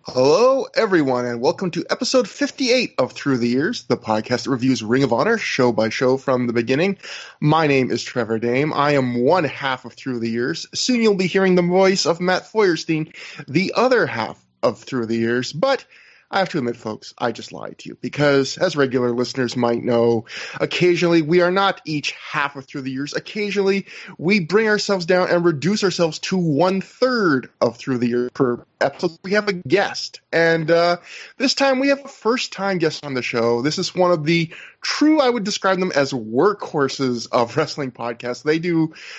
Hello, everyone, and welcome to episode 58 of Through the Years, the podcast that reviews Ring of Honor show by show from the beginning. My name is Trevor Dame. I am one half of Through the Years. Soon you'll be hearing the voice of Matt Feuerstein, the other half of Through the Years. But I have to admit, folks, I just lied to you because, as regular listeners might know, occasionally we are not each half of Through the Years. Occasionally we bring ourselves down and reduce ourselves to 1/3 of Through the Year per episode. We have a guest, and this time we have a first-time guest on the show. This is one of the true, I would describe them as workhorses of wrestling podcasts. They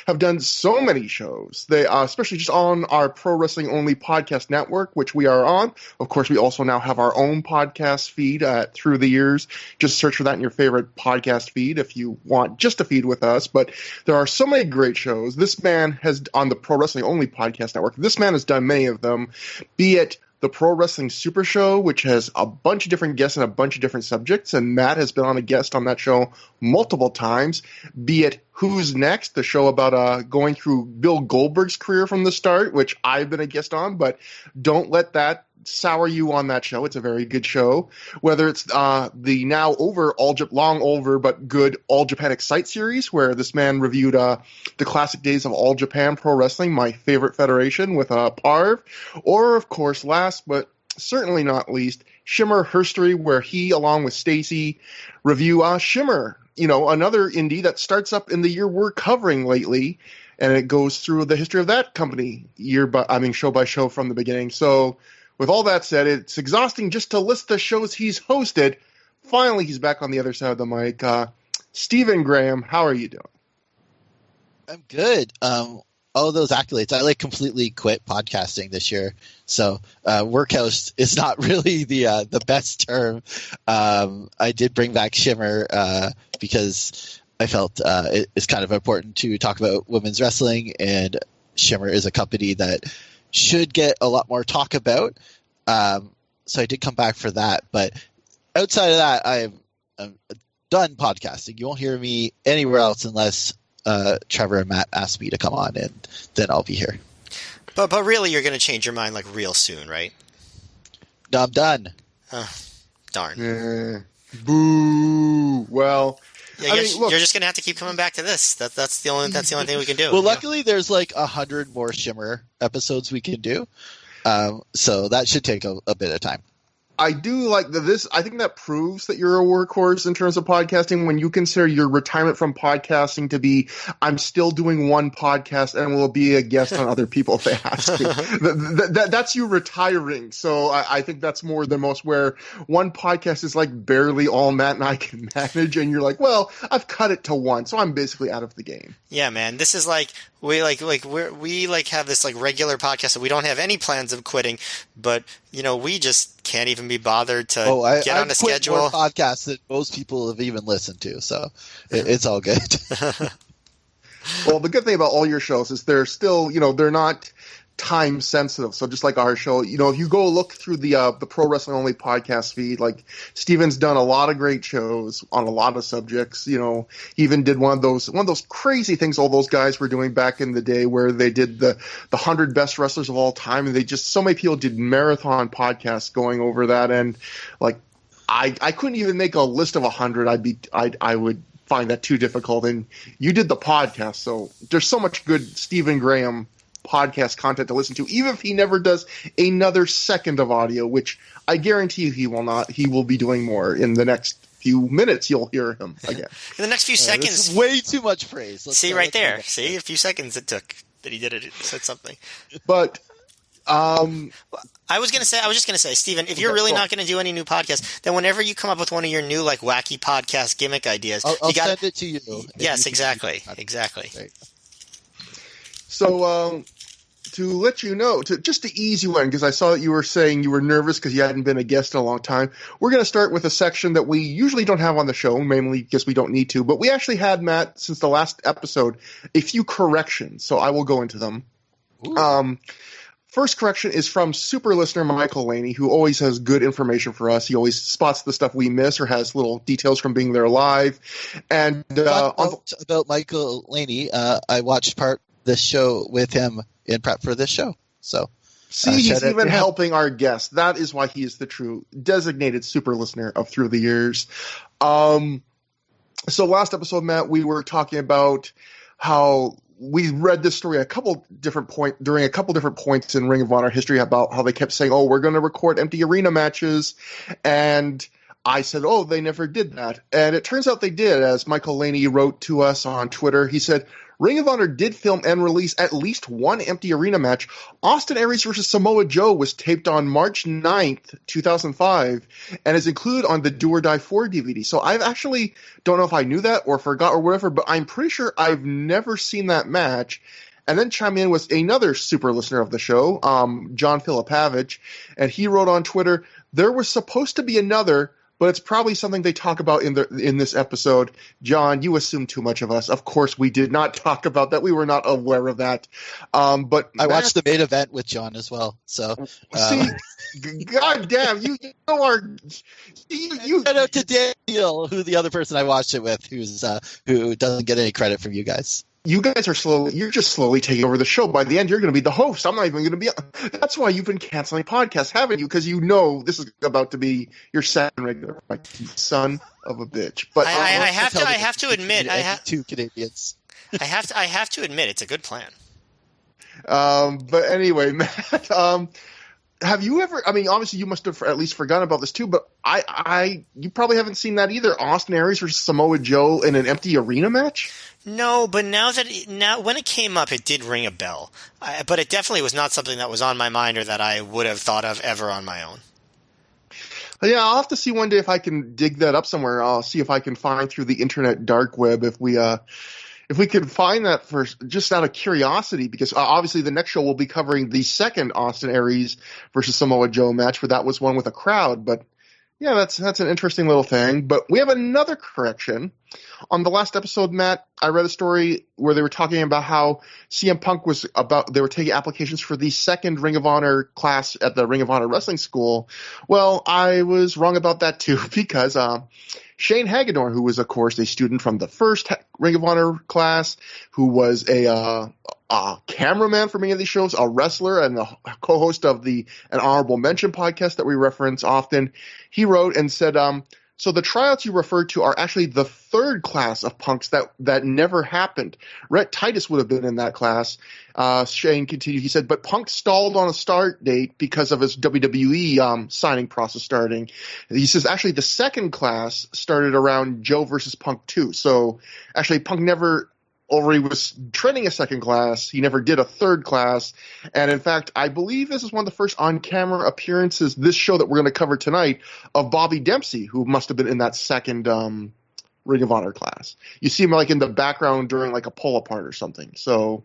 have done so many shows. They especially just on our Pro Wrestling Only podcast network, which we are on. Of course, we also now have our own podcast feed Through the Years. Just search for that in your favorite podcast feed if you want just a feed with us. But there are so many great shows. This man has, on the Pro Wrestling Only podcast network, this man has done many of them, be it the Pro Wrestling Supershow, which has a bunch of different guests and a bunch of different subjects, and Matt has been on a guest on that show multiple times, be it Who's Next, the show about going through Bill Goldberg's career from the start, which I've been a guest on, but don't let that sour you on that show. It's a very good show. Whether it's the now over, long over, but good All Japan Excite series, where this man reviewed the classic days of All Japan Pro Wrestling, my favorite federation, with Parv. Or, of course, last but certainly not least, Shimmer HERstory, where he, along with Stacy, review Shimmer, another indie that starts up in the year we're covering lately, and it goes through the history of that company show by show from the beginning. So, with all that said, it's exhausting just to list the shows he's hosted. Finally, he's back on the other side of the mic. Stephen Graham, how are you doing? I'm good. All those accolades. I completely quit podcasting this year, so workhouse is not really the best term. I did bring back Shimmer because I felt it's kind of important to talk about women's wrestling, and Shimmer is a company that should get a lot more talk about. So I did come back for that. But outside of that, I'm done podcasting. You won't hear me anywhere else unless Trevor and Matt ask me to come on, and then I'll be here. But really, you're going to change your mind real soon, right? No, I'm done. Oh, darn. Boo. Well, yeah, you're just going to have to keep coming back to this. That's the only thing we can do. Well, luckily, there's 100 more Shimmer episodes we can do, so that should take a bit of time. I do like this. I think that proves that you're a workhorse in terms of podcasting when you consider your retirement from podcasting to be, I'm still doing one podcast and will be a guest on other people if they ask me. That's you retiring. So I think that's more than most, where one podcast is barely all Matt and I can manage, and you're like, well, I've cut it to one, so I'm basically out of the game. Yeah, man. This is we have this regular podcast that we don't have any plans of quitting, but we just can't even be bothered to get on a schedule. More podcasts that most people have even listened to, so it's all good. Well, the good thing about all your shows is they're still, they're not time sensitive. So just like our show, if you go look through the Pro Wrestling Only podcast feed, Steven's done a lot of great shows on a lot of subjects. He even did one of those crazy things all those guys were doing back in the day, where they did the 100 best wrestlers of all time, and so many people did marathon podcasts going over that, and I couldn't even make a list of 100. I would find that too difficult, and you did the podcast, so there's so much good Stephen Graham podcast content to listen to, even if he never does another second of audio, which I guarantee you he will not. He will be doing more in the next few minutes. You'll hear him again. In the next few seconds. This is way too much praise. See right there. See, a few seconds it took that he did it. Said something. But I was just gonna say, Steven, if you're really not gonna do any new podcasts, then whenever you come up with one of your new wacky podcast gimmick ideas, I'll send it to you. Yes, exactly. Right. So, to let you know, just to ease you in, because I saw that you were saying you were nervous because you hadn't been a guest in a long time, we're going to start with a section that we usually don't have on the show, mainly because we don't need to, but we actually had, Matt, since the last episode, a few corrections, so I will go into them. First correction is from super listener Michael Laney, who always has good information for us. He always spots the stuff we miss or has little details from being there live. And about Michael Laney, I watched part of this show with him in prep for this show. So See, he's even helping our guest. That is why he is the true designated super listener of Through the Years. So last episode, Matt, we were talking about how we read this story during a couple different points in Ring of Honor history about how they kept saying, "Oh, we're going to record empty arena matches," and I said, "Oh, they never did that," and it turns out they did. As Michael Laney wrote to us on Twitter, he said, Ring of Honor did film and release at least one empty arena match. Austin Aries versus Samoa Joe was taped on March 9th, 2005, and is included on the Do or Die 4 DVD. So I actually don't know if I knew that or forgot or whatever, but I'm pretty sure I've never seen that match. And then chime in was another super listener of the show, John Filipavich, and he wrote on Twitter, there was supposed to be another, but it's probably something they talk about in this episode. John, you assume too much of us. Of course, we did not talk about that. We were not aware of that. But I watched the main event with John as well. So see, God damn, you are you. Shout out to Daniel, who the other person I watched it with, who doesn't get any credit from you guys. You guys are you're just slowly taking over the show. By the end, you're going to be the host. I'm not even going to be. That's why you've been canceling podcasts, haven't you? Because you know this is about to be your second regular, son of a bitch. But I have to admit, two Canadians. I have to admit, it's a good plan. But anyway, Matt, have you ever? I mean, obviously, you must have at least forgotten about this too. But you probably haven't seen that either. Austin Aries versus Samoa Joe in an empty arena match. No, but now when it came up, it did ring a bell. But it definitely was not something that was on my mind or that I would have thought of ever on my own. Yeah, I'll have to see one day if I can dig that up somewhere. I'll see if I can find through the internet dark web if we can find that just out of curiosity, because obviously the next show will be covering the second Austin Aries versus Samoa Joe match, where that was one with a crowd. But yeah, that's an interesting little thing. But we have another correction. On the last episode, Matt, I read a story where they were talking about how CM Punk they were taking applications for the second Ring of Honor class at the Ring of Honor Wrestling School. Well, I was wrong about that too, because Shane Hagedorn, who was, of course, a student from the first Ring of Honor class, who was a cameraman for many of these shows, a wrestler, and the co-host of an Honorable Mention podcast that we reference often, he wrote and said, so the tryouts you referred to are actually the third class of Punks that never happened. Rhett Titus would have been in that class. Shane continued. He said, but Punk stalled on a start date because of his WWE signing process starting. He says, actually, the second class started around Joe versus Punk 2. So actually, Punk never – or he was training a second class. He never did a third class. And in fact, I believe this is one of the first on-camera appearances, this show that we're going to cover tonight, of Bobby Dempsey, who must have been in that second Ring of Honor class. You see him like in the background during like a pull-apart or something. So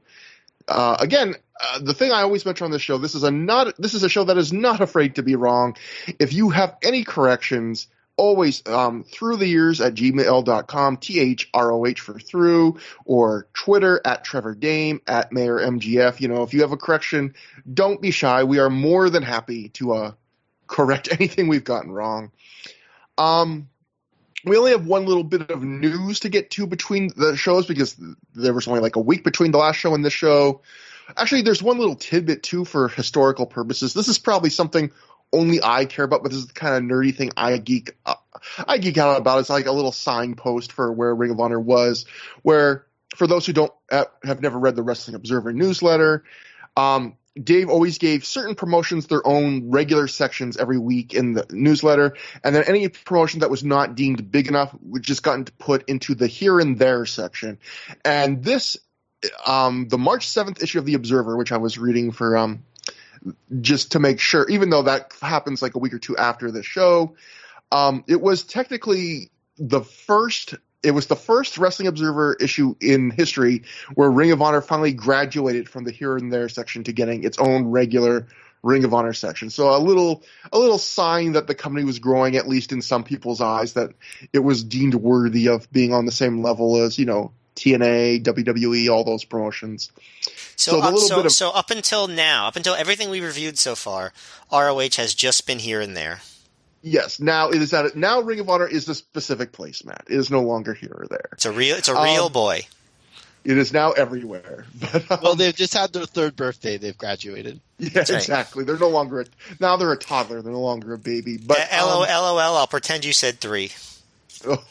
again, the thing I always mention on this show, this is a show that is not afraid to be wrong. If you have any corrections, always through the years at gmail.com, THROH for through, or Twitter at Trevor Dame, at Mayor MGF. You know, if you have a correction, don't be shy. We are more than happy to correct anything we've gotten wrong. We only have one little bit of news to get to between the shows, because there was only like a week between the last show and this show. Actually, there's one little tidbit too for historical purposes. This is probably something only I care about, but this is the kind of nerdy thing I geek out about. It's like a little signpost for where Ring of Honor was, where for those who have never read the Wrestling Observer newsletter, Dave always gave certain promotions their own regular sections every week in the newsletter, and then any promotion that was not deemed big enough would just gotten put into the here and there section. And this, the March 7th issue of the Observer, which I was reading for just to make sure, even though that happens like a week or two after the show, it was technically the first Wrestling Observer issue in history where Ring of Honor finally graduated from the here and there section to getting its own regular Ring of Honor section. So a little sign that the company was growing, at least in some people's eyes, that it was deemed worthy of being on the same level as, you know, TNA, WWE, all those promotions. So up until now, up until everything we reviewed so far, ROH has just been here and there. Yes, now Ring of Honor is the specific place, Matt. It is no longer here or there. It's a real boy. It is now everywhere. But, well, they've just had their third birthday. They've graduated. Yeah, That's right. exactly. They're no longer now they're a toddler. They're no longer a baby. But LOL, I'll pretend you said 3. Oh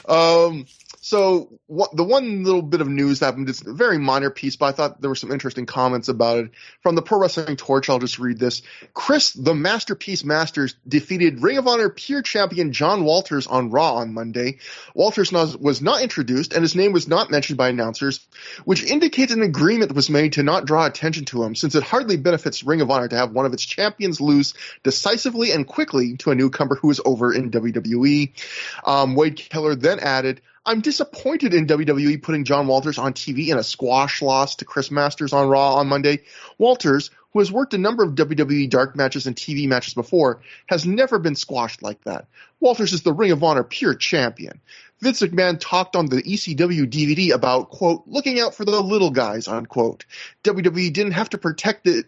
God. So the one little bit of news that happened, it's a very minor piece, but I thought there were some interesting comments about it. From the Pro Wrestling Torch, I'll just read this. Chris, the Masterpiece Masters, defeated Ring of Honor Pure Champion John Walters on Raw on Monday. Walters was not introduced, and his name was not mentioned by announcers, which indicates an agreement was made to not draw attention to him, since it hardly benefits Ring of Honor to have one of its champions lose decisively and quickly to a newcomer who is over in WWE. Wade Keller then added, I'm disappointed in WWE putting John Walters on TV in a squash loss to Chris Masters on Raw on Monday. Walters, who has worked a number of WWE dark matches and TV matches before, has never been squashed like that. Walters is the Ring of Honor Pure Champion. Vince McMahon talked on the ECW DVD about, quote, looking out for the little guys, unquote. WWE didn't have to protect the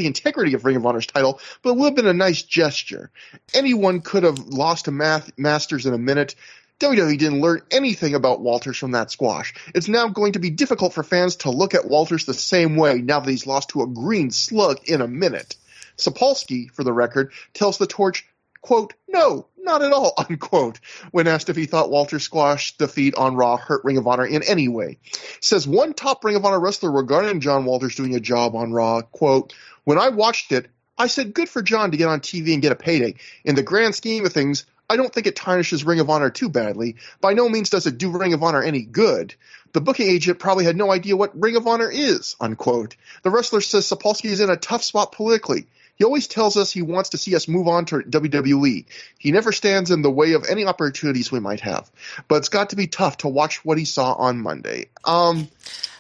integrity of Ring of Honor's title, but it would have been a nice gesture. Anyone could have lost to Masters in a minute. WWE didn't learn anything about Walters from that squash. It's now going to be difficult for fans to look at Walters the same way now that he's lost to a green slug in a minute. Sapolsky, for the record, tells the Torch, quote, no, not at all, unquote, when asked if he thought Walters' squash defeat on Raw hurt Ring of Honor in any way. Says one top Ring of Honor wrestler regarding John Walters doing a job on Raw, quote, when I watched it, I said good for John to get on TV and get a payday. In the grand scheme of things, I don't think it tarnishes Ring of Honor too badly. By no means does it do Ring of Honor any good. The booking agent probably had no idea what Ring of Honor is, unquote. The wrestler says Sapolsky is in a tough spot politically. He always tells us he wants to see us move on to WWE. He never stands in the way of any opportunities we might have. But it's got to be tough to watch what he saw on Monday.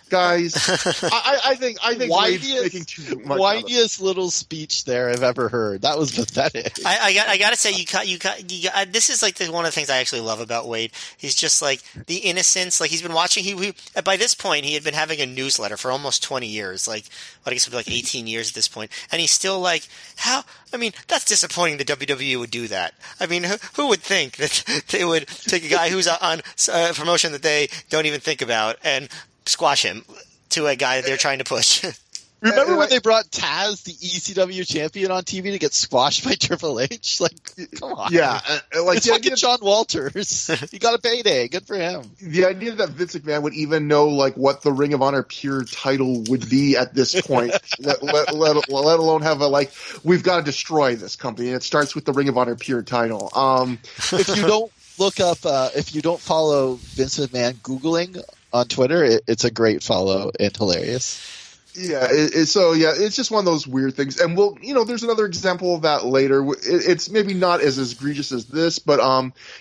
Guys, I think Wade's making too much. Whiniest little speech there I've ever heard. That was pathetic. I gotta say, this is like one of the things I actually love about Wade. He's just like the innocence. Like he's been watching. He by this point he had been having a newsletter for almost 20 years. Like I guess it would be like 18 years at this point, and he's still like, how? I mean, that's disappointing that WWE would do that. I mean, who would think that they would take a guy who's on a promotion that they don't even think about and squash him to a guy that they're trying to push. Remember when they brought Taz, the ECW champion, on TV to get squashed by Triple H? Like, come on. Yeah. It's fucking John Walters. He got a payday. Good for him. The idea that Vince McMahon would even know like what the Ring of Honor Pure title would be at this point, let alone have we've got to destroy this company. And it starts with the Ring of Honor Pure title. If you don't look up, if you don't follow Vince McMahon Googling on Twitter, it's a great follow and hilarious. Yeah, it's just one of those weird things. And there's another example of that later. It's maybe not as egregious as this, but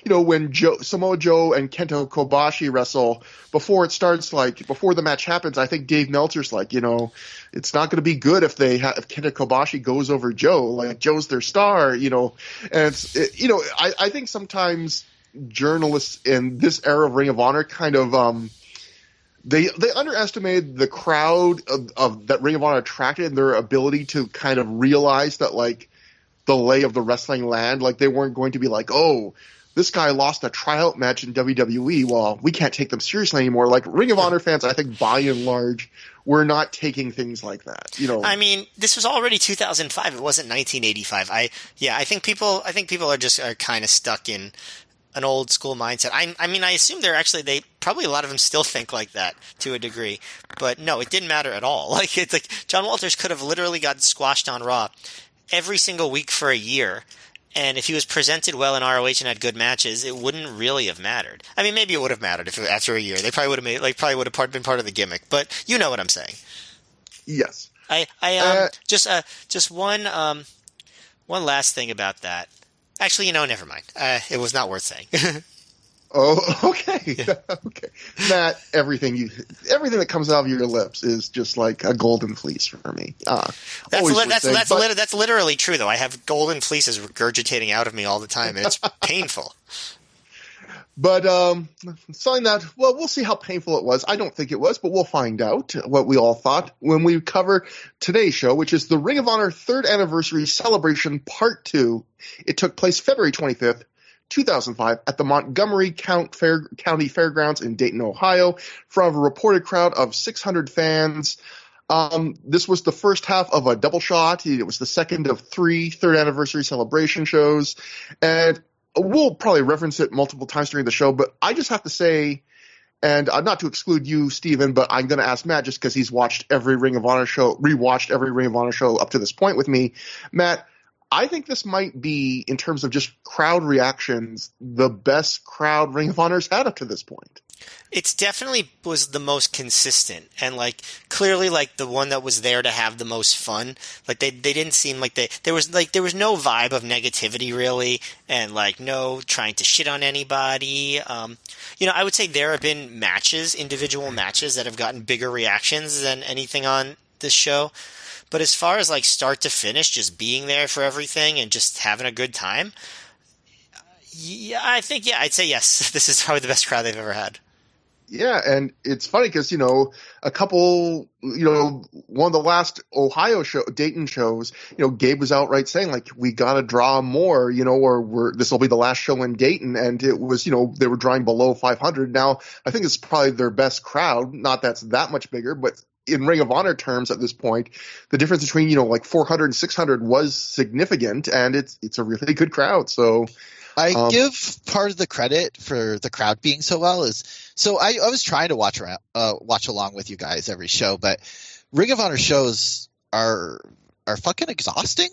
when Samoa Joe and Kento Kobashi wrestle, before it starts, before the match happens, I think Dave Meltzer's it's not going to be good if Kento Kobashi goes over Joe. Like Joe's their star, and I think sometimes journalists in this era of Ring of Honor kind of They underestimated the crowd of that Ring of Honor attracted and their ability to kind of realize that the lay of the wrestling land, they weren't going to be like, oh, this guy lost a tryout match in WWE. Well, we can't take them seriously anymore. Ring of Honor fans, I think by and large, were not taking things like that. I mean, this was already 2005. It wasn't 1985. I think people are kind of stuck in an old school mindset. I mean, I assume they probably a lot of them still think like that to a degree, but no, it didn't matter at all. It's like John Walters could have literally gotten squashed on Raw every single week for a year, and if he was presented well in ROH and had good matches, it wouldn't really have mattered. I mean, maybe it would have mattered if after a year they probably would have been part of the gimmick, but you know what I'm saying. Yes. Just one last thing about that. Actually, never mind. It was not worth saying. Oh, okay. Okay. Matt, everything that comes out of your lips is just like a golden fleece for me. That's literally true, though. I have golden fleeces regurgitating out of me all the time, and it's painful. But something that, we'll see how painful it was. I don't think it was, but we'll find out what we all thought when we cover today's show, which is the Ring of Honor 3rd Anniversary Celebration Part 2. It took place February 25th, 2005 at the Montgomery County Fairgrounds in Dayton, Ohio, from a reported crowd of 600 fans. This was the first half of a double shot. It was the second of 3 third anniversary celebration shows. And we'll probably reference it multiple times during the show, but I just have to say, and not to exclude you, Steven, but I'm going to ask Matt just because he's rewatched every Ring of Honor show up to this point with me. Matt, I think this might be, in terms of just crowd reactions, the best crowd Ring of Honor's had up to this point. It's definitely was the most consistent, and clearly the one that was there to have the most fun. They didn't seem like there was no vibe of negativity really, and no trying to shit on anybody. I would say there have been individual matches that have gotten bigger reactions than anything on this show. But as far as start to finish, just being there for everything and just having a good time, I'd say yes. This is probably the best crowd they've ever had. Yeah, and it's funny because, a couple, one of the last Dayton shows, Gabe was outright saying, we got to draw more, or this will be the last show in Dayton. And it was, they were drawing below 500. Now, I think it's probably their best crowd. Not that's that much bigger, but in Ring of Honor terms at this point, the difference between, 400 and 600 was significant, and it's a really good crowd. So I give part of the credit for the crowd being so well I was trying to watch along with you guys every show, but Ring of Honor shows are fucking exhausting.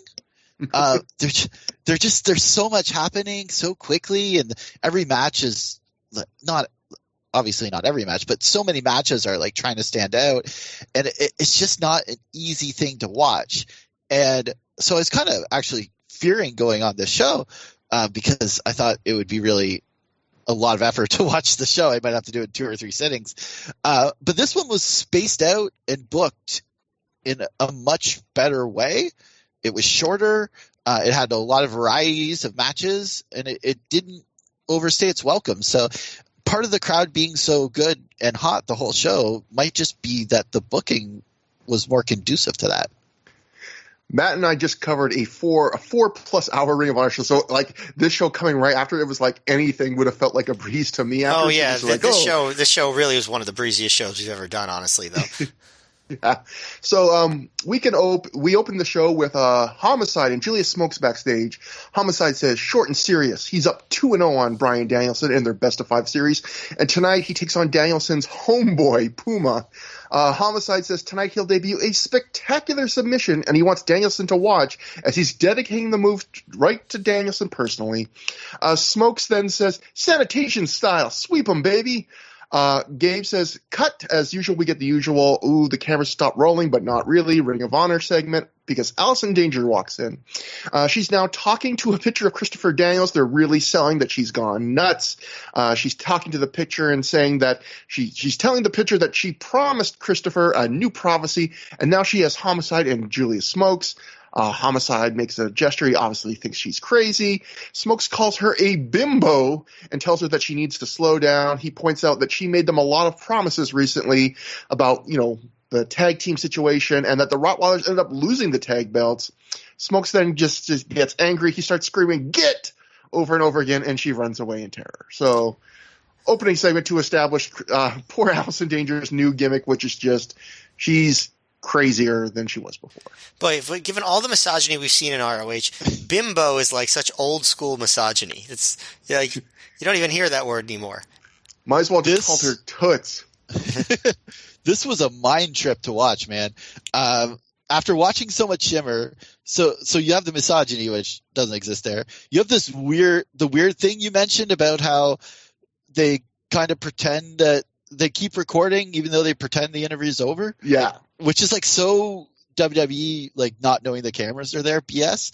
There's so much happening so quickly, and every match is obviously not every match, but so many matches are trying to stand out, and it's just not an easy thing to watch. And so I was kind of actually fearing going on this show because I thought it would be really a lot of effort to watch the show. I might have to do it in 2 or 3 sittings. But this one was spaced out and booked in a much better way. It was shorter. It had a lot of varieties of matches, and it didn't overstay its welcome. So part of the crowd being so good and hot the whole show might just be that the booking was more conducive to that. Matt and I just covered a 4+ hour Ring of Honor show. So this show coming right after it was anything would have felt like a breeze to me. After. Oh yeah, this show really was one of the breeziest shows we've ever done, honestly, though. Yeah. So we opened the show with Homicide and Julius Smokes backstage. Homicide says short and serious. He's up 2-0 on Bryan Danielson in their best of 5 series, and tonight he takes on Danielson's homeboy Puma. Homicide says tonight he'll debut a spectacular submission, and he wants Danielson to watch as he's dedicating the move right to Danielson personally. Smokes then says sanitation style, sweep him, baby. Gabe says, cut. As usual, we get the usual, ooh, the camera stopped rolling, but not really, Ring of Honor segment, because Allison Danger walks in. She's now talking to a picture of Christopher Daniels. They're really selling that she's gone nuts. She's talking to the picture and saying that she's telling the picture that she promised Christopher a new prophecy, and now she has Homicide and Julius Smokes. Homicide makes a gesture. He obviously thinks she's crazy. Smokes calls her a bimbo and tells her that she needs to slow down. He points out that she made them a lot of promises recently about, the tag team situation, and that the Rottweilers ended up losing the tag belts. Smokes then just gets angry. He starts screaming, "Get!" over and over again, and she runs away in terror. So, opening segment to establish poor Allison Danger's new gimmick, which is just she's crazier than she was before. But given all the misogyny we've seen in ROH, bimbo is such old school misogyny. It's you don't even hear that word anymore. Might as well just call her toots. This was a mind trip to watch, man. After watching so much Shimmer, so you have the misogyny, which doesn't exist there. You have the weird thing you mentioned about how they kind of pretend that they keep recording even though they pretend the interview's over. Yeah. Which is so WWE, not knowing the cameras are there, BS.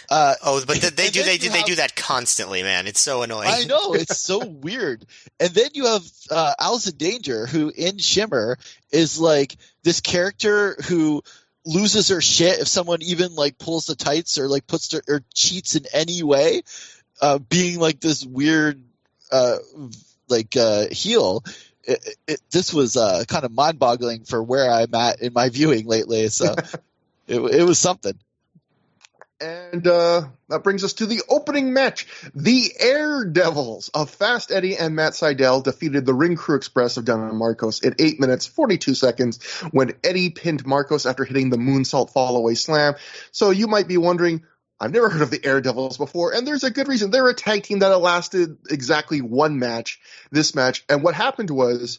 But they do that constantly, man. It's so annoying. I know, it's so weird. And then you have Allison Danger, who in Shimmer is this character who loses her shit if someone even pulls the tights or puts or cheats in any way, being this weird heel. This was kind of mind-boggling for where I'm at in my viewing lately, so it was something. And that brings us to the opening match. The Air Devils of Fast Eddie and Matt Sydal defeated the Ring Crew Express of Don Marcos in 8 minutes, 42 seconds when Eddie pinned Marcos after hitting the moonsault fallaway slam. So you might be wondering, I've never heard of the Air Devils before, and there's a good reason. They're a tag team that lasted exactly one match, this match. And what happened was,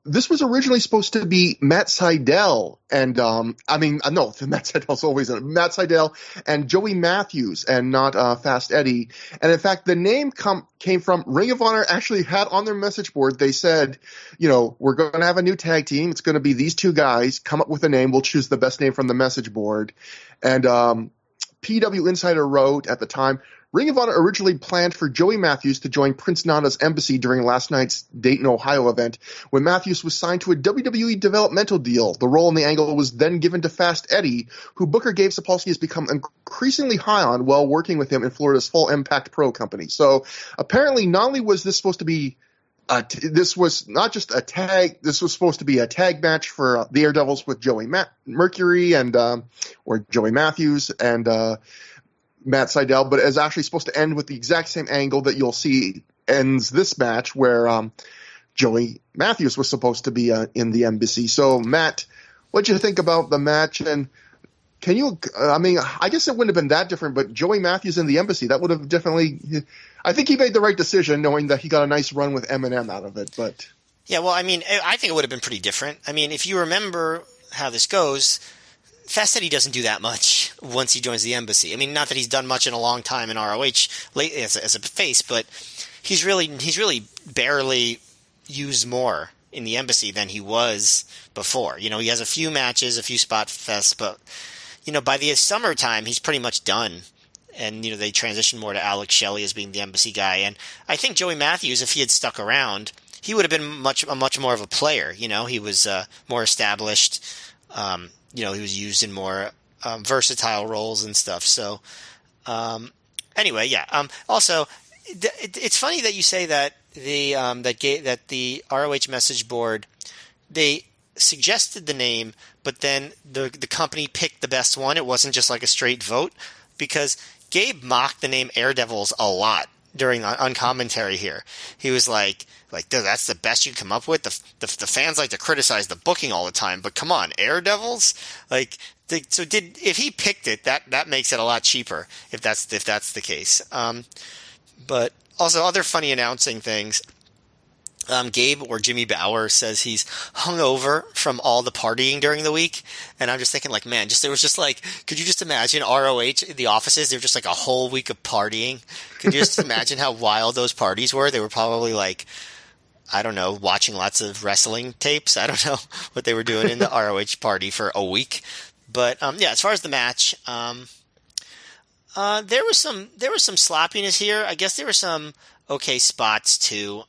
this was originally supposed to be Matt Sydal and, Matt Sydal's always in it. Matt Sydal and Joey Matthews and not Fast Eddie. And in fact, the name came from Ring of Honor actually had on their message board, they said, we're going to have a new tag team. It's going to be these two guys. Come up with a name. We'll choose the best name from the message board. And PW Insider wrote at the time, Ring of Honor originally planned for Joey Matthews to join Prince Nana's embassy during last night's Dayton, Ohio event. When Matthews was signed to a WWE developmental deal, the role in the angle was then given to Fast Eddie, who Booker Gabe Sapolsky has become increasingly high on while working with him in Florida's Full Impact Pro company. So apparently not only was this supposed to be this was not just a tag. This was supposed to be a tag match for the Air Devils with Joey Mercury and or Joey Matthews and Matt Sydal, but is actually supposed to end with the exact same angle that you'll see ends this match, where Joey Matthews was supposed to be in the embassy. So, Matt, what did you think about the match? And can you? I guess it wouldn't have been that different, but Joey Matthews in the embassy, that would have definitely. I think he made the right decision, knowing that he got a nice run with Eminem out of it. But yeah, well, I think it would have been pretty different. If you remember how this goes, Fast Eddie doesn't do that much once he joins the embassy. Not that he's done much in a long time in ROH lately as a face, but he's really barely used more in the embassy than he was before. He has a few matches, a few spot fests, but by the summertime he's pretty much done. And they transitioned more to Alex Shelley as being the embassy guy. And I think Joey Matthews, if he had stuck around, he would have been much more of a player. He was more established. He was used in more versatile roles and stuff. So, anyway, yeah. Also, it's funny that you say that the ROH message board, they suggested the name, but then the company picked the best one. It wasn't just like a straight vote, because Gabe mocked the name Air Devils a lot on commentary here. He was like, that's the best you come up with. The fans like to criticize the booking all the time, but come on, Air Devils. If he picked it, that makes it a lot cheaper if that's the case. But also other funny announcing things. Gabe or Jimmy Bauer says he's hungover from all the partying during the week, and I'm just thinking, man, could you just imagine ROH, the offices? They were just like a whole week of partying. Could you just imagine how wild those parties were? They were probably I don't know, watching lots of wrestling tapes. I don't know what they were doing in the ROH party for a week. But yeah, as far as the match, there was some sloppiness here. I guess there were some okay spots too.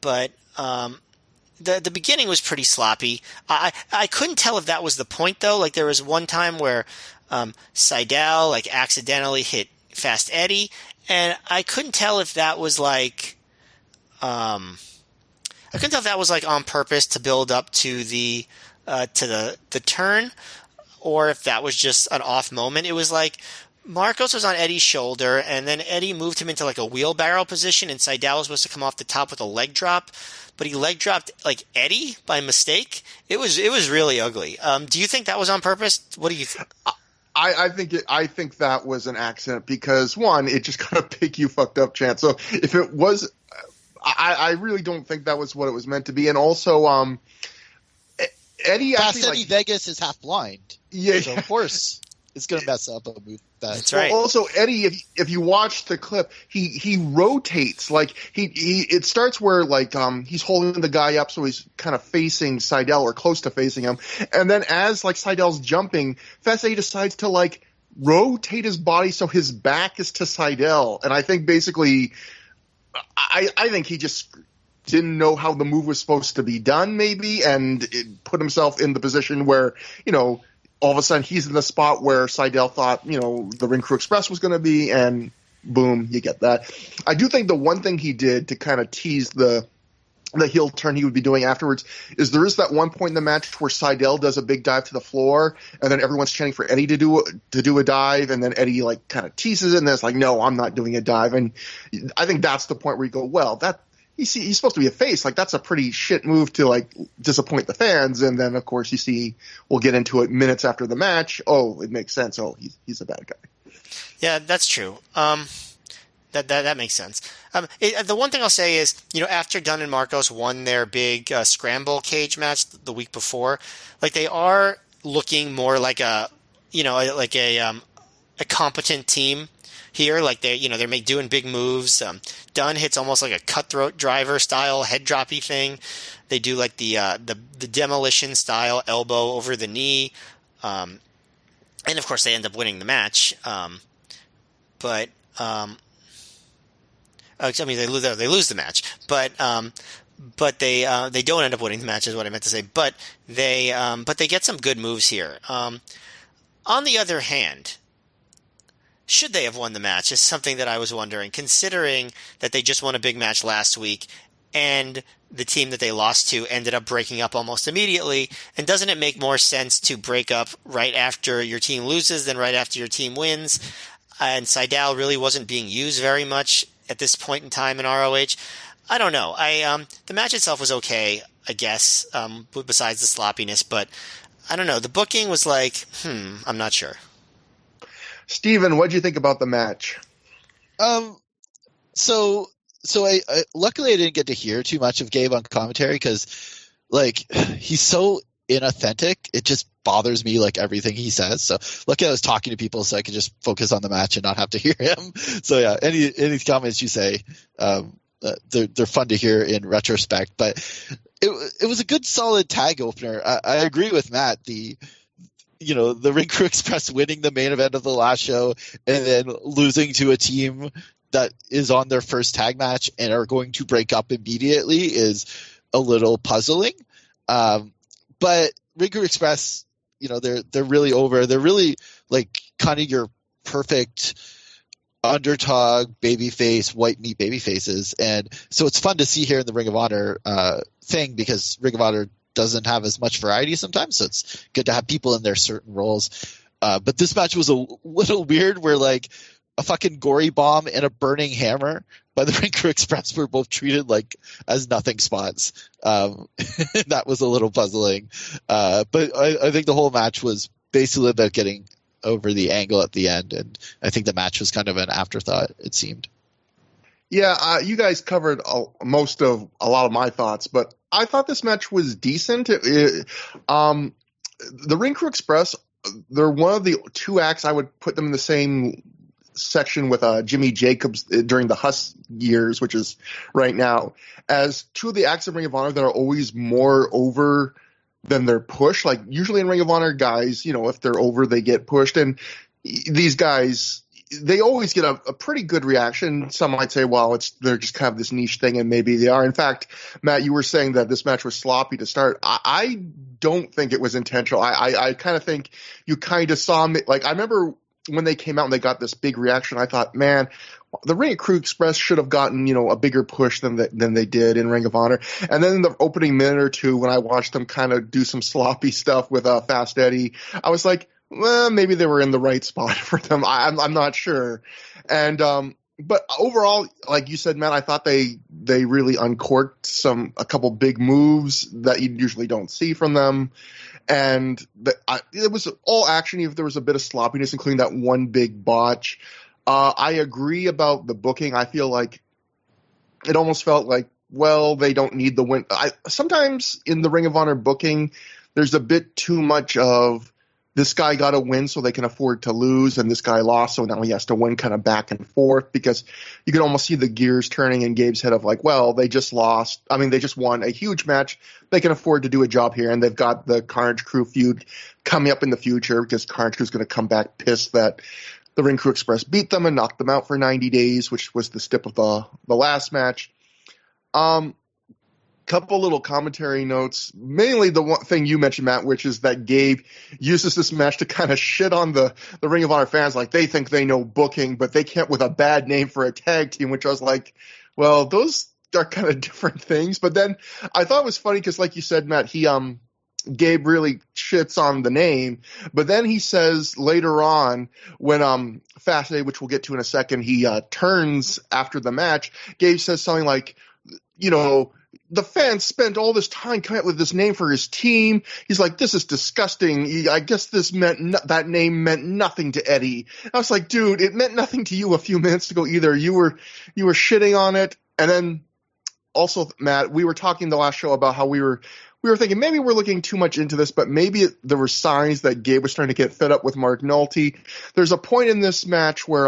But the beginning was pretty sloppy. I couldn't tell if that was the point, though. There was one time where Sydal accidentally hit Fast Eddie, and I couldn't tell if that was on purpose to build up to the turn, or if that was just an off moment. It was Marcos was on Eddie's shoulder, and then Eddie moved him into a wheelbarrow position, and Sydal was supposed to come off the top with a leg drop, but he leg dropped Eddie by mistake. It was really ugly. Do you think that was on purpose? What do you think? I think that was an accident, because one, it just kind of pick you fucked up chance. So if it was, I really don't think that was what it was meant to be. And also, Eddie Fast Eddie Vegas is half blind. Yeah, so of course it's going to mess up a move. That's right. Well, also, Eddie, if you watch the clip, he rotates. It starts where he's holding the guy up, so he's kind of facing Sydal or close to facing him, and then as Sydal's jumping, Fast Eddie decides to rotate his body so his back is to Sydal, and I think basically, I think he just didn't know how the move was supposed to be done, maybe, and it put himself in the position where all of a sudden he's in the spot where Sydal thought, the Ring Crew Express was going to be, and boom, you get that. I do think the one thing he did to kind of tease the the heel turn he would be doing afterwards is there is that one point in the match where Seidel does a big dive to the floor, and then everyone's chanting for Eddie to do a dive, and then Eddie like kind of teases it, and then it's like, no, I'm not doing a dive. And I think that's the point where you go, well, that he's supposed to be a face, like that's a pretty shit move to like disappoint the fans. And then of course you see, we'll get into it minutes after the match. Oh, it makes sense. Oh, he's a bad guy. Yeah, that's true. That makes sense. The one thing I'll say is, after Dunn and Marcos won their big scramble cage match the week before, like they are looking more like a competent team here. Like they're doing big moves. Dunn hits almost like a cutthroat driver style head droppy thing. They do like the demolition style elbow over the knee, and of course they end up winning the match. They lose the match, but they don't end up winning the match, is what I meant to say. But they get some good moves here. On the other hand, should they have won the match is something that I was wondering, considering that they just won a big match last week and the team that they lost to ended up breaking up almost immediately. And doesn't it make more sense to break up right after your team loses than right after your team wins? And Seidel really wasn't being used very much at this point in time in ROH. I don't know. The match itself was okay, I guess, besides the sloppiness, but I don't know. The booking was like, I'm not sure. Steven, what did you think about the match? So I luckily I didn't get to hear too much of Gabe on commentary because like he's so inauthentic. It just bothers me, like everything he says. So luckily I was talking to people so I could just focus on the match and not have to hear him. So yeah, any comments you say, they're fun to hear in retrospect. But it was a good solid tag opener. I agree with Matt. The Ring Crew Express winning the main event of the last show and then losing to a team that is on their first tag match and are going to break up immediately is a little puzzling. But Ring Crew Express, they're really over. They're really like kind of your perfect underdog babyface, white meat babyfaces. And so it's fun to see here in the Ring of Honor thing because Ring of Honor doesn't have as much variety sometimes. So it's good to have people in their certain roles. But this match was a little weird where like a fucking gory bomb and a burning hammer by the Ring Crew Express were both treated like as nothing spots. That was a little puzzling. But I think the whole match was basically about getting over the angle at the end. And I think the match was kind of an afterthought, it seemed. Yeah, you guys covered a lot of my thoughts, but I thought this match was decent. The Ring Crew Express, they're one of the two acts I would put them in the same section with Jimmy Jacobs during the Huss years, which is right now, as two of the acts of Ring of Honor that are always more over than they're pushed. Like usually in Ring of Honor, guys, if they're over, they get pushed, and these guys, they always get a pretty good reaction. Some might say, well, they're just kind of this niche thing, and maybe they are. In fact, Matt, you were saying that this match was sloppy to start. I don't think it was intentional. I kind of think you kind of saw me. Like I remember when they came out and they got this big reaction, I thought, man, the Ring Crew Express should have gotten, a bigger push than they did in Ring of Honor. And then in the opening minute or two, when I watched them kind of do some sloppy stuff with Fast Eddie, I was like, well, maybe they were in the right spot for them. I'm not sure. And but overall, like you said, Matt, I thought they really uncorked a couple big moves that you usually don't see from them. And it was all action, even if there was a bit of sloppiness, including that one big botch. I agree about the booking. I feel like it almost felt like, well, they don't need the win. Sometimes in the Ring of Honor booking, there's a bit too much of this guy got a win so they can afford to lose, and this guy lost, so now he has to win kind of back and forth, because you can almost see the gears turning in Gabe's head of like, well, they just lost. I mean, they just won a huge match. They can afford to do a job here, and they've got the Carnage Crew feud coming up in the future because Carnage Crew is going to come back pissed that the Ring Crew Express beat them and knocked them out for 90 days, which was the stip of the last match. Couple little commentary notes, mainly the one thing you mentioned, Matt, which is that Gabe uses this match to kind of shit on the Ring of Honor fans, like they think they know booking, but they can't with a bad name for a tag team, which I was like, well, those are kind of different things. But then I thought it was funny because, like you said, Matt, Gabe really shits on the name, but then he says later on when Fast Eddie, which we'll get to in a second, he turns after the match. Gabe says something like, the fans spent all this time coming up with this name for his team. He's like, this is disgusting. I guess that name meant nothing to Eddie. I was like, dude, it meant nothing to you a few minutes ago either. You were shitting on it. And then also, Matt, we were talking the last show about how we were thinking maybe we're looking too much into this, but maybe there were signs that Gabe was starting to get fed up with Mark Nolte. There's a point in this match where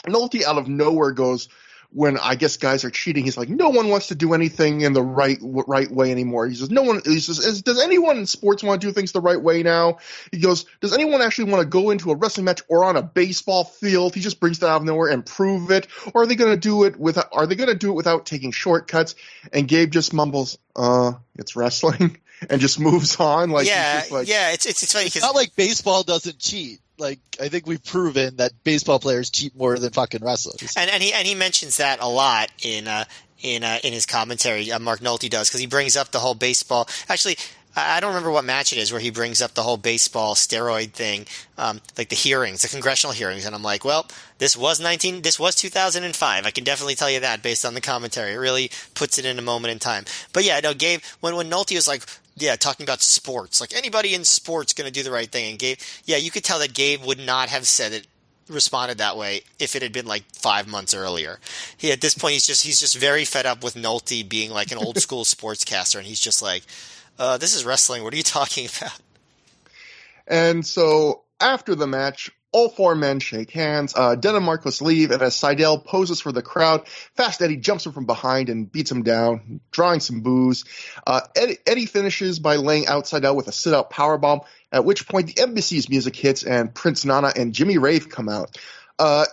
Nolte out of nowhere goes, when I guess guys are cheating, he's like, no one wants to do anything in the right way anymore. He says, does anyone in sports want to do things the right way now? He goes, does anyone actually want to go into a wrestling match or on a baseball field? He just brings that out of nowhere and prove it. Or are they going to do it without taking shortcuts? And Gabe just mumbles, it's wrestling, and just moves on. Like, yeah, he's just like, yeah, it's funny. It's not like baseball doesn't cheat. Like, I think we've proven that baseball players cheat more than fucking wrestlers. And he mentions that a lot in his commentary. Mark Nolte does, because he brings up the whole baseball. Actually, I don't remember what match it is where he brings up the whole baseball steroid thing, like the hearings, the congressional hearings, and I'm like, well, this was 2005. I can definitely tell you that based on the commentary. It really puts it in a moment in time. But yeah, no, Gabe, when Nolte was like, yeah, talking about sports, like anybody in sports going to do the right thing, and Gabe, yeah, you could tell that Gabe would not have responded that way if it had been like 5 months earlier. At this point, he's just very fed up with Nolte being like an old school sportscaster, and he's just like, this is wrestling. What are you talking about? And so after the match, all four men shake hands. Den and Marcos leave, and as Seidel poses for the crowd, Fast Eddie jumps him from behind and beats him down, drawing some boos. Eddie finishes by laying out Seidel with a sit-out powerbomb, at which point the Embassy's music hits and Prince Nana and Jimmy Rave come out.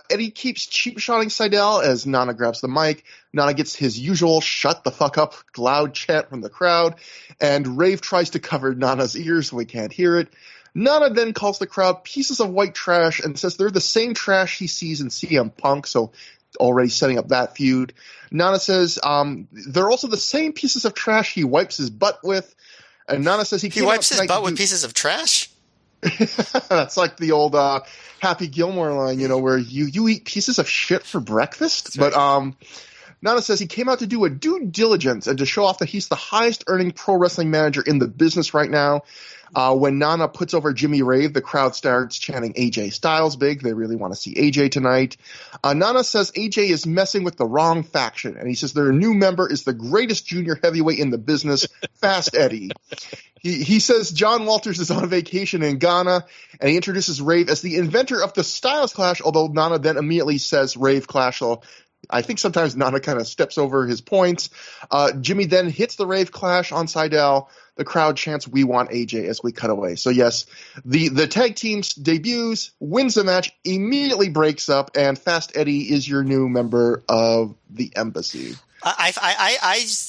Eddie keeps cheap-shotting Seidel as Nana grabs the mic. Nana gets his usual shut the fuck up loud chant from the crowd, and Rave tries to cover Nana's ears so we can't hear it. Nana then calls the crowd pieces of white trash and says they're the same trash he sees in CM Punk, so already setting up that feud. Nana says they're also the same pieces of trash he wipes his butt with, and Nana says he wipes his butt with pieces of trash? That's like the old Happy Gilmore line, where you eat pieces of shit for breakfast. Right. But Nana says he came out to do a due diligence and to show off that he's the highest earning pro wrestling manager in the business right now. When Nana puts over Jimmy Rave, the crowd starts chanting AJ Styles big. They really want to see AJ tonight. Nana says AJ is messing with the wrong faction, and he says their new member is the greatest junior heavyweight in the business, Fast Eddie. He says John Walters is on vacation in Ghana, and he introduces Rave as the inventor of the Styles Clash, although Nana then immediately says Rave Clash, so I think sometimes Nana kind of steps over his points. Jimmy then hits the Rave Clash on Seidel. The crowd chants, "We want AJ," as we cut away. So yes, the tag teams debuts, wins the match, immediately breaks up, and Fast Eddie is your new member of the Embassy. I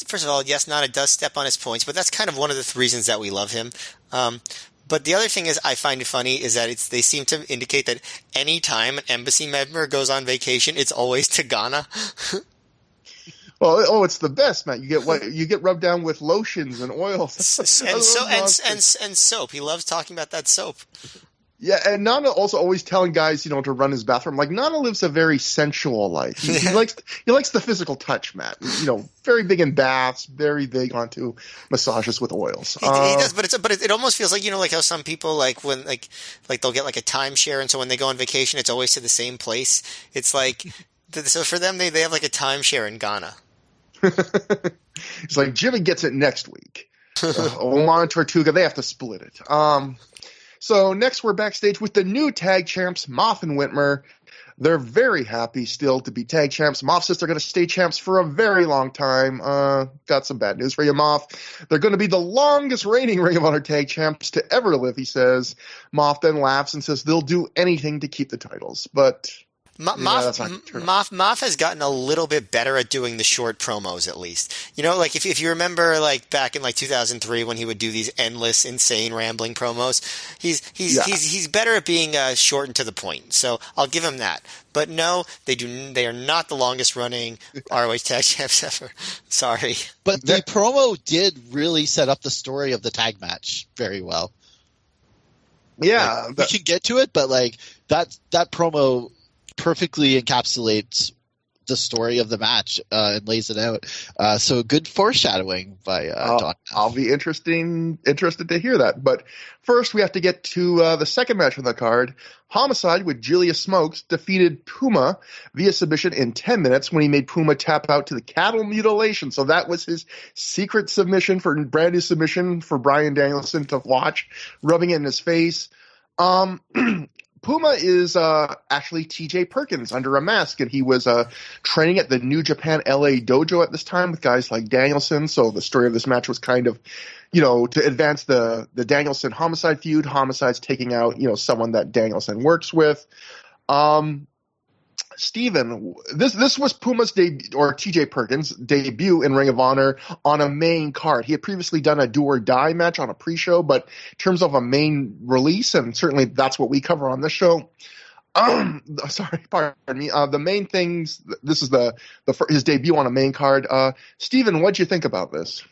first of all, yes, Nana does step on his points, but that's kind of one of the reasons that we love him. But the other thing is, I find it funny is that they seem to indicate that any time an Embassy member goes on vacation, it's always to Ghana. Well, it's the best, man. You get rubbed down with lotions and oils and soap. He loves talking about that soap. Yeah, and Nana also always telling guys, to run his bathroom. Like, Nana lives a very sensual life. He likes the physical touch, Matt. Very big in baths, very big onto massages with oils. He does, but it almost feels like like how some people when they'll get like a timeshare, and so when they go on vacation, it's always to the same place. It's like so for them, they have like a timeshare in Ghana. It's like Jimmy gets it next week. Omar and Tortuga, they have to split it. So next we're backstage with the new tag champs, Moff and Whitmer. They're very happy still to be tag champs. Moff says they're going to stay champs for a very long time. Got some bad news for you, Moff. They're going to be the longest reigning Ring of Honor tag champs to ever live, he says. Moff then laughs and says they'll do anything to keep the titles. But that's not true. Moff has gotten a little bit better at doing the short promos, at least. You know, like if you remember, like back in like 2003 when he would do these endless, insane, rambling promos, he's better at being short and to the point. So I'll give him that. But no, they are not the longest running ROH tag champs ever. Sorry. But the promo did really set up the story of the tag match very well. Yeah, we can get to it, but like that promo perfectly encapsulates the story of the match and lays it out. So good foreshadowing by Don. I'll be interested to hear that. But first, we have to get to the second match on the card. Homicide with Julius Smokes defeated Puma via submission in 10 minutes when he made Puma tap out to the cattle mutilation. So that was his secret submission for brand new submission for Bryan Danielson to watch, rubbing it in his face. Puma is actually TJ Perkins under a mask, and he was training at the New Japan LA dojo at this time with guys like Danielson. So the story of this match was kind of, to advance the Danielson Homicide feud. Homicide's taking out, someone that Danielson works with. Steven, this was Puma's debut, or TJ Perkins' debut in Ring of Honor on a main card. He had previously done a do or die match on a pre-show, but in terms of a main release, and certainly that's what we cover on this show. Sorry, pardon me. The main things. This is his debut on a main card. Steven, what'd you think about this?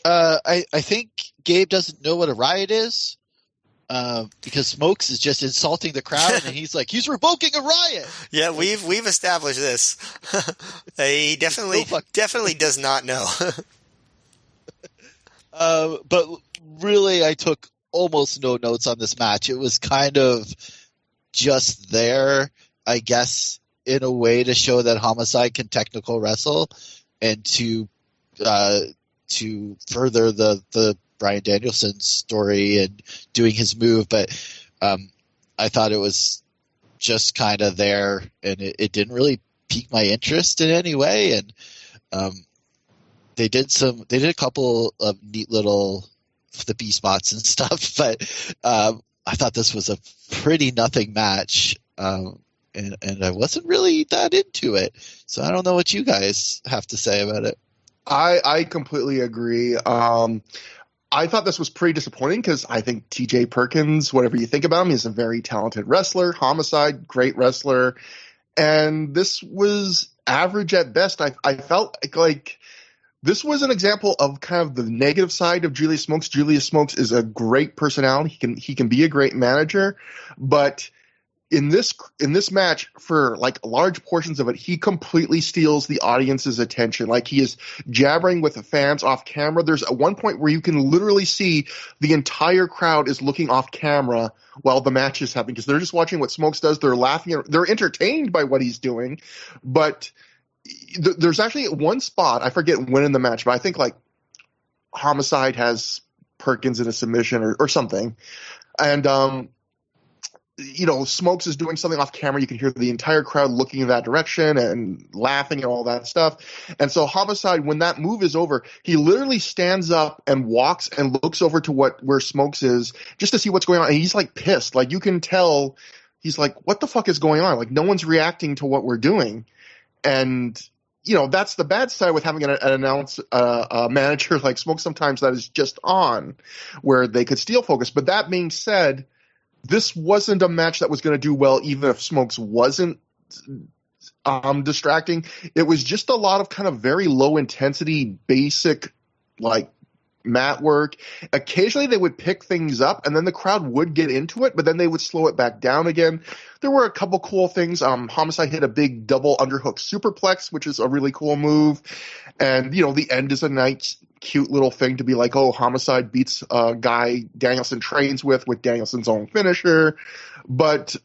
I think Gabe doesn't know what a riot is. Because Smokes is just insulting the crowd, and he's like, he's revoking a riot. Yeah, we've established this. He definitely does not know. But really, I took almost no notes on this match. It was kind of just there, I guess, in a way to show that Homicide can technical wrestle, and to further the Bryan Danielson story and doing his move, but I thought it was just kind of there, and it didn't really pique my interest in any way. And they did a couple of neat little flippy spots and stuff, but I thought this was a pretty nothing match, and I wasn't really that into it. So I don't know what you guys have to say about it. I completely agree. I thought this was pretty disappointing because I think TJ Perkins, whatever you think about him, is a very talented wrestler. Homicide, great wrestler. And this was average at best. I felt like this was an example of kind of the negative side of Julius Smokes. Julius Smokes is a great personality. He can be a great manager, but in this match, for like large portions of it, he completely steals the audience's attention. Like, he is jabbering with the fans off camera. There's at one point where you can literally see the entire crowd is looking off camera while the match is happening, because they're just watching what Smokes does. They're laughing. They're entertained by what he's doing. But there's actually one spot, I forget when in the match, but I think like Homicide has Perkins in a submission or something. And, Smokes is doing something off camera. You can hear the entire crowd looking in that direction and laughing and all that stuff. And so Homicide, when that move is over, he literally stands up and walks and looks over to where Smokes is just to see what's going on. And he's like pissed. Like, you can tell he's like, what the fuck is going on? Like, no one's reacting to what we're doing. And, that's the bad side with having a manager like Smokes sometimes that is just on, where they could steal focus. But that being said, this wasn't a match that was going to do well, even if Smokes wasn't distracting. It was just a lot of kind of very low intensity, basic, like, mat work. Occasionally they would pick things up, and then the crowd would get into it, but then they would slow it back down again. There were a couple cool things. Homicide hit a big double underhook superplex, which is a really cool move. And, the end is a nice, cute little thing to be like, oh, Homicide beats a guy Danielson trains with Danielson's own finisher. But,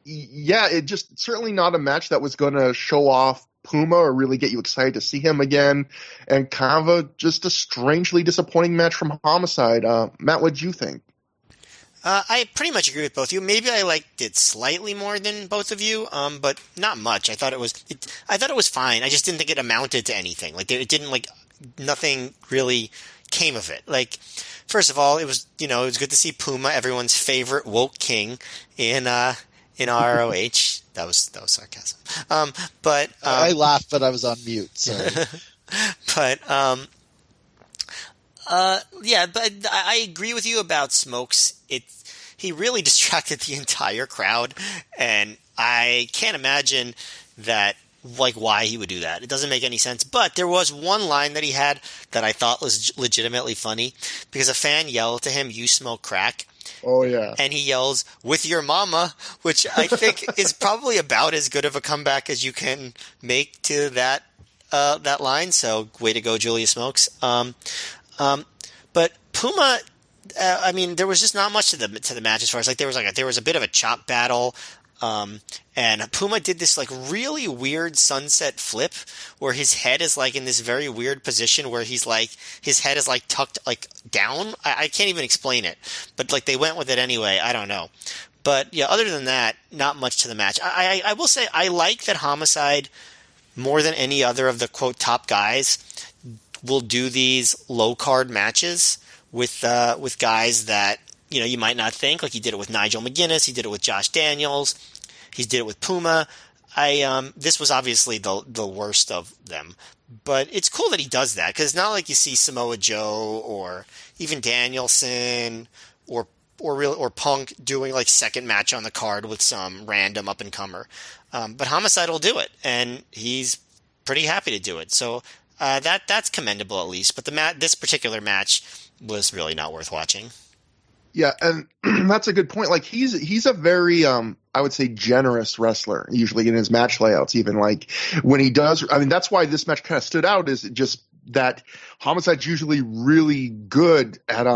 yeah, it just certainly not a match that was going to show off Puma or really get you excited to see him again. And kind of just a strangely disappointing match from Homicide. Matt, what'd you think? I pretty much agree with both of you. Maybe I liked it slightly more than both of you, but not much. I thought it was fine. I just didn't think it amounted to anything. Like, it didn't, like, nothing really came of it. Like, first of all, it was good to see Puma, everyone's favorite woke king, in in ROH. That was sarcasm. But I laughed, but I was on mute. Sorry. but yeah, but I agree with you about Smokes. He really distracted the entire crowd, and I can't imagine that, like, why he would do that. It doesn't make any sense. But there was one line that he had that I thought was legitimately funny, because a fan yelled to him, "You smoke crack." Oh, yeah. And he yells, "With your mama," which I think is probably about as good of a comeback as you can make to that line. So, way to go, Julia Smokes. But Puma, I mean, there was just not much to the match as far as, like, there was a bit of a chop battle. And Puma did this, like, really weird sunset flip where his head is, like, in this very weird position where his head is, like, tucked, like, down. I can't even explain it, but, like, they went with it anyway. I don't know. But yeah, other than that, not much to the match. I will say I like that Homicide, more than any other of the quote top guys, will do these low card matches with guys that, you know, you might not think. Like, he did it with Nigel McGuinness, he did it with Josh Daniels, he did it with Puma. This was obviously the worst of them, but it's cool that he does that, because it's not like you see Samoa Joe or even Danielson or Punk doing, like, second match on the card with some random up and comer. But Homicide will do it, and he's pretty happy to do it. So that's commendable at least. But this particular match was really not worth watching. Yeah, and that's a good point. Like, he's a very I would say generous wrestler, usually in his match layouts. Even, like, when he does, I mean, that's why this match kind of stood out, is just that Homicide's usually really good at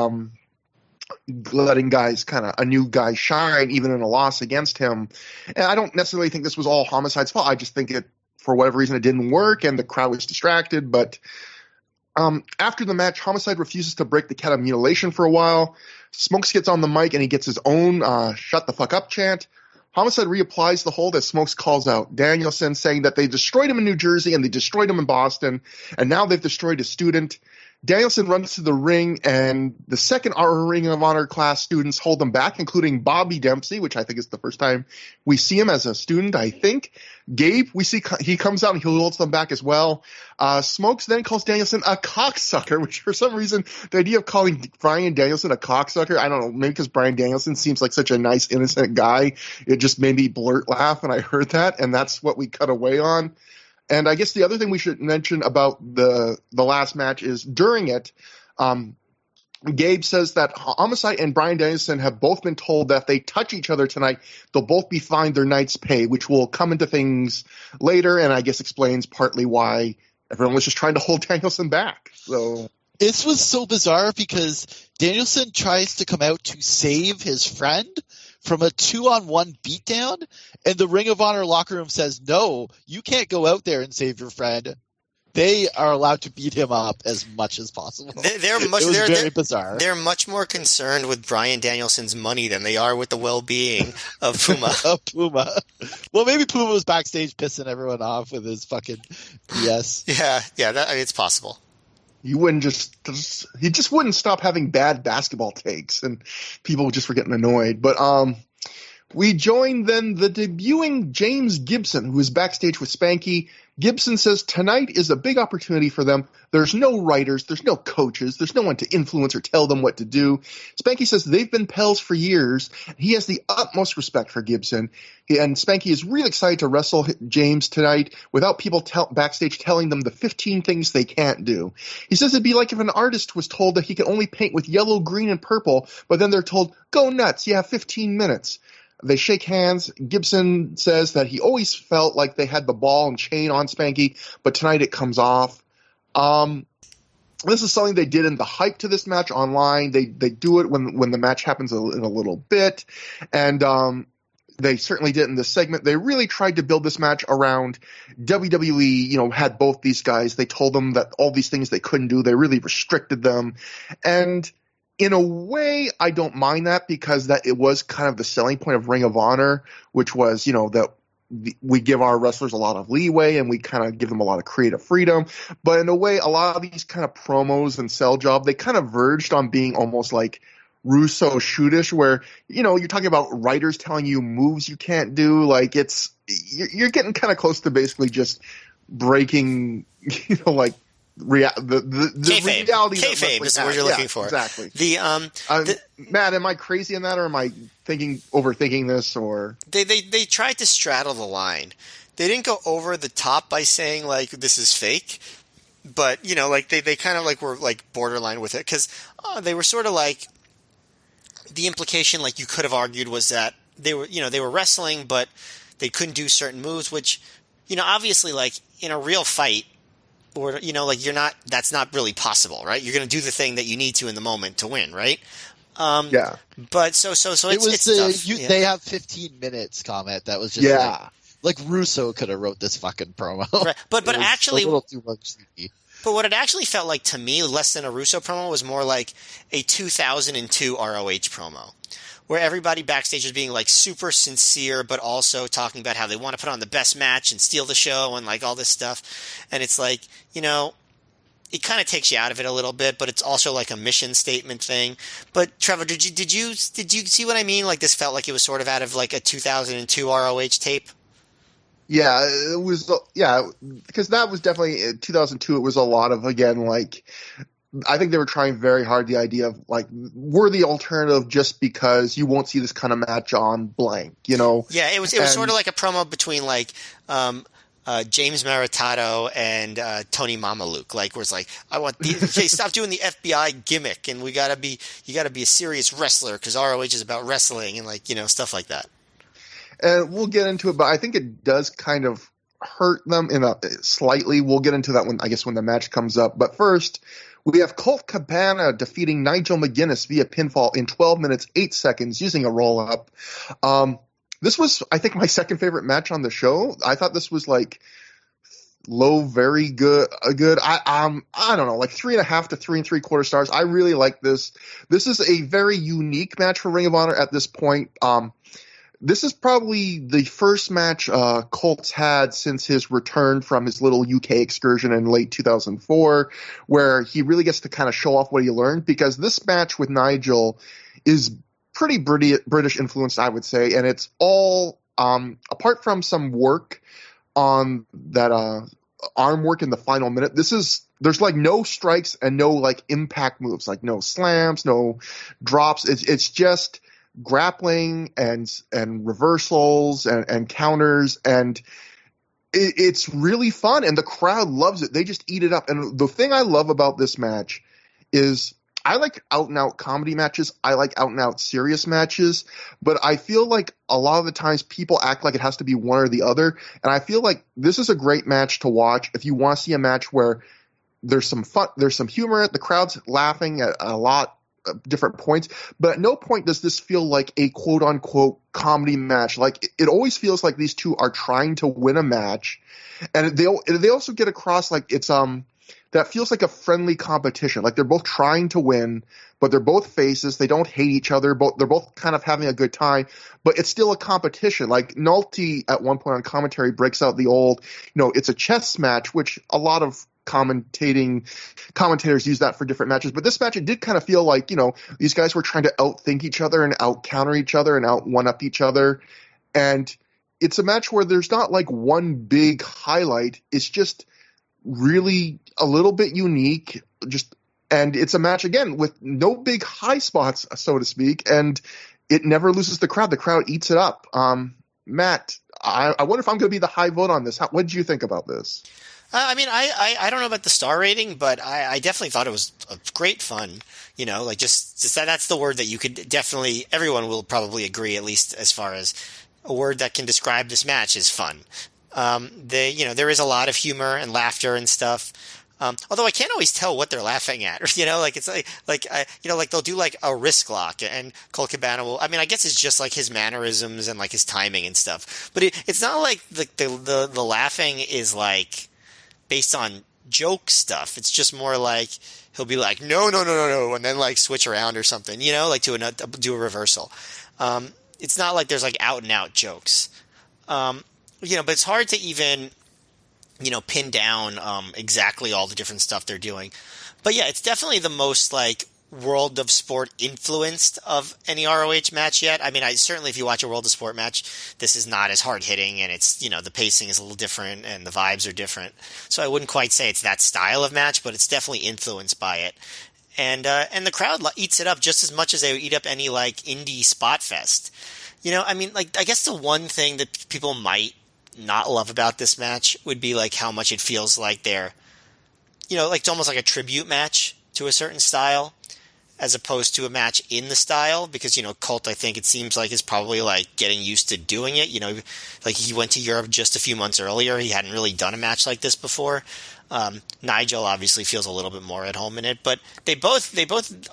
letting guys, kind of a new guy, shine even in a loss against him. And I don't necessarily think this was all Homicide's fault. I just think it, for whatever reason, it didn't work and the crowd was distracted. But after the match, Homicide refuses to break the cat of mutilation for a while. Smokes gets on the mic and he gets his own "shut the fuck up" chant. Homicide reapplies the hold as Smokes calls out Danielson, saying that they destroyed him in New Jersey and they destroyed him in Boston, and now they've destroyed a student. Danielson runs to the ring, and the second Ring of Honor class students hold him back, including Bobby Dempsey, which I think is the first time we see him as a student, I think. Gabe, we see he comes out and he holds them back as well. Smokes then calls Danielson a cocksucker, which for some reason, the idea of calling Bryan Danielson a cocksucker, I don't know, maybe because Bryan Danielson seems like such a nice, innocent guy, it just made me blurt laugh when I heard that, and that's what we cut away on. And I guess the other thing we should mention about the last match is during it, Gabe says that Homicide and Bryan Danielson have both been told that if they touch each other tonight, they'll both be fined their night's pay, which will come into things later, and I guess explains partly why everyone was just trying to hold Danielson back. So this was so bizarre because Danielson tries to come out to save his friend from a 2-on-1 beatdown, and the Ring of Honor locker room says, no, you can't go out there and save your friend. They are allowed to beat him up as much as possible. They're very bizarre. They're much more concerned with Bryan Danielson's money than they are with the well-being of Puma. Of Puma. Well, maybe Puma was backstage pissing everyone off with his fucking BS. Yeah, it's possible. He just wouldn't stop having bad basketball takes, and people just were getting annoyed. But we joined then the debuting James Gibson, who is backstage with Spanky. Gibson says tonight is a big opportunity for them. There's no writers, there's no coaches, there's no one to influence or tell them what to do. Spanky says they've been pals for years. He has the utmost respect for Gibson. And Spanky is really excited to wrestle James tonight without people backstage telling them the 15 things they can't do. He says it'd be like if an artist was told that he can only paint with yellow, green, and purple, but then they're told, go nuts, you have 15 minutes. They shake hands. Gibson says that he always felt like they had the ball and chain on Spanky, but tonight it comes off. This is something they did in the hype to this match online. They do it when the match happens in a little bit, and they certainly did in this segment. They really tried to build this match around WWE, had both these guys. They told them that all these things they couldn't do. They really restricted them, and in a way, I don't mind that because that it was kind of the selling point of Ring of Honor, which was, that we give our wrestlers a lot of leeway and we kind of give them a lot of creative freedom. But in a way, a lot of these kind of promos and sell job, they kind of verged on being almost like Russo shootish, where you're talking about writers telling you moves you can't do. Like you're getting kind of close to basically just breaking, like the reality that kayfabe wrestling is the word has. you're Yeah, looking for. exactly. The Matt, am I crazy in that, or am I overthinking this, or they tried to straddle the line. They didn't go over the top by saying like this is fake, but like they kind of like were like borderline with it because they were sort of like the implication, like you could have argued, was that they were wrestling, but they couldn't do certain moves, which obviously like in a real fight, or like that's not really possible, right? You're going to do the thing that you need to in the moment to win, right? yeah. But so it's tough. They have 15 minutes comment that was just like Russo could have wrote this fucking promo. Right. But actually, a little too much CG. But what it actually felt like to me, less than a Russo promo, was more like a 2002 ROH promo, where everybody backstage was being like super sincere, but also talking about how they want to put on the best match and steal the show and like all this stuff. And it's like, it kind of takes you out of it a little bit, but it's also like a mission statement thing. But Trevor, did you see what I mean? Like this felt like it was sort of out of like a 2002 ROH tape. Yeah, it was. Yeah, because that was definitely in 2002. It was a lot of, again, like, I think they were trying very hard the idea of like, we're the alternative just because you won't see this kind of match on blank, Yeah, it was sort of like a promo between like James Maritato and Tony Mamaluke, like where it's like, I want hey, stop doing the FBI gimmick, and you got to be a serious wrestler because ROH is about wrestling and like stuff like that. And we'll get into it, but I think it does kind of hurt them slightly. We'll get into that when the match comes up. But first, we have Colt Cabana defeating Nigel McGuinness via pinfall in 12 minutes, 8 seconds using a roll-up. This was, I think, my second favorite match on the show. I thought this was like low, very good. I don't know, like 3.5 to 3 3/4 stars. I really like this. This is a very unique match for Ring of Honor at this point. This is probably the first match Colt's had since his return from his little UK excursion in late 2004, where he really gets to kind of show off what he learned, because this match with Nigel is pretty British influenced, I would say, and it's all, apart from some work on that arm work in the final minute, there's like no strikes and no like impact moves, like no slams, no drops. It's just grappling and reversals and counters, and it's really fun, and the crowd loves it. They just eat it up. And the thing I love about this match is I like out and out comedy matches. I like out and out serious matches, but I feel like a lot of the times people act like it has to be one or the other. And I feel like this is a great match to watch if you want to see a match where there's some fun, there's some humor, the crowd's laughing at a lot different points, but at no point does this feel like a quote unquote comedy match. Like it always feels like these two are trying to win a match, and they also get across like it's that feels like a friendly competition. Like they're both trying to win, but they're both faces. They don't hate each other. They're both kind of having a good time, but it's still a competition. Like Nolte at one point on commentary breaks out the old, it's a chess match, which a lot of commentators use that for different matches. But this match, it did kind of feel like, these guys were trying to outthink each other and out counter each other and out one up each other. And it's a match where there's not like one big highlight. It's just really a little bit unique. And it's a match again with no big high spots, so to speak. And it never loses the crowd. The crowd eats it up. Matt, I wonder if I'm going to be the high vote on this. What did you think about this? I don't know about the star rating, but I definitely thought it was a great fun. Like just that's the word that you could definitely, everyone will probably agree, at least as far as a word that can describe this match, is fun. There is a lot of humor and laughter and stuff. Although I can't always tell what they're laughing at, like it's like they'll do like a wrist lock, and Colt Cabana will. I mean, I guess it's just like his mannerisms and like his timing and stuff. But it's not like the laughing is like based on joke stuff. It's just more like he'll be like, no, and then like switch around or something, like do a reversal. It's not like there's like out and out jokes, but it's hard to even, pin down exactly all the different stuff they're doing. But yeah, it's definitely the most like World of Sport influenced of any ROH match yet. I mean, certainly if you watch a World of Sport match, this is not as hard hitting, and it's, the pacing is a little different and the vibes are different. So I wouldn't quite say it's that style of match, but it's definitely influenced by it. And the crowd eats it up just as much as they would eat up any like indie spot fest. I mean, like, I guess the one thing that people might not love about this match would be like how much it feels like they're, like it's almost like a tribute match to a certain style, as opposed to a match in the style, because, Colt, I think it seems like, is probably like getting used to doing it. Like he went to Europe just a few months earlier. He hadn't really done a match like this before. Nigel obviously feels a little bit more at home in it, but they both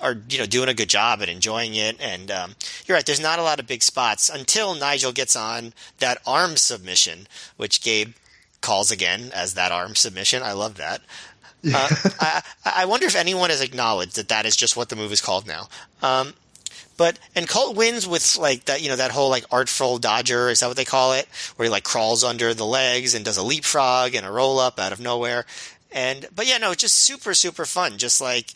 are, doing a good job at enjoying it. And, you're right. There's not a lot of big spots until Nigel gets on that arm submission, which Gabe calls again as that arm submission. I love that. I wonder if anyone has acknowledged that is just what the move is called now. And Colt wins with like that, that whole like artful dodger, is that what they call it? Where he like crawls under the legs and does a leapfrog and a roll up out of nowhere. But yeah, no, just super, super fun. Just like,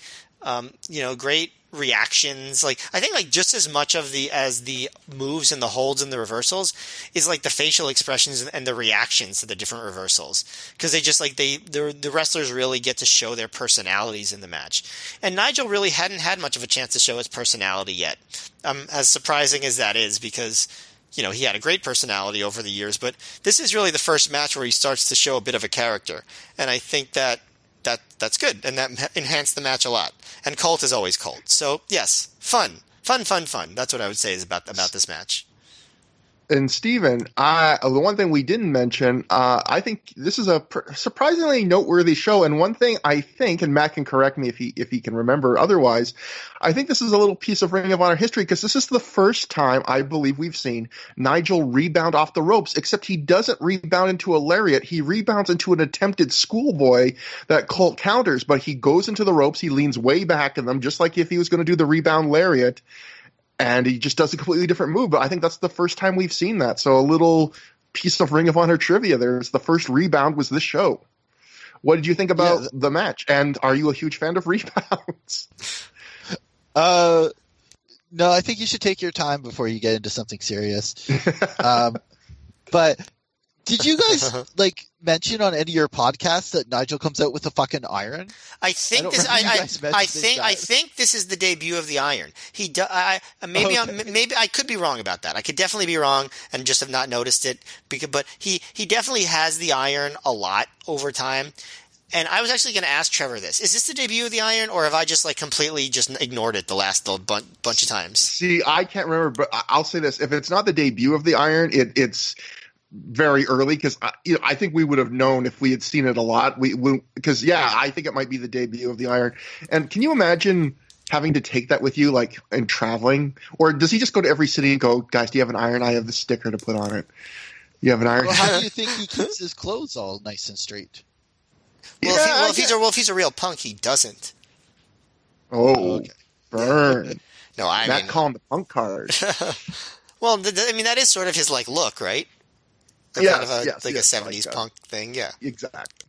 great reactions. Like, I think like just as much of as the moves and the holds and the reversals is like the facial expressions and the reactions to the different reversals. Cause they just like, the wrestlers really get to show their personalities in the match. And Nigel really hadn't had much of a chance to show his personality yet. As surprising as that is, because, he had a great personality over the years, but this is really the first match where he starts to show a bit of a character. And I think that's good, and that enhanced the match a lot. And Colt is always Colt. So yes, fun. That's what I would say is about this match. And Steven, the one thing we didn't mention, I think this is a surprisingly noteworthy show. And one thing I think, and Matt can correct me if he can remember otherwise, I think this is a little piece of Ring of Honor history, because this is the first time I believe we've seen Nigel rebound off the ropes, except he doesn't rebound into a lariat. He rebounds into an attempted schoolboy that Colt counters, but he goes into the ropes. He leans way back in them, just like if he was going to do the rebound lariat. And he just does a completely different move. But I think that's the first time we've seen that. So a little piece of Ring of Honor trivia there is the first rebound was this show. What did you think about the match? And are you a huge fan of rebounds? No, I think you should take your time before you get into something serious. But did you guys mention on any of your podcasts that Nigel comes out with a fucking iron? I think this is the debut of the iron. Maybe I could be wrong about that. I could definitely be wrong and just have not noticed it. But he definitely has the iron a lot over time. And I was actually going to ask Trevor this. Is this the debut of the iron, or have I just completely just ignored it the last bunch of times? See, I can't remember, but I'll say this. If it's not the debut of the iron, it's very early, because I think we would have known if we had seen it a lot. I think it might be the debut of the iron. And can you imagine having to take that with you, and traveling? Or does he just go to every city and go, guys, do you have an iron? I have the sticker to put on it. You have an iron? Well, how do you think he keeps his clothes all nice and straight? If he's a real punk, he doesn't. Oh, okay. Burn. No, I mean, call him the punk card. Well, that is sort of his look, right? Yeah, kind of a 70s punk thing, yeah. Exactly.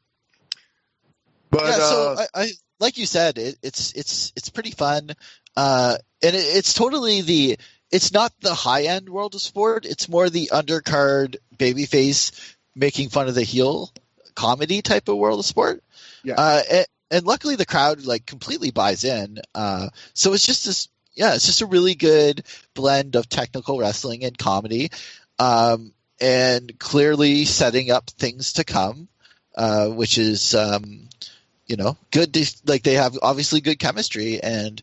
But so I like you said, it's pretty fun, and it's totally it's not the high end World of Sport. It's more the undercard babyface making fun of the heel comedy type of World of Sport. Yeah. And luckily the crowd completely buys in. So it's just it's just a really good blend of technical wrestling and comedy. And clearly setting up things to come, which is, good. They have obviously good chemistry, and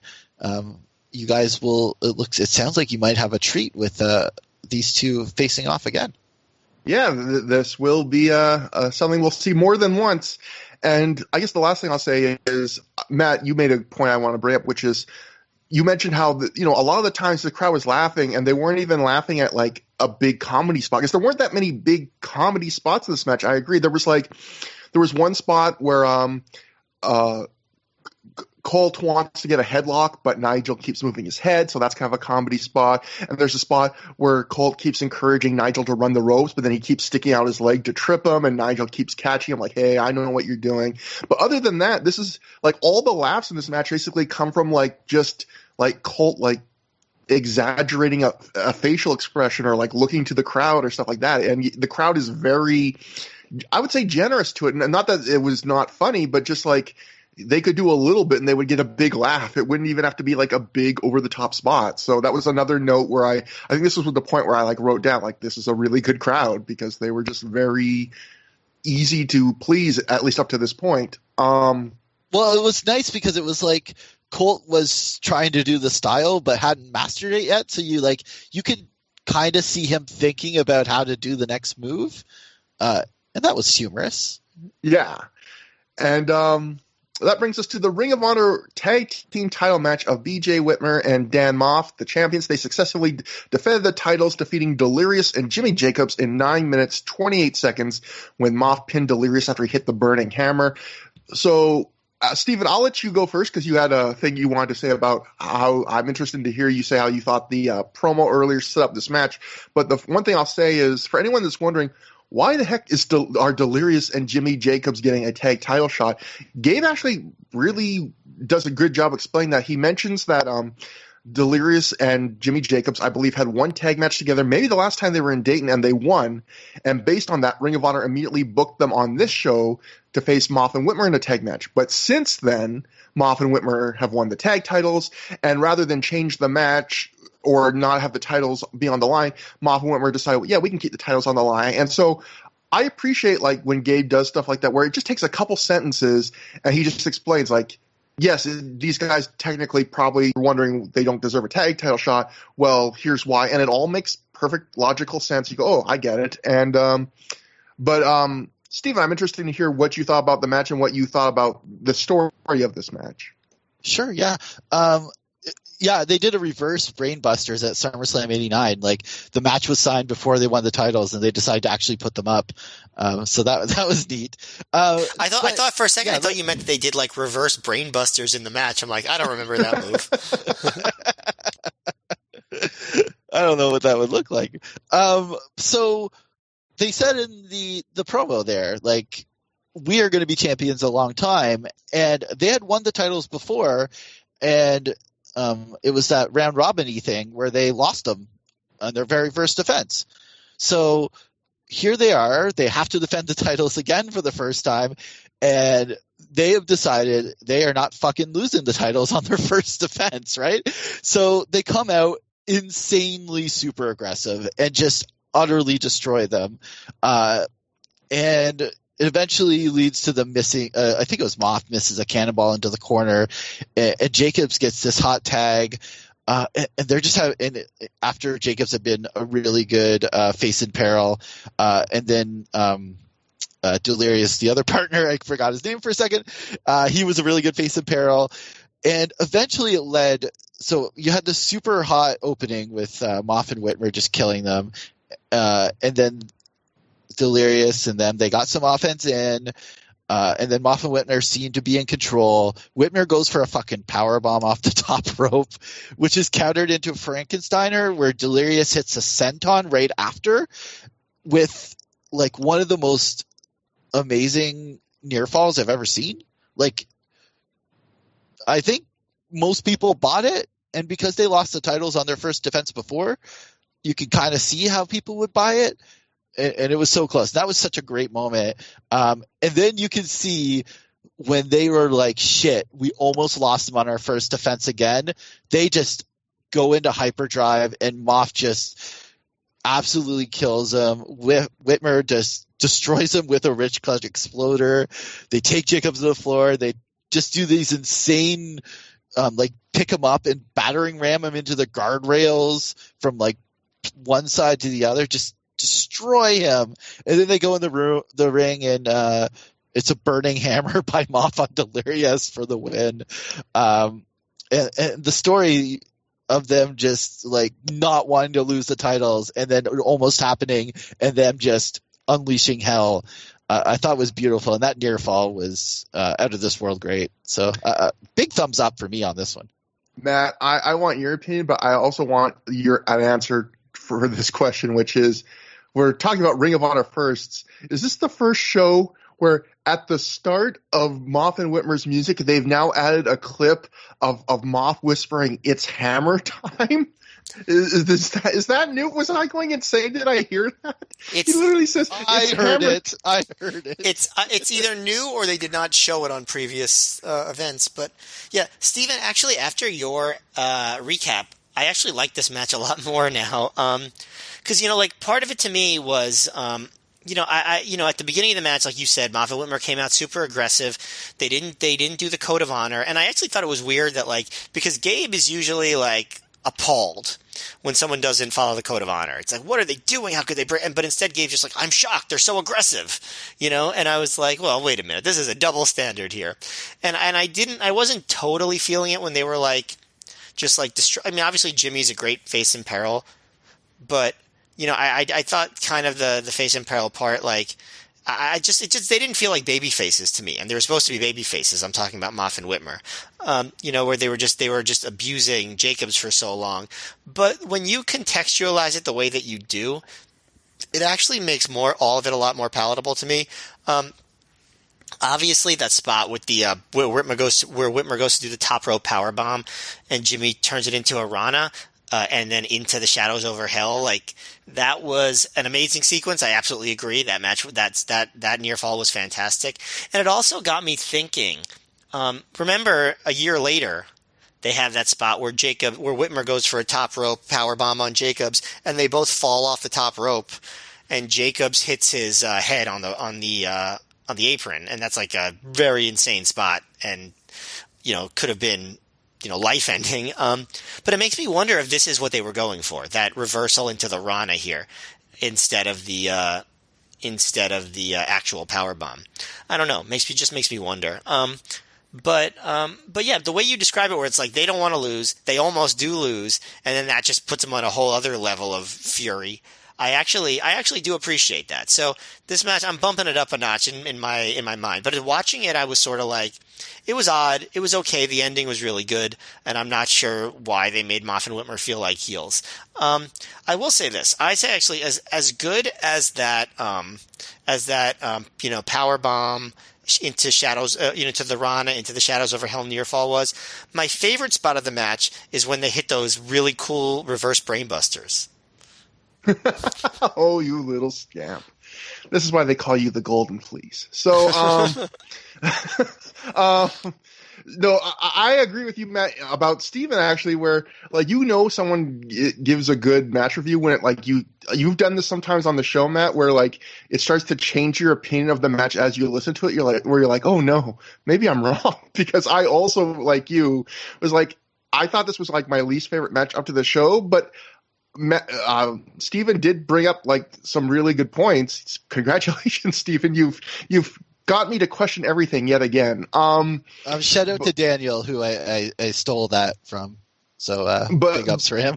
you guys will. It sounds like you might have a treat with these two facing off again. Yeah, this will be something we'll see more than once. And I guess the last thing I'll say is, Matt, you made a point I want to bring up, which is, you mentioned how a lot of the times the crowd was laughing, and they weren't even laughing at a big comedy spot, because there weren't that many big comedy spots in this match. I agree. There was one spot where Colt wants to get a headlock, but Nigel keeps moving his head, so that's kind of a comedy spot. And there's a spot where Colt keeps encouraging Nigel to run the ropes, but then he keeps sticking out his leg to trip him, and Nigel keeps catching him like, hey, I know what you're doing. But other than that, this is like all the laughs in this match basically come from like just like Colt like exaggerating a facial expression or like looking to the crowd or stuff like that. And the crowd is very, I would say, generous to it. And not that it was not funny, but just like they could do a little bit and they would get a big laugh. It wouldn't even have to be like a big over the top spot. So that was another note where I think this was the point where I like wrote down like this is a really good crowd because they were just very easy to please, at least up to this point. Well, it was nice because it was like Colt was trying to do the style but hadn't mastered it yet. So you could kind of see him thinking about how to do the next move. And that was humorous. Yeah. And that brings us to the Ring of Honor Tag Team title match of BJ Whitmer and Dan Moff, the champions. They successfully defended the titles, defeating Delirious and Jimmy Jacobs in 9 minutes, 28 seconds when Moff pinned Delirious after he hit the burning hammer. So, Steven, I'll let you go first because you had a thing you wanted to say about how I'm interested to hear you say how you thought the promo earlier set up this match. But the one thing I'll say is, for anyone that's wondering, why the heck are Delirious and Jimmy Jacobs getting a tag title shot? Gabe actually really does a good job explaining that. He mentions that Delirious and Jimmy Jacobs, I believe, had one tag match together, maybe the last time they were in Dayton, and they won. And based on that, Ring of Honor immediately booked them on this show to face Moff and Whitmer in a tag match. But since then, Moff and Whitmer have won the tag titles, and rather than change the match or not have the titles be on the line, Moff and Whitmer decided, well, yeah, we can keep the titles on the line. And so I appreciate like when Gabe does stuff like that, where it just takes a couple sentences and he just explains like, yes, these guys technically probably wondering they don't deserve a tag title shot. Well, here's why. And it all makes perfect logical sense. You go, oh, I get it. And, Steven, I'm interested to hear what you thought about the match and what you thought about the story of this match. Sure. Yeah. Yeah, they did a reverse Brainbusters at SummerSlam '89. Like the match was signed before they won the titles, and they decided to actually put them up. So that was neat. I thought for a second, I thought you meant they did like reverse Brainbusters in the match. I'm like, I don't remember that move. I don't know what that would look like. So they said in the promo there, like, we are going to be champions a long time, and they had won the titles before, and it was that round robin-y thing where they lost them on their very first defense. So here they are. They have to defend the titles again for the first time, and they have decided they are not fucking losing the titles on their first defense, right? So they come out insanely super aggressive and just utterly destroy them. And it eventually leads to them missing, I think it was Moff misses a cannonball into the corner, and Jacobs gets this hot tag. And they're just after Jacobs had been a really good face in peril, and then Delirious, the other partner, I forgot his name for a second, he was a really good face in peril, and eventually it led. So you had this super hot opening with Moff and Whitmer just killing them, and then Delirious and them, they got some offense in, and then Moff and Whitmer seem to be in control. Whitmer goes for a fucking powerbomb off the top rope, which is countered into Frankensteiner, where Delirious hits a senton right after with like one of the most amazing near falls I've ever seen. Like, I think most people bought it, and because they lost the titles on their first defense before, you can kind of see how people would buy it. And it was so close. That was such a great moment. And then you can see when they were like, shit, we almost lost them on our first defense again. They just go into hyperdrive, and Moff just absolutely kills them. Whitmer just destroys him with a Rich Clutch Exploder. They take Jacobs to the floor. They just do these insane, like, pick him up and battering ram him into the guardrails from like one side to the other. Just destroy him, and then they go in the ring, and it's a burning hammer by Moff on Delirious for the win. And the story of them just like not wanting to lose the titles, and then almost happening, and them just unleashing hell. I thought was beautiful, and that near fall was out of this world great. So big thumbs up for me on this one. Matt, I want your opinion, but I also want an answer for this question, which is, we're talking about Ring of Honor firsts. Is this the first show where at the start of Moff and Whitmer's music, they've now added a clip of Moff whispering, "It's hammer time"? Is that new? Was I going insane? Did I hear that? He literally says, I heard it. It's either new or they did not show it on previous events. But yeah, Steven, actually, after your recap, I actually like this match a lot more now. Because, like, part of it to me was, I at the beginning of the match, like you said, Moff and Whitmer came out super aggressive. They didn't do the code of honor. And I actually thought it was weird that, like, because Gabe is usually, like, appalled when someone doesn't follow the code of honor. It's like, what are they doing? How could they break? But instead Gabe's just like, I'm shocked. They're so aggressive, and I was like, well, wait a minute. This is a double standard here. And I wasn't totally feeling it when they were like, just like, obviously Jimmy's a great face in peril, but I thought kind of the face in peril part, like, they didn't feel like baby faces to me, and they were supposed to be baby faces. I'm talking about Moff and Whitmer, where they were just abusing Jacobs for so long. But when you contextualize it the way that you do, it actually makes all of it a lot more palatable to me. Obviously, that spot with the where Whitmer goes to do the top rope power bomb, and Jimmy turns it into a Rana. And then into the shadows over hell, like, that was an amazing sequence. I absolutely agree. That match, that near fall was fantastic, and it also got me thinking. Remember, a year later, they have that spot where Whitmer goes for a top rope power bomb on Jacobs, and they both fall off the top rope, and Jacobs hits his head on the apron, and that's like a very insane spot, and could have been life ending. But it makes me wonder if this is what they were going for, that reversal into the Rana here instead of the actual power bomb. I don't know. Makes me wonder. But yeah, the way you describe it, where it's like they don't want to lose, they almost do lose, and then that just puts them on a whole other level of fury. I actually do appreciate that. So this match, I'm bumping it up a notch in my mind. But watching it, I was sort of like, it was odd. It was okay. The ending was really good, and I'm not sure why they made Moff and Whitmer feel like heels. I will say this. I say actually, as good as that power bomb into shadows, to the Rana, into the shadows over hell near fall was, my favorite spot of the match is when they hit those really cool reverse brainbusters. Oh, you little scamp. This is why they call you the Golden Fleece. So, no, I agree with you, Matt, about Steven, actually, where, like, someone gives a good match review when it, like, you've done this sometimes on the show, Matt, where, like, it starts to change your opinion of the match as you listen to it. You're like, oh no, maybe I'm wrong. Because I also, like you, was like, I thought this was, like, my least favorite match up to the show, but Steven did bring up, like, some really good points. Congratulations, Steven. You've got me to question everything yet again. Shout out to Daniel, who I stole that from. So big ups for him.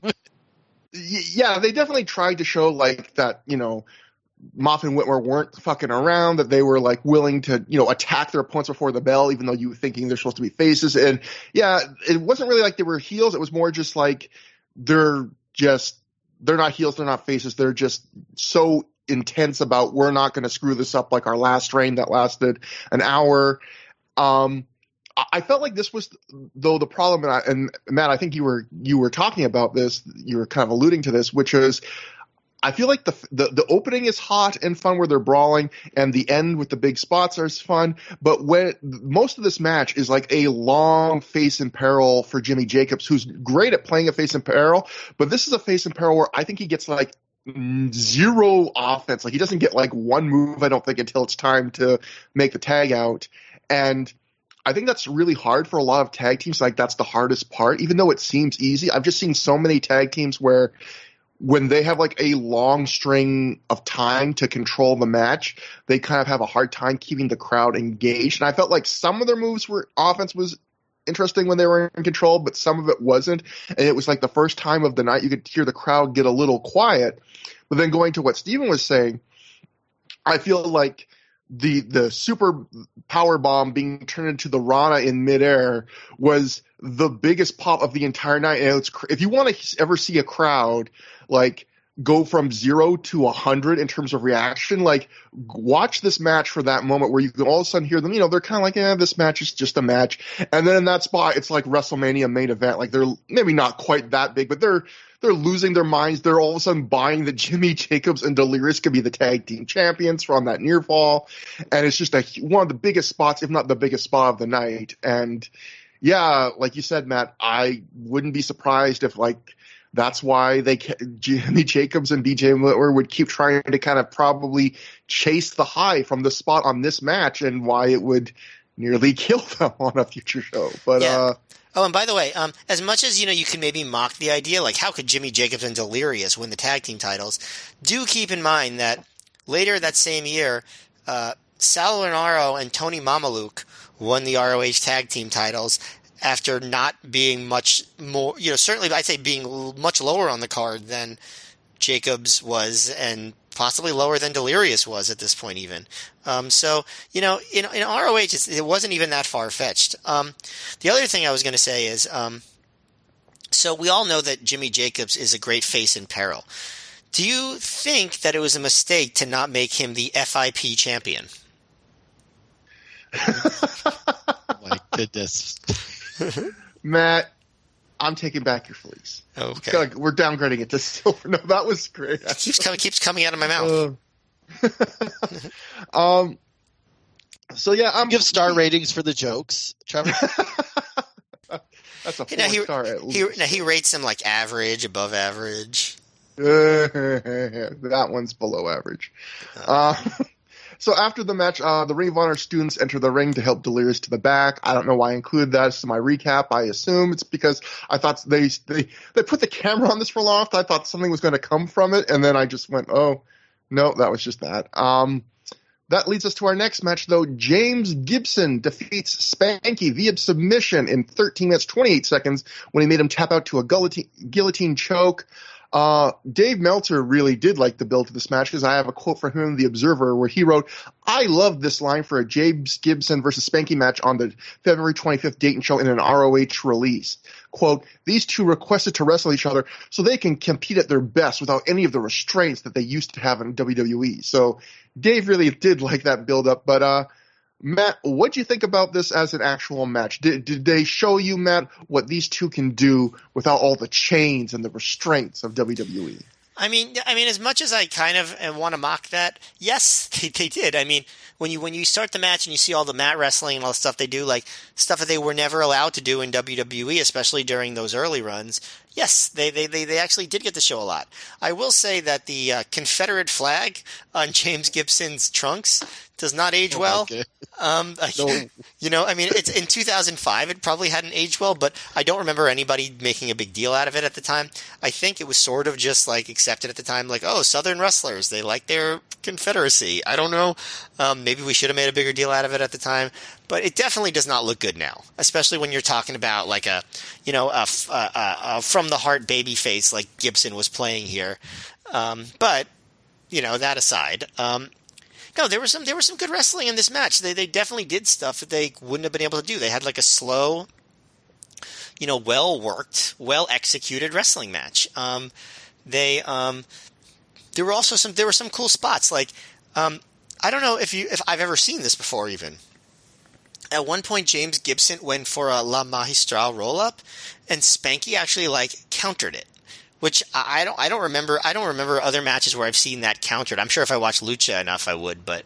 Yeah, they definitely tried to show, like, that, Moff and Whitmer weren't fucking around, that they were, like, willing to, attack their opponents before the bell, even though you were thinking they're supposed to be faces. And yeah, it wasn't really like they were heels. It was more just like they're not heels, they're not faces. They're just so intense about, we're not going to screw this up like our last reign that lasted an hour. I felt like this was, though, the problem, and Matt, I think you were talking about this, you were kind of alluding to this, which is, I feel like the opening is hot and fun where they're brawling, and the end with the big spots is fun. But when most of this match is like a long face in peril for Jimmy Jacobs, who's great at playing a face in peril, but this is a face in peril where I think he gets like zero offense. Like, he doesn't get like one move, I don't think, until it's time to make the tag out. And I think that's really hard for a lot of tag teams. Like, that's the hardest part, even though it seems easy. I've just seen so many tag teams where when they have like a long string of time to control the match, they kind of have a hard time keeping the crowd engaged. And I felt like some of their moves offense was interesting when they were in control, but some of it wasn't. And it was like the first time of the night you could hear the crowd get a little quiet. But then going to what Steven was saying, I feel like the super power bomb being turned into the Rana in midair was the biggest pop of the entire night. And if you want to ever see a crowd like go from 0 to 100 in terms of reaction, like watch this match for that moment where you can all of a sudden hear them, they're kind of like, this match is just a match. And then in that spot, it's like WrestleMania main event. Like they're maybe not quite that big, but they're losing their minds. They're all of a sudden buying that Jimmy Jacobs and Delirious could be the tag team champions from that near fall. And it's just one of the biggest spots, if not the biggest spot of the night. And yeah, like you said, Matt, I wouldn't be surprised if that's why Jimmy Jacobs and BJ Whitmer would keep trying to kind of probably chase the high from the spot on this match, and why it would nearly kill them on a future show. But yeah. Oh, and by the way, as much as you can maybe mock the idea, like how could Jimmy Jacobs and Delirious win the tag team titles? Do keep in mind that later that same year, Sal Rinauro and Tony Mamaluke won the ROH tag team titles after not being much more, certainly I'd say being much lower on the card than Jacobs was, and possibly lower than Delirious was at this point even. So, in ROH, it wasn't even that far-fetched. The other thing I was going to say is, so we all know that Jimmy Jacobs is a great face in peril. Do you think that it was a mistake to not make him the FIP champion? My goodness. Matt, I'm taking back your fleece. Okay. We're downgrading it to silver. No, that was great. It keeps coming out of my mouth. So yeah, give star ratings for the jokes, Trevor. That's a 4-star at least. He rates him like average, above average. That one's below average. So after the match, the Ring of Honor students enter the ring to help Delirious to the back. I don't know why I included that as my recap. I assume it's because I thought they put the camera on this for long. I thought something was going to come from it, and then I just went, oh, no, that was just that. That leads us to our next match, though. James Gibson defeats Spanky via submission in 13 minutes, 28 seconds when he made him tap out to a guillotine choke. Dave Meltzer really did like the build to this match, because I have a quote from him in The Observer where he wrote, "I love this line for a James Gibson versus Spanky match on the February 25th Dayton show in an ROH release. Quote, these two requested to wrestle each other so they can compete at their best without any of the restraints that they used to have in WWE." So Dave really did like that build up. But Matt, what do you think about this as an actual match? Did they show you, Matt, what these two can do without all the chains and the restraints of WWE? I mean, as much as I kind of want to mock that, yes, they did. I mean, when you start the match and you see all the mat wrestling and all the stuff they do, like stuff that they were never allowed to do in WWE, especially during those early runs, yes, they actually did get to show a lot. I will say that the Confederate flag on James Gibson's trunks does not age well. No. I mean, it's in 2005. It probably hadn't aged well, but I don't remember anybody making a big deal out of it at the time. I think it was sort of just like accepted at the time, like, oh, Southern wrestlers, they like their Confederacy. I don't know. Maybe we should have made a bigger deal out of it at the time, but it definitely does not look good now, especially when you're talking about like a from the heart baby face like Gibson was playing here. But that aside, no, there was some good wrestling in this match. They definitely did stuff that they wouldn't have been able to do. They had like a slow, well worked, well executed wrestling match. There were some cool spots. Like I don't know if I've ever seen this before. Even at one point, James Gibson went for a La Magistral roll up, and Spanky actually like countered it. Which I don't remember. I don't remember other matches where I've seen that countered. I'm sure if I watched Lucha enough, I would, but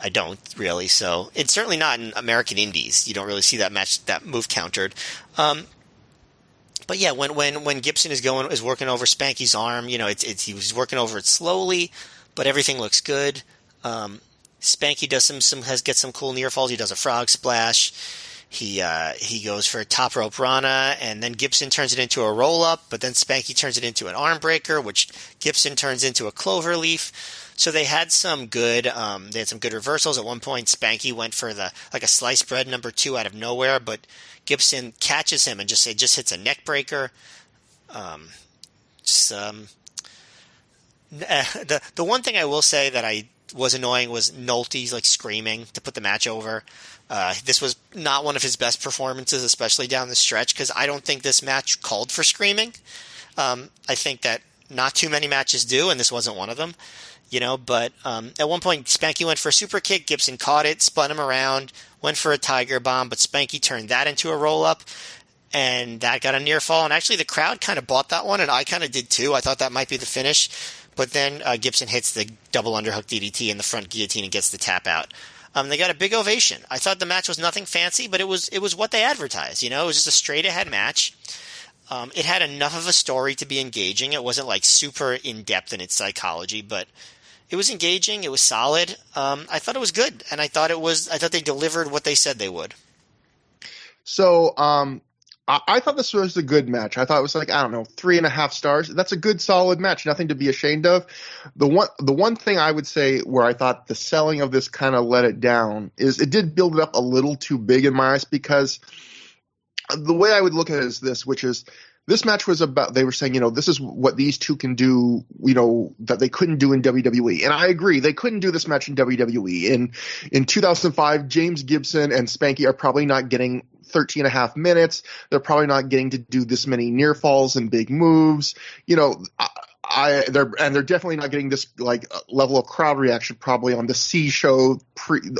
I don't really. So it's certainly not in American Indies. You don't really see that move countered. But yeah, when Gibson is working over Spanky's arm, he was working over it slowly, but everything looks good. Spanky does gets some cool near falls. He does a frog splash. He goes for a top rope Rana, and then Gibson turns it into a roll up, but then Spanky turns it into an arm breaker, which Gibson turns into a clover leaf. So they had some good reversals. At one point, Spanky went for a sliced bread number 2 out of nowhere, but Gibson catches him and just hits a neck breaker. The one thing I will say that I was annoying was Nolte's like screaming to put the match over. This was not one of his best performances, especially down the stretch, because I don't think this match called for screaming. I think that not too many matches do, and this wasn't one of them. But at one point, Spanky went for a super kick. Gibson caught it, spun him around, went for a Tiger Bomb, but Spanky turned that into a roll-up, and that got a near fall. And actually, the crowd kind of bought that one, and I kind of did too. I thought that might be the finish. But then Gibson hits the double underhook DDT in the front guillotine and gets the tap out. They got a big ovation. I thought the match was nothing fancy, but it was what they advertised. It was just a straight-ahead match. It had enough of a story to be engaging. It wasn't like super in-depth in its psychology, but it was engaging. It was solid. I thought it was good, and I thought they delivered what they said they would. So, I thought this was a good match. I thought it was 3.5 stars. That's a good, solid match. Nothing to be ashamed of. The one thing I would say where I thought the selling of this kind of let it down is it did build it up a little too big in my eyes, because the way I would look at it is this, which is this match was about, they were saying, this is what these two can do, that they couldn't do in WWE. And I agree, they couldn't do this match in WWE. In 2005, James Gibson and Spanky are probably not getting 13 and a half minutes. They're probably not getting to do this many near falls and big moves. They're definitely not getting this level of crowd reaction probably on the C show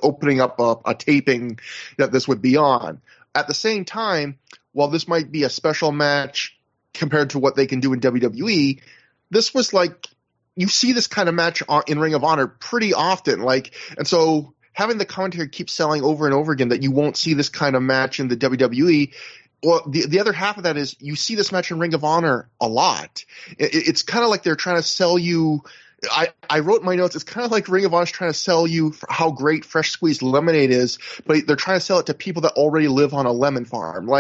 opening up a taping that this would be on. At the same time, while this might be a special match compared to what they can do in WWE, this was you see this kind of match in Ring of Honor pretty often. And so having the commentary keep selling over and over again that you won't see this kind of match in the WWE. Well, the other half of that is you see this match in Ring of Honor a lot. It's kind of like they're trying to sell you. I wrote in my notes, it's kind of like Ring of Honor's trying to sell you how great fresh squeezed lemonade is, but they're trying to sell it to people that already live on a lemon farm.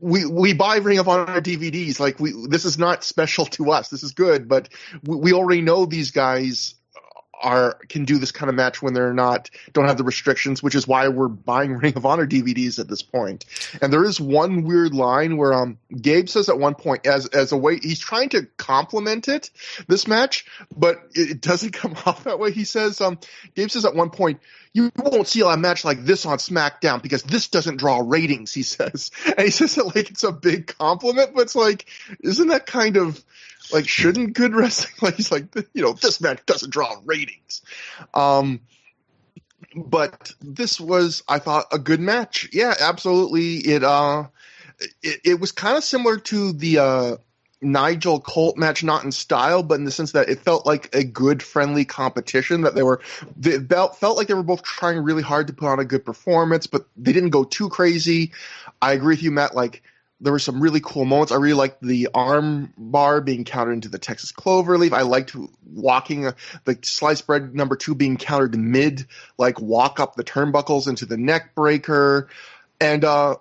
We buy Ring of Honor DVDs. This is not special to us. This is good, but we already know these guys can do this kind of match when don't have the restrictions, which is why we're buying Ring of Honor DVDs at this point. And there is one weird line where Gabe says at one point, as a way, he's trying to compliment this match, but it doesn't come off that way. He says, Gabe says at one point, you won't see a match like this on SmackDown because this doesn't draw ratings, he says. And he says it like it's a big compliment, but it's isn't that kind of shouldn't good wrestling? He's this match doesn't draw ratings. But this was, I thought, a good match. Yeah, absolutely. It was kind of similar to the Nigel Colt match, not in style, but in the sense that it felt like a good, friendly competition. That felt like they were both trying really hard to put on a good performance, but they didn't go too crazy. I agree with you, Matt. There were some really cool moments. I really liked the arm bar being countered into the Texas Cloverleaf. I liked walking the sliced bread number 2 being countered mid, walk up the turnbuckles into the neck breaker. And I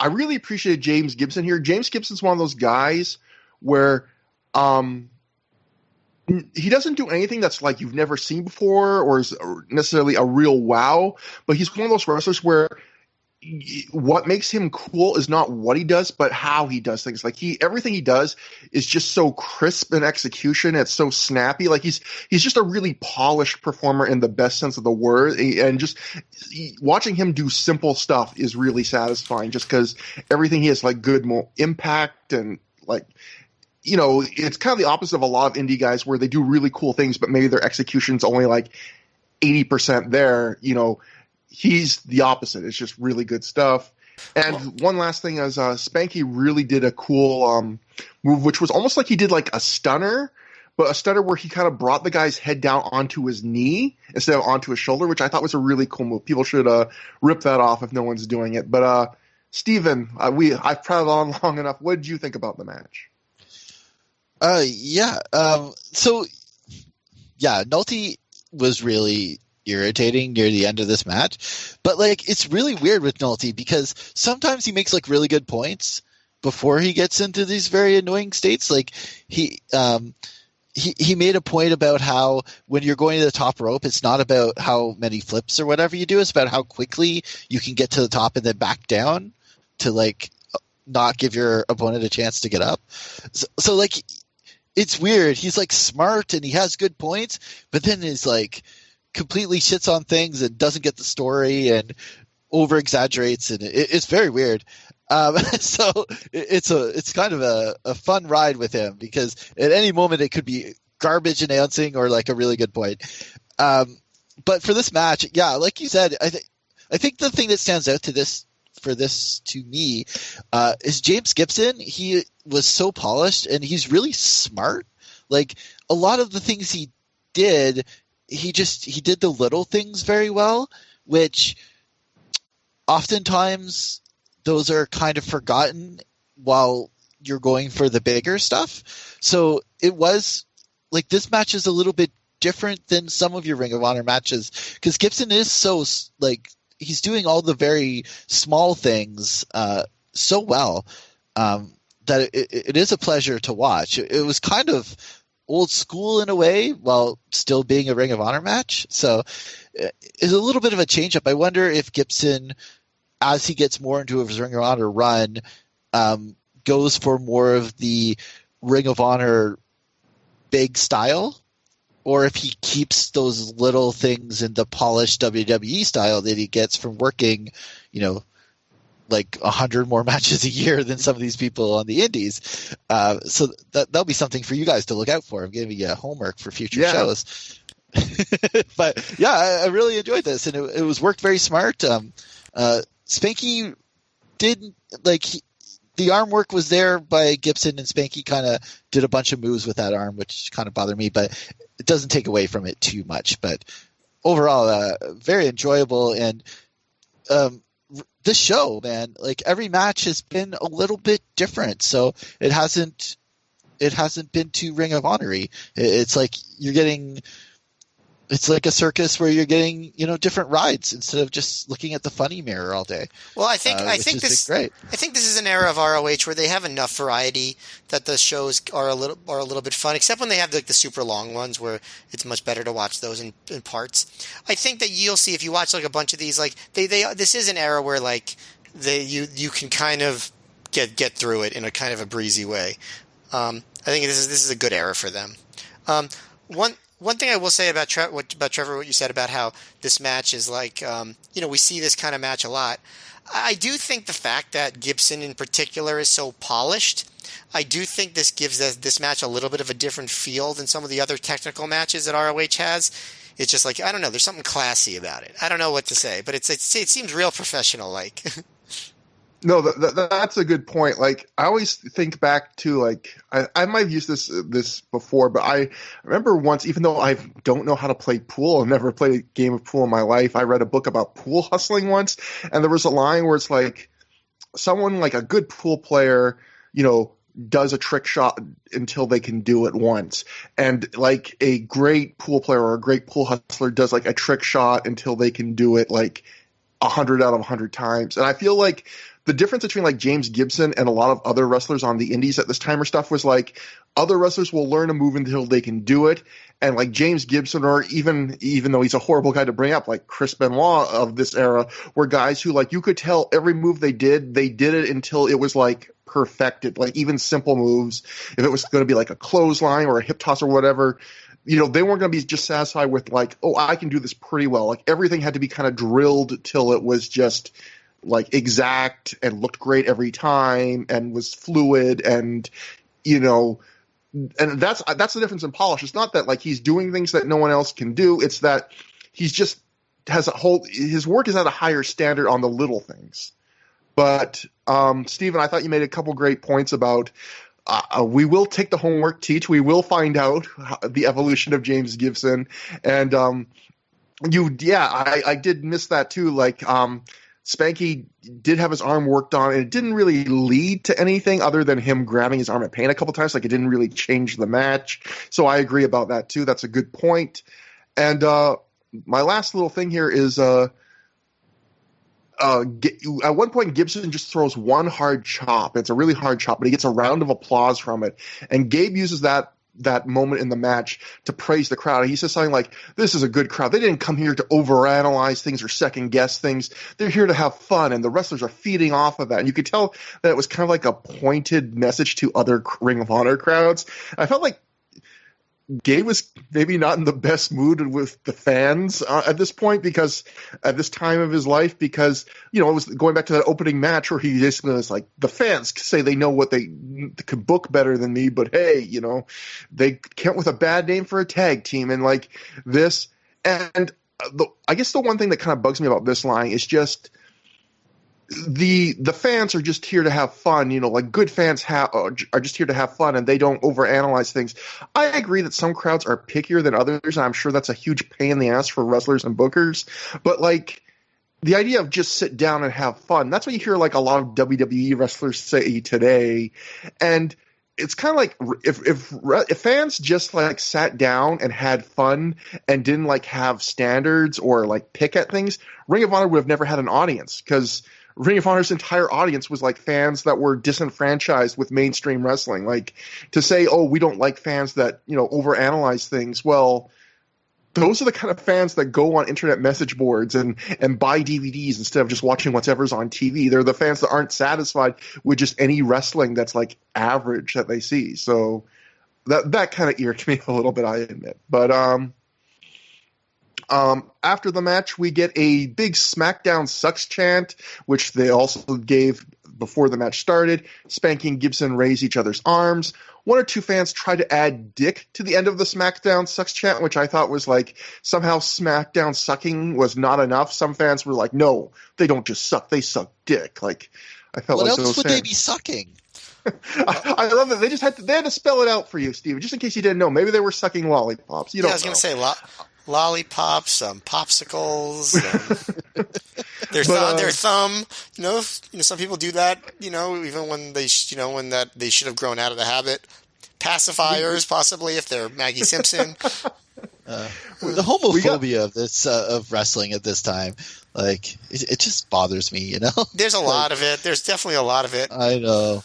really appreciated James Gibson here. James Gibson's one of those guys where he doesn't do anything that's you've never seen before or is necessarily a real wow, but he's one of those wrestlers where what makes him cool is not what he does, but how he does things. Everything he does is just so crisp in execution. It's so snappy. He's just a really polished performer in the best sense of the word. And just watching him do simple stuff is really satisfying just because everything he has good impact and it's kind of the opposite of a lot of indie guys where they do really cool things, but maybe their execution's only 80% there, He's the opposite. It's just really good stuff. And one last thing is Spanky really did a cool move, which was almost like he did a stunner, but a stunner where he kind of brought the guy's head down onto his knee instead of onto his shoulder, which I thought was a really cool move. People should rip that off if no one's doing it. But Steven, I've prattled on long enough. What did you think about the match? Nolte was really irritating near the end of this match, but it's really weird with Nolte because sometimes he makes really good points before he gets into these very annoying states. He made a point about how when you're going to the top rope, it's not about how many flips or whatever you do, it's about how quickly you can get to the top and then back down to not give your opponent a chance to get up. So it's weird. He's smart and he has good points, but then his completely shits on things and doesn't get the story and over exaggerates, and it's very weird. So it's kind of a fun ride with him, because at any moment it could be garbage announcing or like a really good point. But for this match, yeah, like you said, I think the thing that stands out to me is James Gibson. He was so polished and he's really smart. Like a lot of the things he did, he did the little things very well, which oftentimes those are kind of forgotten while you're going for the bigger stuff. So it was like, this match is a little bit different than some of your Ring of Honor matches, because Gibson is so, like, he's doing all the very small things so well that it is a pleasure to watch. It was kind of old school in a way while still being a Ring of Honor match. So it's a little bit of a change up. I wonder if Gibson, as he gets more into his Ring of Honor run, goes for more of the Ring of Honor big style, or if he keeps those little things in the polished WWE style that he gets from working, like 100 more matches a year than some of these people on the indies. So that'll be something for you guys to look out for. I'm giving you homework for future shows. But yeah, I really enjoyed this, and it was worked very smart. Spanky didn't the arm work was there by Gibson, and Spanky kind of did a bunch of moves with that arm, which kind of bothered me, but it doesn't take away from it too much. But overall, very enjoyable. And this show, man, like every match has been a little bit different. So it hasn't been too Ring of Honor-y. It's like it's like a circus where you're getting, different rides instead of just looking at the funny mirror all day. Well, I think this is an era of ROH where they have enough variety that the shows are a little bit fun, except when they have the super long ones where it's much better to watch those in parts. I think that you'll see if you watch a bunch of these, this is an era where you can kind of get through it in a kind of a breezy way. I think this is a good era for them. One thing I will say about Trevor, what you said about how this match is we see this kind of match a lot. I do think the fact that Gibson in particular is so polished, I do think this gives this match a little bit of a different feel than some of the other technical matches that ROH has. It's just I don't know, there's something classy about it. I don't know what to say, but it seems real professional like. No, that's a good point. I always think back to I might have used this before, but I remember once, even though I don't know how to play pool, I've never played a game of pool in my life, I read a book about pool hustling once, and there was a line where it's someone a good pool player, does a trick shot until they can do it once, and a great pool player or a great pool hustler does a trick shot until they can do it 100 out of 100 times. And I feel the difference between James Gibson and a lot of other wrestlers on the indies at this time or stuff was other wrestlers will learn a move until they can do it. And James Gibson, or even though he's a horrible guy to bring up, Chris Benoit of this era, were guys who you could tell every move they did it until it was perfected. Even simple moves, if it was going to be a clothesline or a hip toss or whatever, they weren't going to be just satisfied with I can do this pretty well. Everything had to be kind of drilled till it was just exact and looked great every time and was fluid, and and that's the difference in polish. It's not that he's doing things that no one else can do. It's that he's just his work is at a higher standard on the little things. But Stephen, I thought you made a couple great points about we will take the homework, teach. We will find out the evolution of James Gibson, and I did miss that too. Spanky did have his arm worked on, and it didn't really lead to anything other than him grabbing his arm at pain a couple times. It didn't really change the match. So I agree about that too. That's a good point. And my last little thing here is at one point Gibson just throws one hard chop. It's a really hard chop, but he gets a round of applause from it. And Gabe uses that moment in the match to praise the crowd. He says something this is a good crowd. They didn't come here to overanalyze things or second guess things. They're here to have fun, and the wrestlers are feeding off of that. And you could tell that it was kind of a pointed message to other Ring of Honor crowds. I felt Gabe was maybe not in the best mood with the fans at this point, because at this time of his life, because, it was going back to that opening match where he basically was like, the fans say they know what they could book better than me, but hey, they came up with a bad name for a tag team and like this. And I guess the one thing that kind of bugs me about this line is just the fans are just here to have fun, like good fans are just here to have fun, and they don't overanalyze things. I agree that some crowds are pickier than others, and I'm sure that's a huge pain in the ass for wrestlers and bookers. But like the idea of just sit down and have fun, that's what you hear like a lot of WWE wrestlers say today. And it's kind of like if fans just like sat down and had fun and didn't like have standards or like pick at things, Ring of Honor would have never had an audience, because Ring of Honor's entire audience was like fans that were disenfranchised with mainstream wrestling. Like to say, oh, we don't like fans that, overanalyze things. Well, those are the kind of fans that go on internet message boards and buy DVDs instead of just watching whatever's on TV. They're the fans that aren't satisfied with just any wrestling that's like average that they see. So that kind of irked me a little bit, I admit. But after the match, we get a big SmackDown sucks chant, which they also gave before the match started. Spanky and Gibson raise each other's arms. One or two fans tried to add dick to the end of the SmackDown sucks chant, which I thought was like somehow SmackDown sucking was not enough. Some fans were like, no, they don't just suck, they suck dick. Like I felt what like else those would fans. they be sucking? I love it. They had to spell it out for you, Steve, just in case you didn't know. Maybe they were sucking lollipops. I was going to say lollipops, popsicles, their thumb. Some people do that. Even when they they should have grown out of the habit. Pacifiers, possibly, if they're Maggie Simpson. The homophobia of wrestling at this time, like it just bothers me. There's a lot of it. There's definitely a lot of it. I know.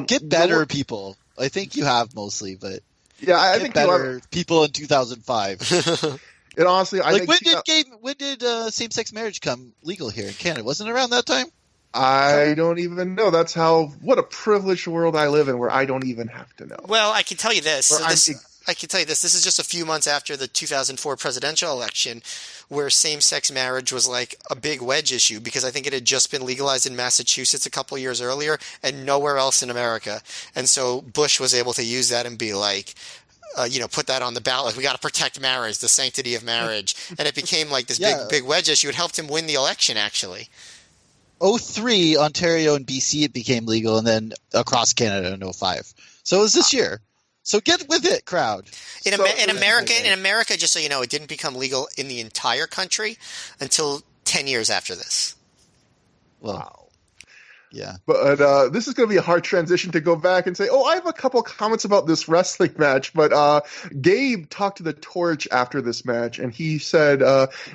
Get better, people. I think you have mostly, but. Yeah, I think better people in 2005. And honestly, when did same-sex marriage come legal here in Canada? Wasn't it around that time? I don't even know. What a privileged world I live in, where I don't even have to know. Well, I can tell you this. I can tell you this. This is just a few months after the 2004 presidential election, where same-sex marriage was like a big wedge issue, because I think it had just been legalized in Massachusetts a couple years earlier and nowhere else in America. And so Bush was able to use that and be like, put that on the ballot. Like, we got to protect marriage, the sanctity of marriage. And it became like this big wedge issue. It helped him win the election, actually. 2003, Ontario and BC, it became legal, and then across Canada in 2005. So it was this year. So get with it, crowd. In America, just so you know, it didn't become legal in the entire country until 10 years after this. Wow. Yeah. But this is going to be a hard transition to go back and say, I have a couple comments about this wrestling match. But Gabe talked to the Torch after this match, and he said,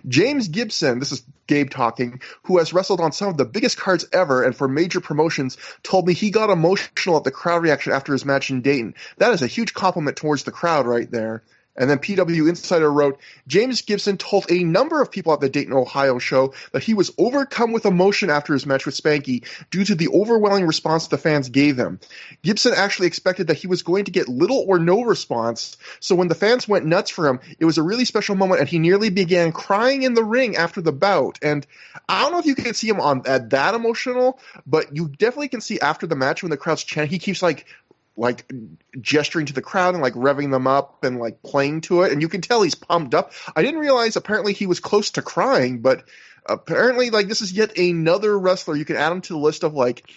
James Gibson, this is Gabe talking, who has wrestled on some of the biggest cards ever and for major promotions, told me he got emotional at the crowd reaction after his match in Dayton. That is a huge compliment towards the crowd right there. And then PW Insider wrote, James Gibson told a number of people at the Dayton, Ohio show that he was overcome with emotion after his match with Spanky due to the overwhelming response the fans gave him. Gibson actually expected that he was going to get little or no response, so when the fans went nuts for him, it was a really special moment, and he nearly began crying in the ring after the bout. And I don't know if you can see him at that emotional, but you definitely can see after the match when the crowd's chanting, he keeps like gesturing to the crowd and like revving them up and like playing to it, and you can tell he's pumped up. I didn't realize apparently he was close to crying, but apparently like this is yet another wrestler. You can add him to the list of like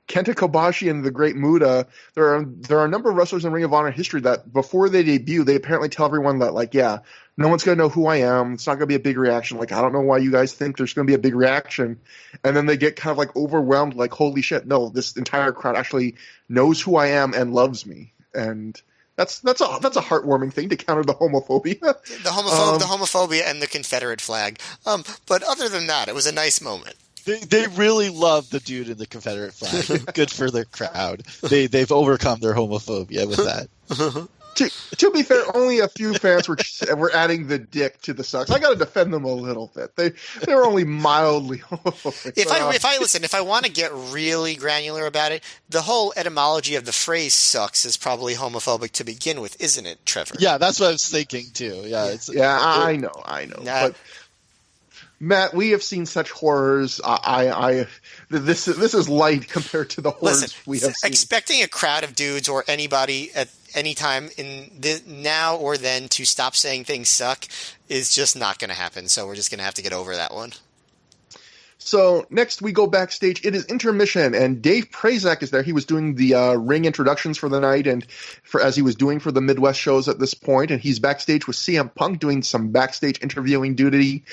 Kenta Kobashi and the Great Muta. There are a number of wrestlers in Ring of Honor history that before they debut, they apparently tell everyone that like, yeah, no one's going to know who I am. It's not going to be a big reaction. Like, I don't know why you guys think there's going to be a big reaction. And then they get kind of like overwhelmed, like, holy shit, no, this entire crowd actually knows who I am and loves me. And that's a heartwarming thing to counter the homophobia. The homophobia and the Confederate flag. But other than that, it was a nice moment. They really love the dude in the Confederate flag. Good for the crowd. They've overcome their homophobia with that. To be fair, only a few fans were adding the dick to the sucks. I got to defend them a little bit. They were only mildly homophobic. If I want to get really granular about it, the whole etymology of the phrase "sucks" is probably homophobic to begin with, isn't it, Trevor? Yeah, that's what I was thinking too. Yeah, I know. But Matt, we have seen such horrors. This is light compared to the horrors we have seen. Expecting a crowd of dudes or anybody at any time in now or then to stop saying things suck is just not going to happen. So we're just going to have to get over that one. So next we go backstage. It is intermission, and Dave Prazak is there. He was doing the ring introductions for the night, and as he was doing for the Midwest shows at this point, and he's backstage with CM Punk doing some backstage interviewing duty.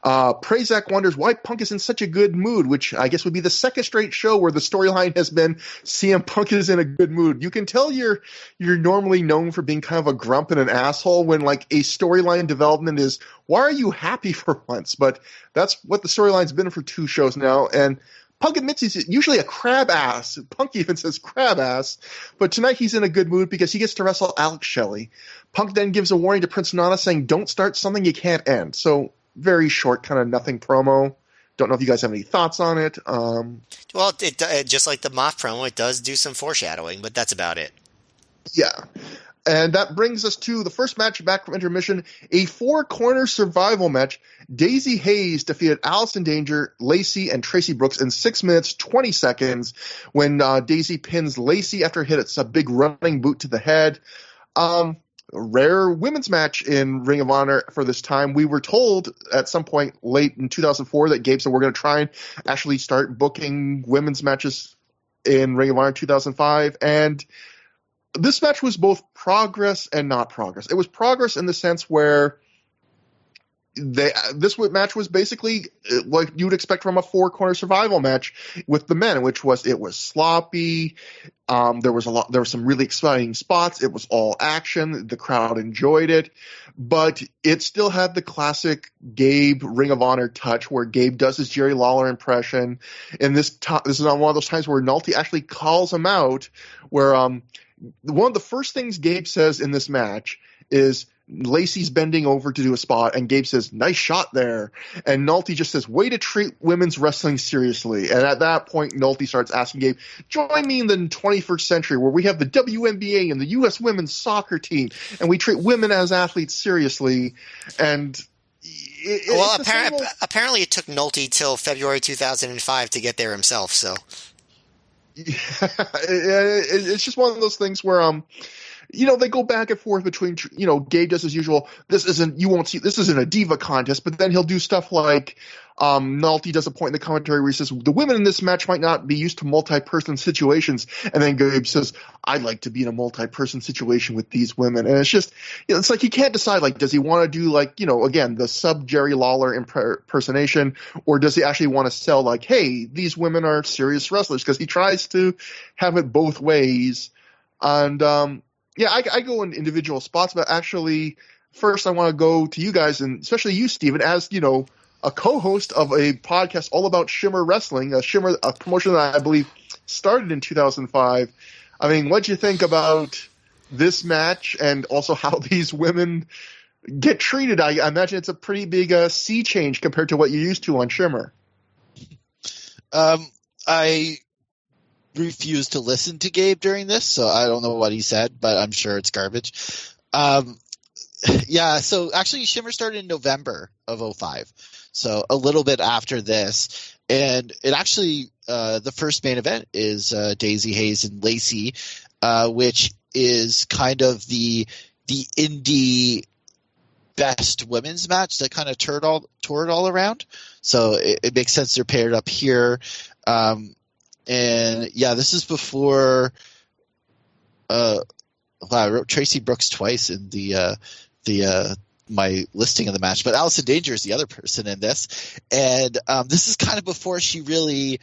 Prazak wonders why Punk is in such a good mood, which I guess would be the second straight show where the storyline has been CM Punk is in a good mood. You can tell you're normally known for being kind of a grump and an asshole when like a storyline development is, why are you happy for once? But that's what the storyline's been for 2 shows now. And Punk admits he's usually a crab ass. Punk even says crab ass. But tonight he's in a good mood because he gets to wrestle Alex Shelley. Punk then gives a warning to Prince Nana saying, don't start something you can't end. So very short, kind of nothing promo. Don't know if you guys have any thoughts on it. Well, it just like the mock promo, it does do some foreshadowing, but that's about it. Yeah. And that brings us to the first match back from intermission, a 4-corner survival match. Daisy Hayes defeated Allison Danger, Lacey, and Tracy Brooks in 6 minutes, 20 seconds when Daisy pins Lacey after hits a big running boot to the head. Rare women's match in Ring of Honor for this time. We were told at some point late in 2004 that Gabe said we're going to try and actually start booking women's matches in Ring of Honor 2005. And this match was both progress and not progress. It was progress in the sense where this match was basically like you'd expect from a 4-corner survival match with the men, which was it was sloppy. There were some really exciting spots. It was all action. The crowd enjoyed it, but it still had the classic Gabe Ring of Honor touch where Gabe does his Jerry Lawler impression. And this is on one of those times where Nolte actually calls him out, where one of the first things Gabe says in this match is Lacey's bending over to do a spot, and Gabe says, nice shot there. And Nolte just says, way to treat women's wrestling seriously. And at that point, Nolte starts asking Gabe, join me in the 21st century where we have the WNBA and the U.S. women's soccer team, and we treat women as athletes seriously. And apparently it took Nolte till February 2005 to get there himself, so... Yeah, it's just one of those things where they go back and forth between Gabe does his usual, this isn't a diva contest, but then he'll do stuff like Nolte does a point in the commentary where he says the women in this match might not be used to multi-person situations, and then Gabe says I'd like to be in a multi-person situation with these women. And it's just it's like he can't decide, like, does he want to do again the sub Jerry Lawler impersonation, or does he actually want to sell like, hey, these women are serious wrestlers, because he tries to have it both ways. And I go in individual spots, but actually first I want to go to you guys, and especially you, Steven, as a co-host of a podcast all about Shimmer Wrestling, a promotion that I believe started in 2005. I mean, what'd you think about this match, and also how these women get treated? I imagine it's a pretty big sea change compared to what you're used to on Shimmer. I refused to listen to Gabe during this, so I don't know what he said, but I'm sure it's garbage. So actually Shimmer started in November of 2005. So a little bit after this, and it actually the first main event is Daisy Hayes and Lacey, which is kind of the indie best women's match that kind of toured all around. So it makes sense they're paired up here. This is before. I wrote Tracy Brooks twice in my listing of the match, but Allison Danger is the other person in this, and this is kind of before she really,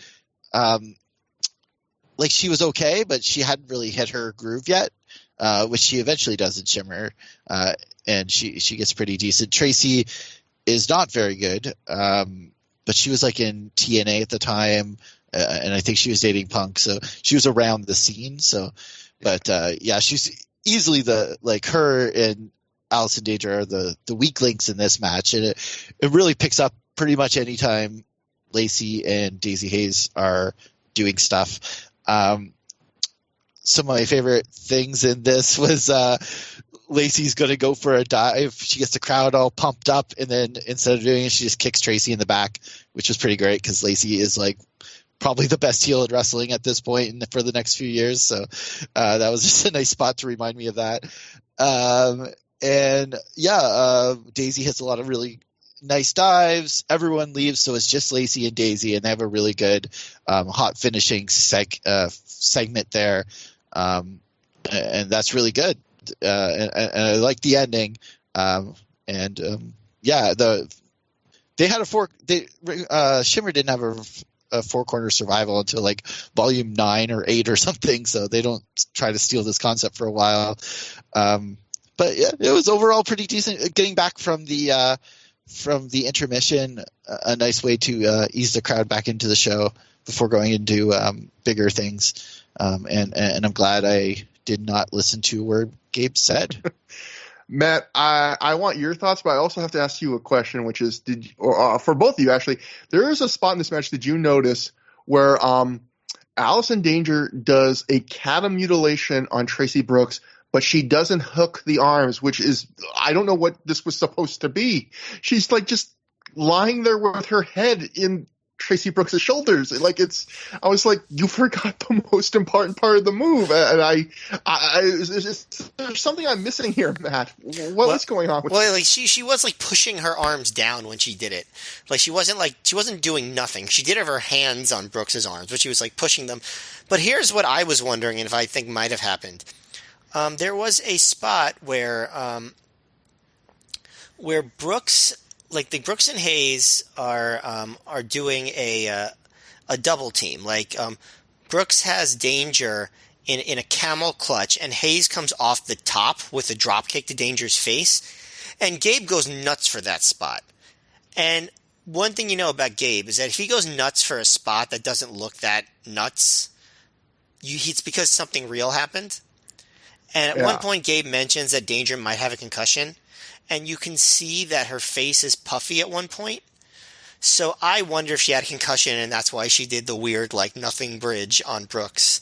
she was okay, but she hadn't really hit her groove yet, which she eventually does in Shimmer, and she gets pretty decent. Tracy is not very good, but she was like in TNA at the time, and I think she was dating Punk, so she was around the scene. So, but she's easily her and Allison Danger are the weak links in this match, and it really picks up pretty much anytime Lacey and Daisy Hayes are doing stuff. Some of my favorite things in this was Lacey's going to go for a dive. She gets the crowd all pumped up, and then instead of doing it, she just kicks Tracy in the back, which was pretty great because Lacey is like probably the best heel in wrestling at this point and for the next few years. So that was just a nice spot to remind me of that. Daisy hits a lot of really nice dives. Everyone leaves, so it's just Lacey and Daisy, and they have a really good hot finishing segment there. And that's really good. And I like the ending. They had Shimmer didn't have a four-corner survival until like volume 9 or 8 or something, so they don't try to steal this concept for a while. But yeah, it was overall pretty decent. Getting back from the intermission, a nice way to ease the crowd back into the show before going into bigger things. And I'm glad I did not listen to a word Gabe said. Matt, I want your thoughts, but I also have to ask you a question, which is, for both of you actually, there is a spot in this match, did you notice, where Allison Danger does a cattle mutilation on Tracy Brooks, but she doesn't hook the arms, which is, I don't know what this was supposed to be. She's like just lying there with her head in Tracy Brooks' shoulders. I was like, you forgot the most important part of the move. And is there something I'm missing here, Matt? What's going on with she was like pushing her arms down when she did it. She wasn't doing nothing. She did have her hands on Brooks' arms, but she was like pushing them. But here's what I was wondering, and if I think might have happened. There was a spot where Brooks, the Brooks and Hayes are doing a double team. Brooks has Danger in a camel clutch, and Hayes comes off the top with a drop kick to Danger's face, and Gabe goes nuts for that spot. And one thing you know about Gabe is that if he goes nuts for a spot that doesn't look that nuts, it's because something real happened. And at one point, Gabe mentions that Danger might have a concussion, and you can see that her face is puffy at one point. So I wonder if she had a concussion, and that's why she did the weird, nothing bridge on Brooks.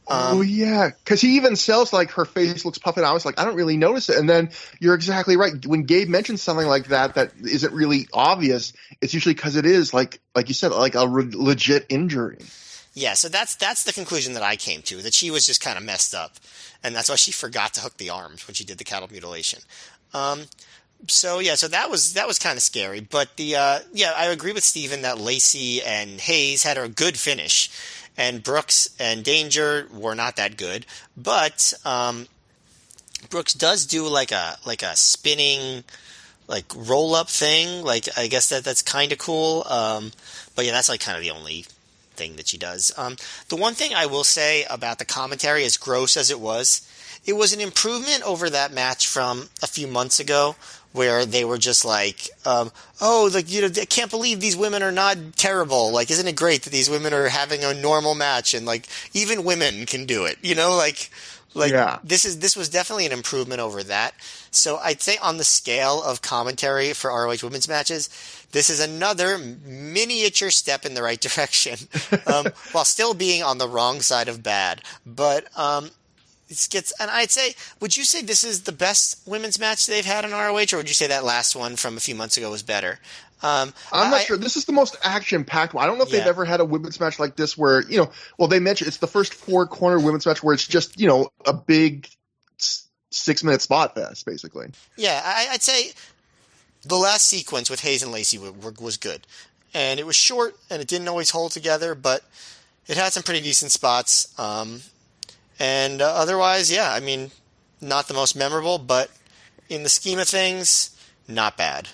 Because he even sells her face looks puffy, and I was like, I don't really notice it. And then you're exactly right. When Gabe mentions something like that isn't really obvious, it's usually because it is, like you said, a legit injury. Yeah, so that's the conclusion that I came to, that she was just kind of messed up, and that's why she forgot to hook the arms when she did the cattle mutilation. So that was kind of scary, but I agree with Steven that Lacey and Hayes had a good finish, and Brooks and Danger were not that good, but Brooks does do a spinning roll up thing. I guess that's kind of cool. But yeah, that's kind of the only thing that she does. The one thing I will say about the commentary, as gross as it was an improvement over that match from a few months ago, where they were just I can't believe these women are not terrible. Isn't it great that these women are having a normal match, and even women can do it, This was definitely an improvement over that. So I'd say on the scale of commentary for ROH women's matches, this is another miniature step in the right direction, while still being on the wrong side of bad. But and I'd say, would you say this is the best women's match they've had in ROH, or would you say that last one from a few months ago was better? I'm not sure. This is the most action-packed one. I don't know if they've ever had a women's match like this where, they mentioned it's the first four-corner women's match where it's just, a big 6-minute spot fest, basically. Yeah, I'd say the last sequence with Hayes and Lacey was good. And it was short, and it didn't always hold together, but it had some pretty decent spots. And otherwise, not the most memorable, but in the scheme of things, not bad.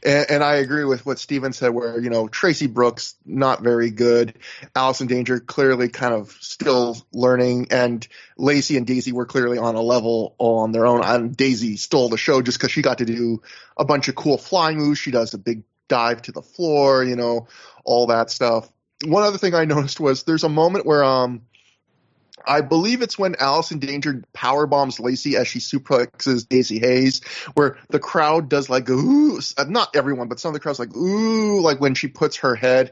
And I agree with what Steven said, where, Tracy Brooks, not very good. Allison Danger, clearly kind of still learning. And Lacey and Daisy were clearly on a level on their own. And Daisy stole the show just because she got to do a bunch of cool flying moves. She does a big dive to the floor, all that stuff. One other thing I noticed was there's a moment where I believe it's when Allison Danger power bombs Lacey as she suplexes Daisy Hayes, where the crowd does like ooh, not everyone, but some of the crowd's like ooh, like when she puts her head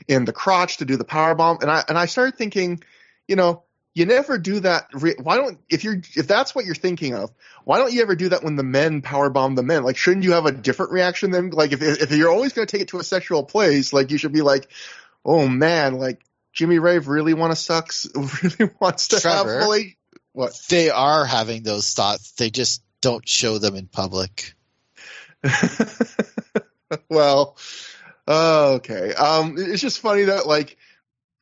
in the crotch to do the power bomb, and I started thinking, you never do that. Why don't if that's what you're thinking of, why don't you ever do that when the men power bomb the men? Like, shouldn't you have a different reaction then? Like, if you're always going to take it to a sexual place, like you should be like, oh man, like Jimmy Rave really wants to Trevor, have what? They are having those thoughts. They just don't show them in public. Well, okay. It's just funny that like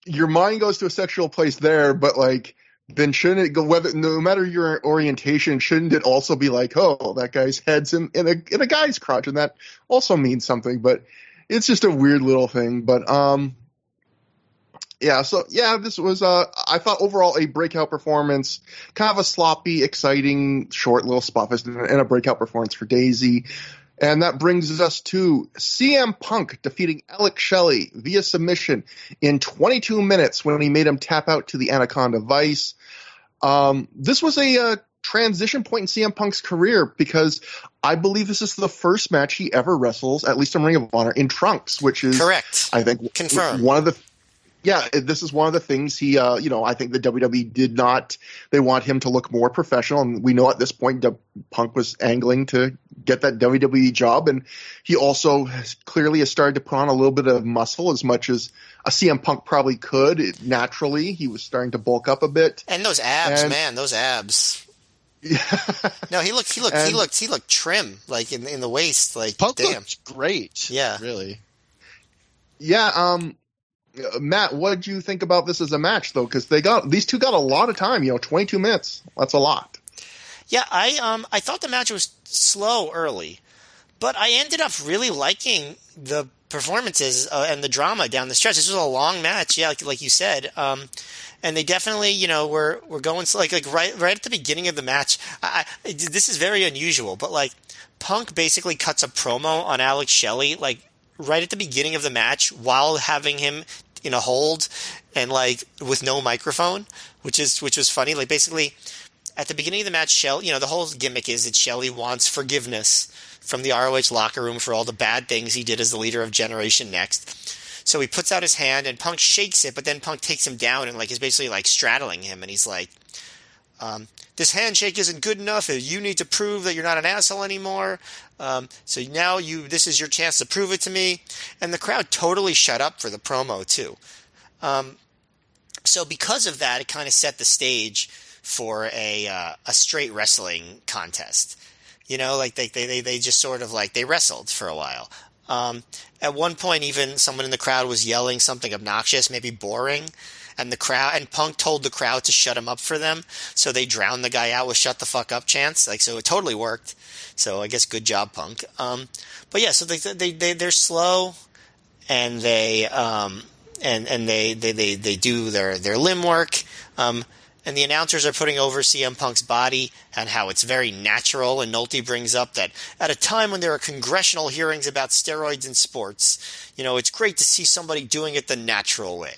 your mind goes to a sexual place there, but like then shouldn't it go? Whether no matter your orientation, shouldn't it also be like, oh, that guy's head's in a guy's crotch, and that also means something? But it's just a weird little thing. But yeah. So yeah, this was I thought overall a breakout performance, kind of a sloppy, exciting, short little spot fest, and a breakout performance for Daisy. And that brings us to CM Punk defeating Alex Shelley via submission in 22 minutes when he made him tap out to the Anaconda Vice. This was a transition point in CM Punk's career because I believe this is the first match he ever wrestles, at least in Ring of Honor, in trunks, which is correct. I think confirmed. This is one of the things he, I think the WWE did not. They want him to look more professional, and we know at this point Punk was angling to get that WWE job, and he also clearly has started to put on a little bit of muscle, as much as a CM Punk probably could naturally. He was starting to bulk up a bit, and those abs, man, those abs. Yeah. No, he looked trim, like in the waist, like Punk damn, looked great. Yeah, really. Yeah. Matt, what did you think about this as a match, though? Because these two got a lot of time. 22 minutes. That's a lot. Yeah, I thought the match was slow early, but I ended up really liking the performances and the drama down the stretch. This was a long match, yeah, like you said. And they definitely, were going like right at the beginning of the match. This is very unusual, but like Punk basically cuts a promo on Alex Shelley, like right at the beginning of the match, while having him in a hold and like with no microphone, which was funny. Like basically at the beginning of the match, Shelley, the whole gimmick is that Shelley wants forgiveness from the ROH locker room for all the bad things he did as the leader of Generation Next. So he puts out his hand and Punk shakes it, but then Punk takes him down and like is basically like straddling him, and he's like, this handshake isn't good enough. You need to prove that you're not an asshole anymore. So now this is your chance to prove it to me. And the crowd totally shut up for the promo too. So because of that, it kind of set the stage for a straight wrestling contest. Like they just sort of like they wrestled for a while. At one point, even someone in the crowd was yelling something obnoxious, maybe boring. And Punk told the crowd to shut him up for them, so they drowned the guy out with "shut the fuck up" chants. Like, so it totally worked. So I guess good job, Punk. But yeah, so they're slow, and they do their limb work. And the announcers are putting over CM Punk's body and how it's very natural. And Nolte brings up that at a time when there are congressional hearings about steroids in sports, it's great to see somebody doing it the natural way.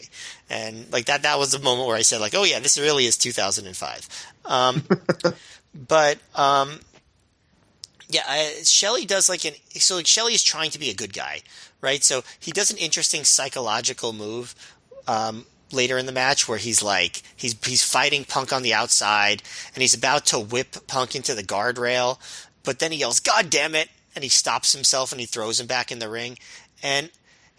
And like that was the moment where I said like, oh yeah, this really is 2005. Shelley does Shelley is trying to be a good guy, right? So he does an interesting psychological move, later in the match where he's like he's fighting Punk on the outside and he's about to whip Punk into the guardrail, but then he yells "God damn it," and he stops himself and he throws him back in the ring, and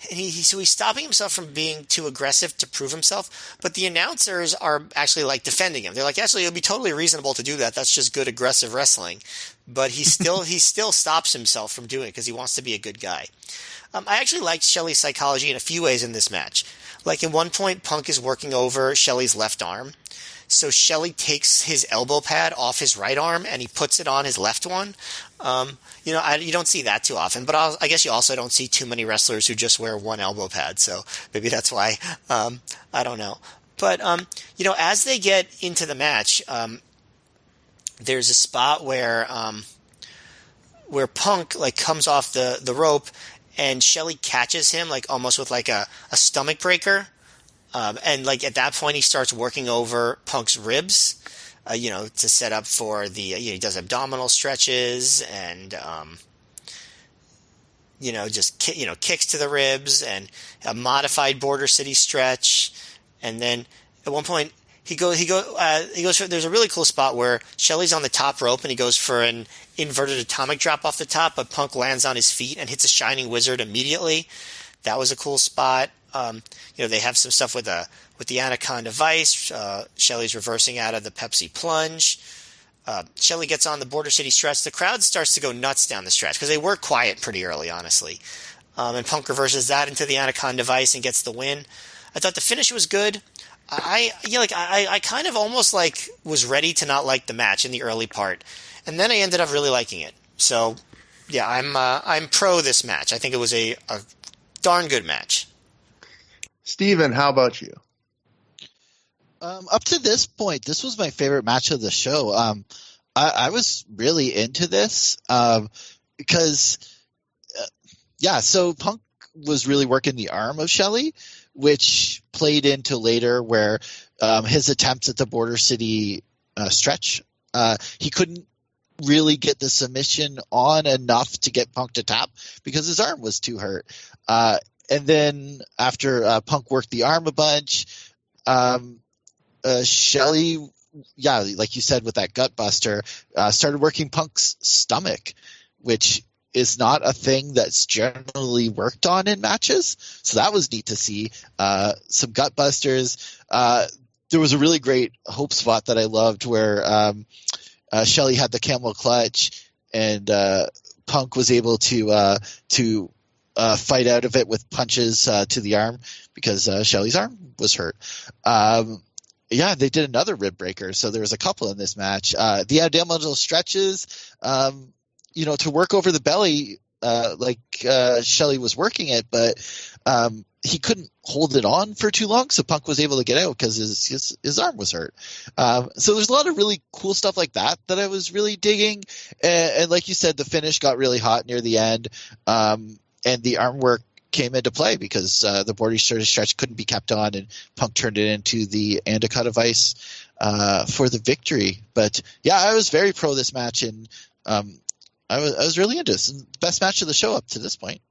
he's stopping himself from being too aggressive to prove himself, but the announcers are actually like defending him. They're like, actually, it'll be totally reasonable to do that. That's just good aggressive wrestling. But he still stops himself from doing it because he wants to be a good guy. I actually liked Shelley's psychology in a few ways in this match. Like, at one point, Punk is working over Shelley's left arm. So Shelley takes his elbow pad off his right arm and he puts it on his left one. You don't see that too often, but I guess you also don't see too many wrestlers who just wear one elbow pad. So maybe that's why. I don't know. But, as they get into the match, there's a spot where Punk like comes off the rope and Shelley catches him like almost with like a stomach breaker. And like at that point, he starts working over Punk's ribs, to set up for he does abdominal stretches and, kicks to the ribs and a modified Border City stretch. And then at one point, he goes for, there's a really cool spot where Shelley's on the top rope and he goes for an inverted atomic drop off the top, but Punk lands on his feet and hits a Shining Wizard immediately. That was a cool spot. They have some stuff with the Anaconda Vice. Shelley's reversing out of the Pepsi Plunge. Shelley gets on the Border City stretch. The crowd starts to go nuts down the stretch because they were quiet pretty early, honestly. And Punk reverses that into the Anaconda Vice and gets the win. I thought the finish was good. I kind of almost like was ready to not like the match in the early part, and then I ended up really liking it. So, yeah, I'm pro this match. I think it was a darn good match. Steven, how about you? Up to this point, this was my favorite match of the show. I was really into this because, so Punk was really working the arm of Shelley, which played into later where his attempts at the Border City stretch, he couldn't really get the submission on enough to get Punk to tap because his arm was too hurt. And then after Punk worked the arm a bunch, Shelley, like you said with that gut buster, started working Punk's stomach, which is not a thing that's generally worked on in matches. So that was neat to see. Some gut busters. There was a really great hope spot that I loved where Shelley had the camel clutch and Punk was able to fight out of it with punches to the arm because Shelley's arm was hurt. They did another rib breaker. So there was a couple in this match. The abdominal stretches, to work over the belly, Shelley was working it, but he couldn't hold it on for too long. So Punk was able to get out because his arm was hurt. So there's a lot of really cool stuff like that I was really digging. And like you said, the finish got really hot near the end. And the arm work came into play because the Border City stretch couldn't be kept on, and Punk turned it into the Anaconda Vice for the victory. But I was very pro this match, and I was really into this. Best match of the show up to this point.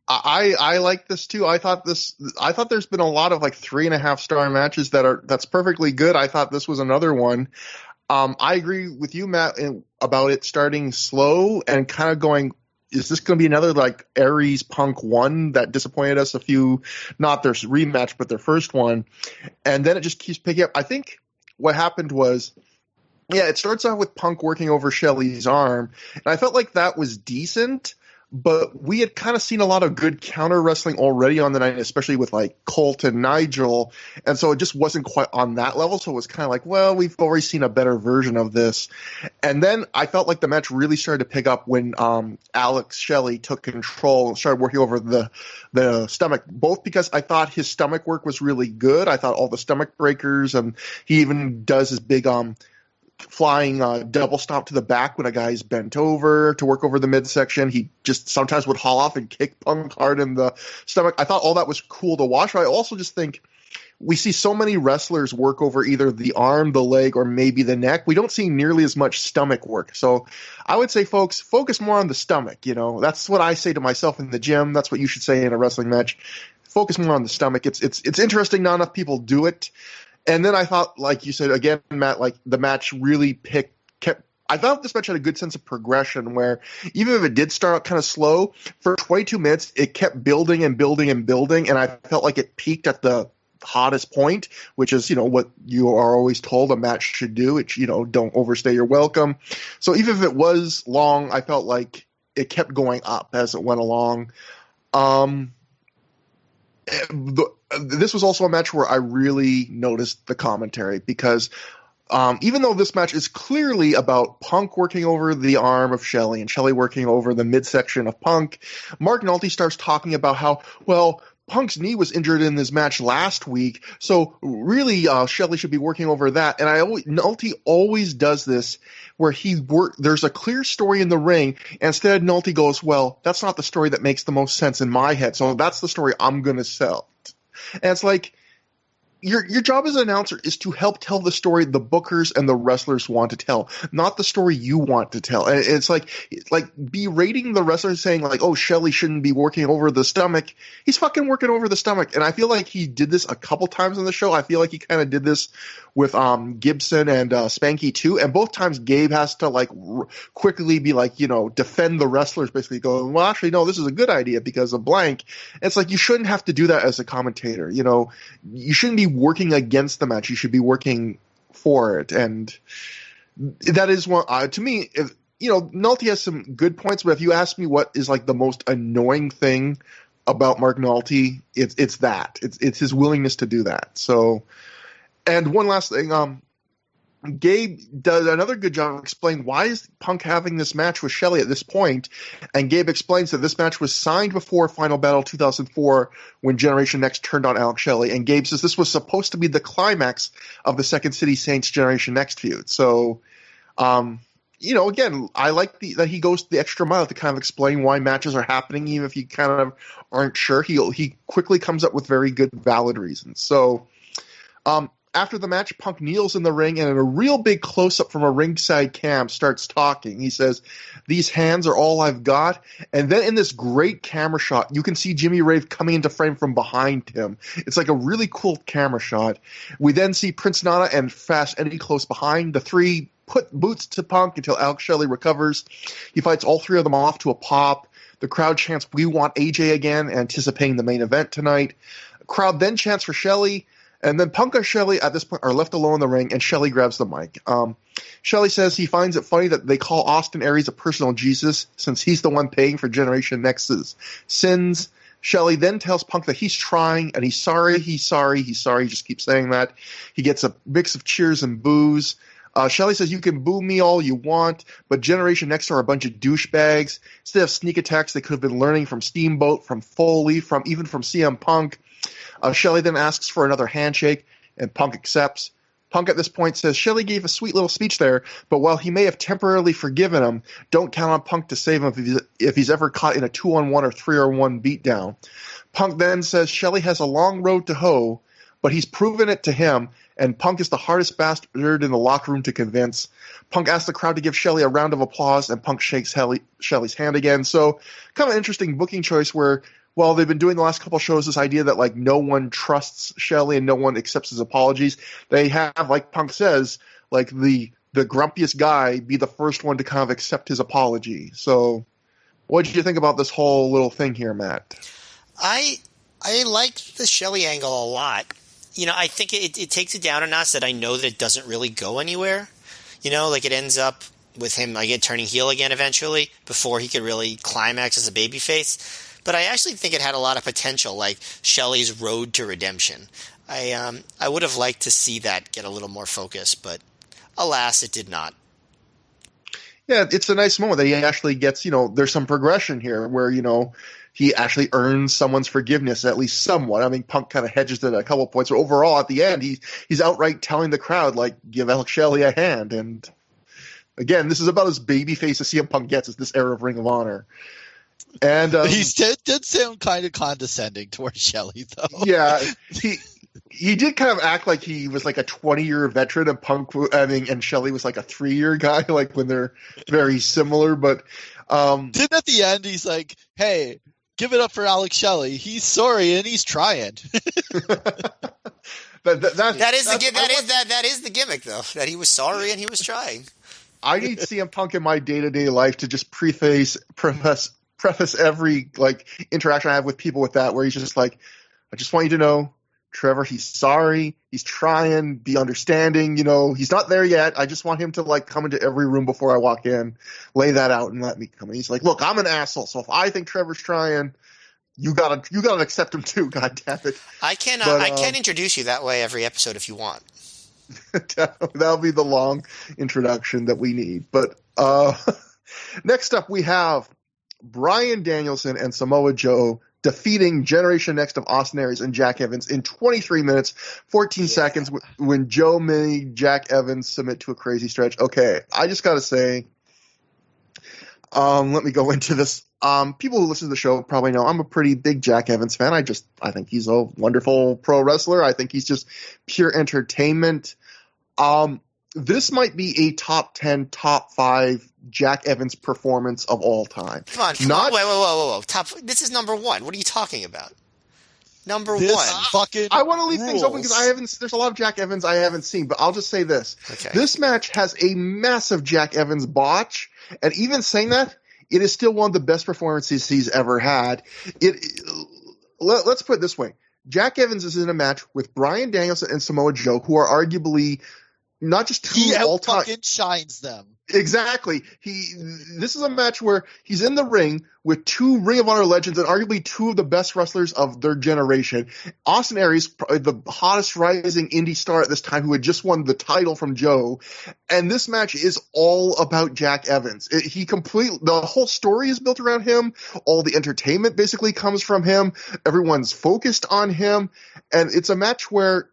I like this too. I thought there's been a lot of like 3.5 star matches that's perfectly good. I thought this was another one. I agree with you, Matt, about it starting slow and kind of going, is this going to be another like Aries Punk 1 that disappointed us not their rematch, but their first one. And then it just keeps picking up. I think what happened was, it starts out with Punk working over Shelley's arm. And I felt like that was decent, but we had kind of seen a lot of good counter wrestling already on the night, especially with like Colt and Nigel. And so it just wasn't quite on that level. So it was kind of like, well, we've already seen a better version of this. And then I felt like the match really started to pick up when Alex Shelley took control and started working over the stomach, both because I thought his stomach work was really good. I thought all the stomach breakers, and he even does his big flying double stomp to the back when a guy's bent over to work over the midsection. He just sometimes would haul off and kick Punk hard in the stomach. I thought all that was cool to watch. But I also just think we see so many wrestlers work over either the arm, the leg, or maybe the neck. We don't see nearly as much stomach work. So I would say, folks, focus more on the stomach. That's what I say to myself in the gym. That's what you should say in a wrestling match. Focus more on the stomach. It's interesting. Not enough people do it. And then I thought, like you said, again, Matt, like the match really I thought this match had a good sense of progression where even if it did start out kind of slow, for 22 minutes, it kept building and building and building. And I felt like it peaked at the hottest point, which is, what you are always told a match should do. It's, don't overstay your welcome. So even if it was long, I felt like it kept going up as it went along. This was also a match where I really noticed the commentary because even though this match is clearly about Punk working over the arm of Shelley and Shelley working over the midsection of Punk, Mark Nolte starts talking about how, well, Punk's knee was injured in this match last week, so really Shelley should be working over that. And Nolte always does this where there's a clear story in the ring, and instead Nolte goes, well, that's not the story that makes the most sense in my head, so that's the story I'm going to sell. And it's like, your job as an announcer is to help tell the story the bookers and the wrestlers want to tell, not the story you want to tell. And it's like berating the wrestler, saying like, oh, Shelley shouldn't be working over the stomach. He's fucking working over the stomach. And I feel like he did this a couple times in the show. I feel like he kind of did this with Gibson and Spanky too. And both times Gabe has to like quickly be like, defend the wrestlers, basically going, well, actually, no, this is a good idea because of blank. And it's like, you shouldn't have to do that as a commentator. You shouldn't be working against the match. You should be working for it. And that is one, to me, Nolte has some good points, but if you ask me what is like the most annoying thing about Mark Nolte, it's that. It's his willingness to do that. So, and one last thing, Gabe does another good job of explaining why is Punk having this match with Shelley at this point, and Gabe explains that this match was signed before Final Battle 2004 when Generation Next turned on Alex Shelley, and Gabe says this was supposed to be the climax of the Second City Saints Generation Next feud. So, again, I like that he goes the extra mile to kind of explain why matches are happening, even if you kind of aren't sure. He quickly comes up with very good, valid reasons. So, after the match, Punk kneels in the ring and in a real big close-up from a ringside cam starts talking. He says, these hands are all I've got. And then in this great camera shot, you can see Jimmy Rave coming into frame from behind him. It's like a really cool camera shot. We then see Prince Nana and Fast Eddie close behind. The three put boots to Punk until Alex Shelley recovers. He fights all three of them off to a pop. The crowd chants, we want AJ again, anticipating the main event tonight. The crowd then chants for Shelley. And then Punk and Shelley at this point are left alone in the ring, and Shelley grabs the mic. Shelley says he finds it funny that they call Austin Aries a personal Jesus since he's the one paying for Generation Next's sins. Shelley then tells Punk that he's trying, and he's sorry, he just keeps saying that. He gets a mix of cheers and boos. Shelley says you can boo me all you want, but Generation Next are a bunch of douchebags. Instead of sneak attacks, they could have been learning from Steamboat, from Foley, even from CM Punk. Shelley then asks for another handshake, and Punk accepts. Punk at this point says Shelley gave a sweet little speech there, but while he may have temporarily forgiven him, don't count on Punk to save him if he's ever caught in a 2-on-1 or 3-on-1 beatdown. Punk then says Shelley has a long road to hoe, but he's proven it to him, and Punk is the hardest bastard in the locker room to convince. Punk asks the crowd to give Shelley a round of applause, and Punk shakes Shelley's hand again. So kind of an interesting booking choice where, well, they've been doing the last couple shows this idea that like no one trusts Shelley and no one accepts his apologies. They have, like Punk says, like the grumpiest guy be the first one to kind of accept his apology. So what did you think about this whole little thing here, Matt? I like the Shelley angle a lot. I think it takes it down a notch that I know that it doesn't really go anywhere. Like it ends up with him turning heel again eventually before he could really climax as a babyface. But I actually think it had a lot of potential, like Shelley's road to redemption. I would have liked to see that get a little more focus, but alas, it did not. Yeah, it's a nice moment that he actually gets, there's some progression here where, he actually earns someone's forgiveness, at least somewhat. I mean, Punk kind of hedges it at a couple points, but overall, at the end, he's outright telling the crowd, like, give Alex Shelley a hand. And again, this is about as babyface as CM Punk gets at this era of Ring of Honor. And he did sound kind of condescending towards Shelley, though. Yeah, he did kind of act like he was like a 20-year veteran, and and Shelley was like a 3-year guy, like when they're very similar. But then at the end, he's like, "Hey, give it up for Alex Shelley. He's sorry and he's trying." That is the gimmick, though. That he was sorry and he was trying. I need CM Punk in my day-to-day life to just preface every like interaction I have with people with that, where he's just like, I just want you to know, Trevor, he's sorry, he's trying, be understanding, he's not there yet. I just want him to like come into every room before I walk in, lay that out and let me come in. He's like, look, I'm an asshole, so if I think Trevor's trying, you gotta accept him too, god damn it. I can introduce you that way every episode if you want. That'll be the long introduction that we need. But next up we have Bryan Danielson and Samoa Joe defeating Generation Next of Austin Aries and Jack Evans in 23 minutes, 14 seconds when Joe made Jack Evans submit to a crazy stretch. Okay, I just got to say, let me go into this People who listen to the show probably know I'm a pretty big Jack Evans fan. I think he's a wonderful pro wrestler. I think he's just pure entertainment. This might be a top 10, top 5 Jack Evans performance of all time. Come on. Whoa. This is number 1. What are you talking about? Number This 1. fucking I want to leave things open rules. because there's a lot of Jack Evans I haven't seen, but I'll just say this. Okay. This match has a massive Jack Evans botch, and even saying that, it is still one of the best performances he's ever had. Let's put it this way. Jack Evans is in a match with Bryan Danielson and Samoa Joe, who are arguably not just two He all-time... fucking shines them. Exactly. This is a match where he's in the ring with 2 Ring of Honor legends and arguably 2 of the best wrestlers of their generation. Austin Aries, the hottest rising indie star at this time, who had just won the title from Joe. And this match is all about Jack Evans. The whole story is built around him. All the entertainment basically comes from him. Everyone's focused on him. And it's a match where,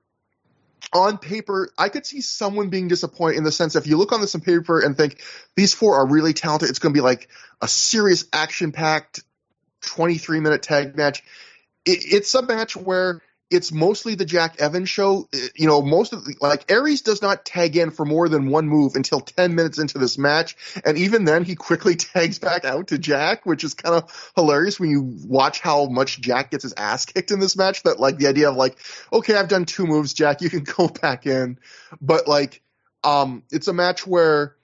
on paper, I could see someone being disappointed in the sense if you look on this on paper and think these 4 are really talented, it's going to be like a serious action-packed 23-minute tag match. It's a match where it's mostly the Jack Evans show. Aries does not tag in for more than 1 move until 10 minutes into this match, and even then he quickly tags back out to Jack, which is kind of hilarious when you watch how much Jack gets his ass kicked in this match. That the idea of okay, I've done 2 moves, Jack, you can go back in. But it's a match where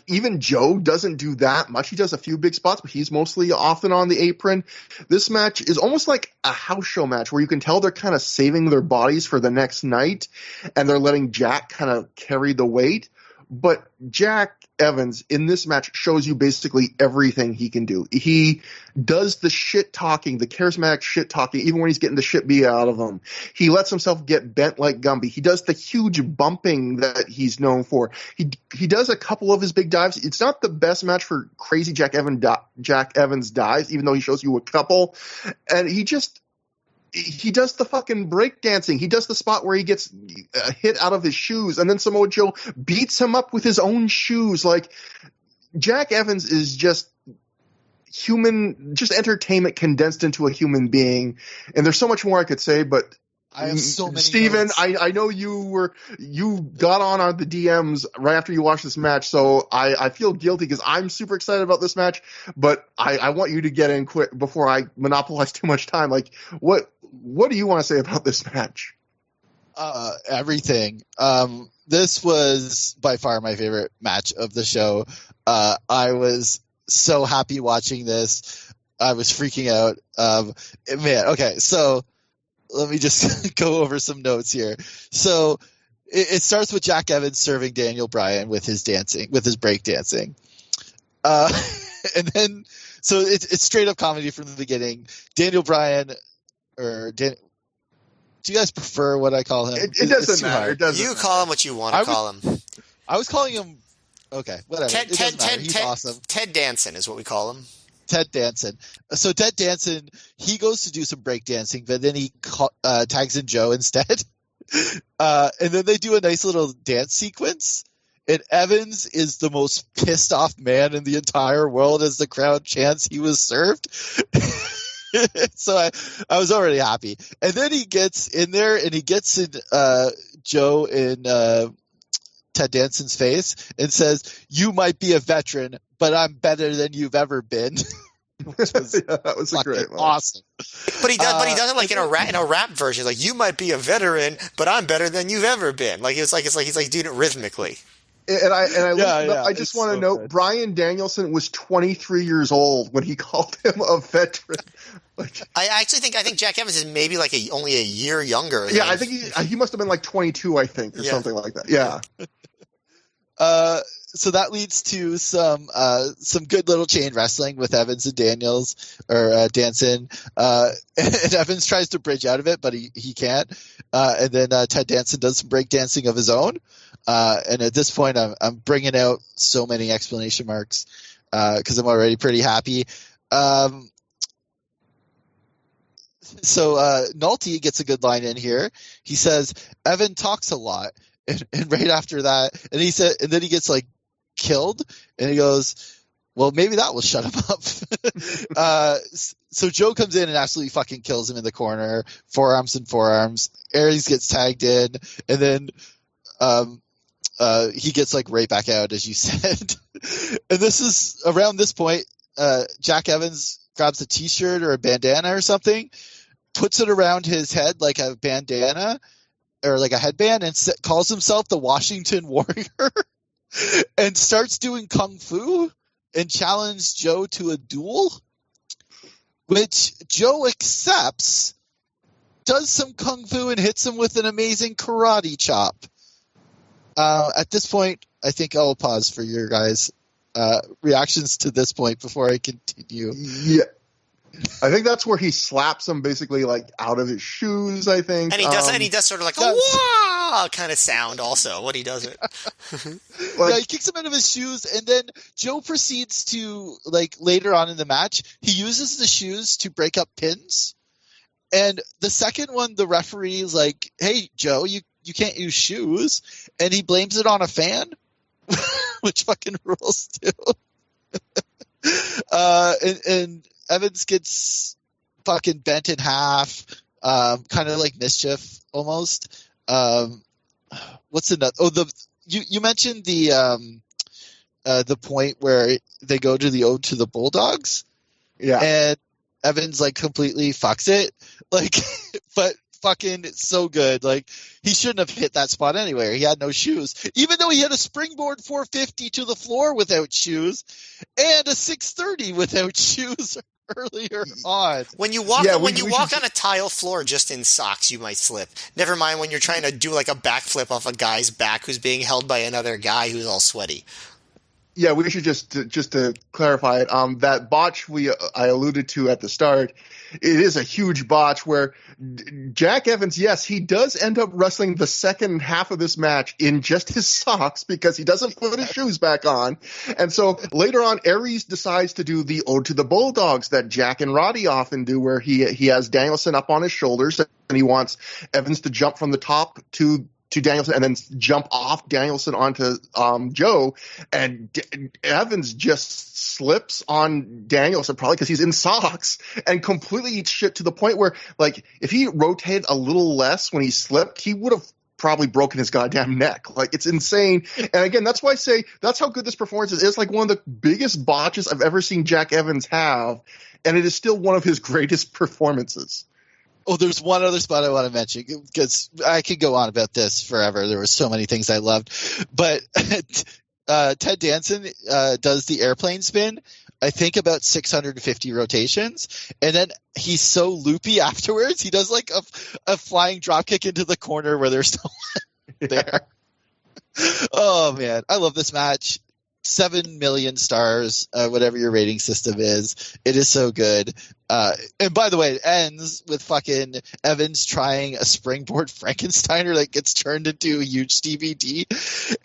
even Joe doesn't do that much. He does a few big spots, but he's mostly often on the apron. This match is almost like a house show match where you can tell they're kind of saving their bodies for the next night and they're letting Jack kind of carry the weight. But Jack Evans in this match shows you basically everything he can do. He does the shit talking, the charismatic shit talking, even when he's getting the shit beat out of him. He lets himself get bent like Gumby. He does the huge bumping that he's known for. He does a couple of his big dives. It's not the best match for crazy Jack Evans dives, even though he shows you a couple. And he does the fucking breakdancing. He does the spot where he gets hit out of his shoes, and then Samoa Joe beats him up with his own shoes. Jack Evans is just entertainment condensed into a human being. And there's so much more I could say, but I have so many Steven, notes. I know you got on the DMs right after you watched this match, so I feel guilty because I'm super excited about this match, but I want you to get in quick before I monopolize too much time. What do you want to say about this match? Everything. This was by far my favorite match of the show. I was so happy watching this. I was freaking out. Okay, so let me just go over some notes here. So it starts with Jack Evans serving Daniel Bryan with his break dancing. And then, so it's straight up comedy from the beginning. Daniel Bryan, do you guys prefer what I call him? It doesn't matter. You call him what you want to call him. I was calling him, okay, whatever. He's awesome. Ted Danson is what we call him. Ted Danson. So Ted Danson, he goes to do some breakdancing, but then he tags in Joe instead. And then they do a nice little dance sequence. And Evans is the most pissed off man in the entire world as the crowd chants he was served. So I was already happy. And then he gets in there and he gets in Joe in Ted Danson's face and says, "You might be a veteran, but I'm better than you've ever been." Which was that was a great one. Awesome. But he does it in a rap version. Like, you might be a veteran, but I'm better than you've ever been. He's doing it rhythmically. I just want to note, Bryan Danielson was 23 years old when he called him a veteran. I think Jack Evans is maybe only a year younger. Yeah, I think he must have been 22, I think, or something like that. Yeah. So that leads to some good little chain wrestling with Evans and Danson. And Evans tries to bridge out of it, but he can't. And then Ted Danson does some break dancing of his own. And at this point, I'm bringing out so many exclamation marks because I'm already pretty happy. So Nolte gets a good line in here. He says, "Evan talks a lot," and right after that, and then he gets killed, and he goes, Well, maybe that will shut him up. So Joe comes in and absolutely fucking kills him in the corner. Forearms and forearms. Aries gets tagged in, and then he gets like right back out, as you said. And this is around this point, Jack Evans grabs a t-shirt or a bandana or something, puts it around his head like a bandana or like a headband, and calls himself the Washington Warrior and starts doing kung fu and challenged Joe to a duel, which Joe accepts, does some kung fu, and hits him with an amazing karate chop. At this point, I think I'll pause for your guys' reactions to this point before I continue. Yeah. I think that's where he slaps him basically like out of his shoes, I think. And he does sort of like a wah kind of sound also when he does it. He kicks him out of his shoes, and then Joe proceeds to, like, later on in the match, he uses the shoes to break up pins. And the second one, the referee is like, hey, Joe, you can't use shoes. And he blames it on a fan, which fucking rules too. And Evans gets fucking bent in half, kind of like Mischief almost. What's another? Oh, you mentioned the point where they go to the Ode to the Bulldogs. Yeah. And Evans like completely fucks it. Like, but fucking so good. Like, he shouldn't have hit that spot anywhere. He had no shoes. Even though he had a springboard 450 to the floor without shoes and a 630 without shoes earlier on. When you walk on a tile floor just in socks, you might slip. Never mind when you're trying to do like a backflip off a guy's back who's being held by another guy who's all sweaty. Yeah, we should just to clarify it. That botch I alluded to at the start, it is a huge botch where Jack Evans, yes, he does end up wrestling the second half of this match in just his socks because he doesn't put his shoes back on. And so later on, Aries decides to do the Ode to the Bulldogs that Jack and Roddy often do, where he has Danielson up on his shoulders and he wants Evans to jump from the top to Danielson and then jump off Danielson onto Joe, and Evans just slips on Danielson, probably because he's in socks, and completely eats shit to the point where, like, if he rotated a little less when he slipped, he would have probably broken his goddamn neck. Like, it's insane. And again, that's why I say that's how good this performance is. It's like one of the biggest botches I've ever seen Jack Evans have, and it is still one of his greatest performances. Oh, there's one other spot I want to mention because I could go on about this forever. There were so many things I loved. But Ted Danson does the airplane spin, I think about 650 rotations. And then he's so loopy afterwards. He does like a flying drop kick into the corner where there's no one there. Oh, man. I love this match. 7 million stars, whatever your rating system is. It is so good. And by the way, it ends with fucking Evans trying a springboard Frankensteiner that gets turned into a huge DVD.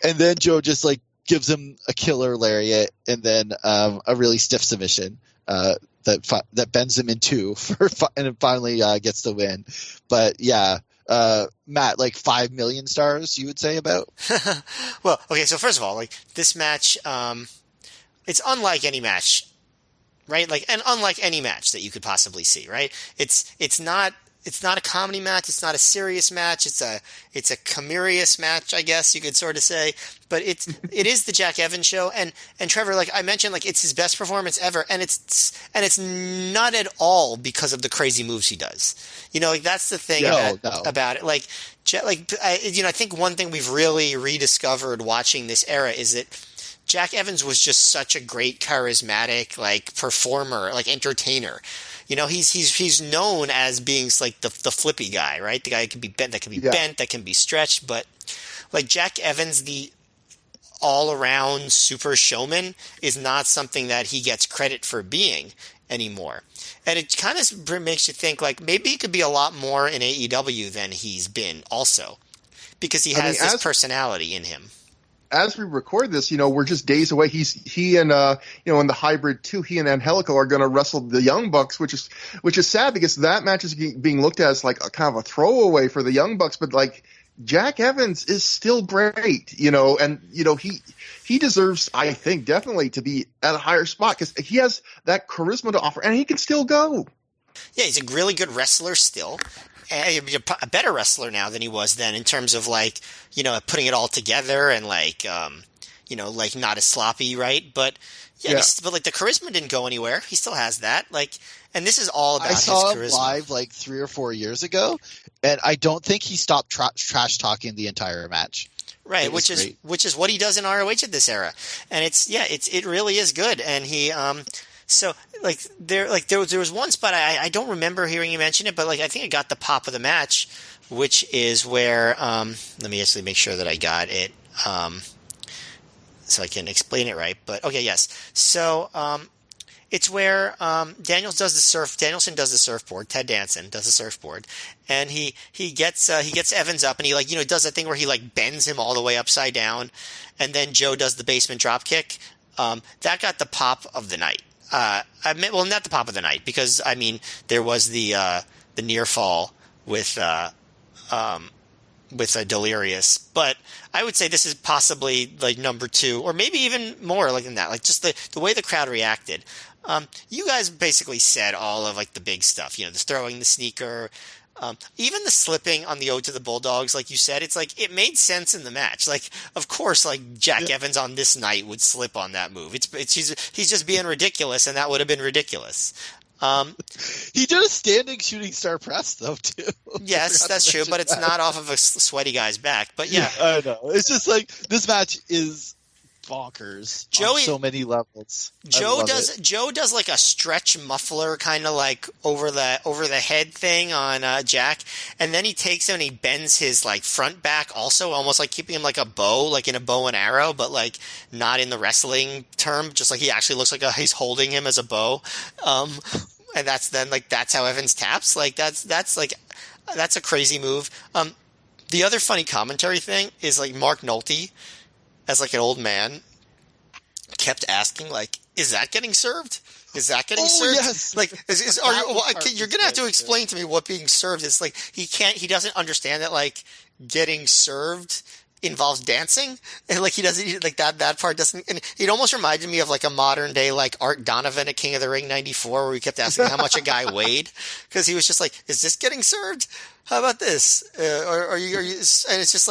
And then Joe just like gives him a killer lariat and then a really stiff submission that bends him in two and finally gets the win. But yeah. Matt, like 5 million stars, you would say about? Well, okay, so first of all, like this match, it's unlike any match, right? Like, and unlike any match that you could possibly see, right? It's not a comedy match. It's not a serious match. It's a comerious match, I guess you could sort of say. But it is the Jack Evans show, and Trevor, like I mentioned, like it's his best performance ever, and it's not at all because of the crazy moves he does. You know, like that's the thing about it. Like I think one thing we've really rediscovered watching this era is that Jack Evans was just such a great charismatic like performer, like entertainer. You know, he's known as being like the flippy guy, right? The guy that can be bent, that can be stretched. But like Jack Evans, the all-around super showman, is not something that he gets credit for being anymore. And it kind of makes you think like maybe he could be a lot more in AEW than he's been also, because he has this personality in him. As we record this, you know, we're just days away. He and in the hybrid too, he and Angelico are going to wrestle the Young Bucks, which is sad because that match is being looked at as like a kind of a throwaway for the Young Bucks. But like Jack Evans is still great, and he deserves, I think, definitely to be at a higher spot because he has that charisma to offer, and he can still go. Yeah, he's a really good wrestler still. A better wrestler now than he was then in terms of putting it all together and not as sloppy, right? But yeah. But the charisma didn't go anywhere. He still has that. And this is all about his charisma. I saw him live 3 or 4 years ago, and I don't think he stopped trash talking the entire match. Right, which is what he does in ROH at this era, and it really is good. And he there was one spot I don't remember hearing you mention it, but I think it got the pop of the match, which is where let me actually make sure that I got it so I can explain it right. But okay, yes, so it's where Danielson does the surfboard. Ted Danson does the surfboard, and he gets Evans up, and he does that thing where he bends him all the way upside down, and then Joe does the basement drop kick. That got the pop of the night. Not the pop of the night because there was the near fall with Delirious, but I would say this is possibly number 2, or maybe even more than that. Just the way the crowd reacted. You guys basically said all of the big stuff, the throwing the sneaker, even the slipping on the Ode to the Bulldogs, like you said, it's it made sense in the match. Of course, Jack Evans on this night would slip on that move. He's just being ridiculous, and that would have been ridiculous. He did a standing shooting star press though too. Yes, that's true, but it's not off of a sweaty guy's back. But yeah, I know. It's just this match is bonkers on so many levels. Joe does a stretch muffler kind of over the head thing on Jack, and then he takes him and he bends his front back also, almost keeping him a bow, in a bow and arrow, but not in the wrestling term, just he actually looks he's holding him as a bow. And that's then that's how Evans taps. That's a crazy move. The other funny commentary thing is Mark Nolte, as an old man, kept asking is that getting served? Is that getting served? Yes. You're gonna have to explain to me what being served is. He doesn't understand that getting served involves dancing, and he doesn't that part doesn't. And it almost reminded me of a modern day Art Donovan at King of the Ring '94, where he kept asking how much a guy weighed because he was just is this getting served? How about this? Are you? And it's just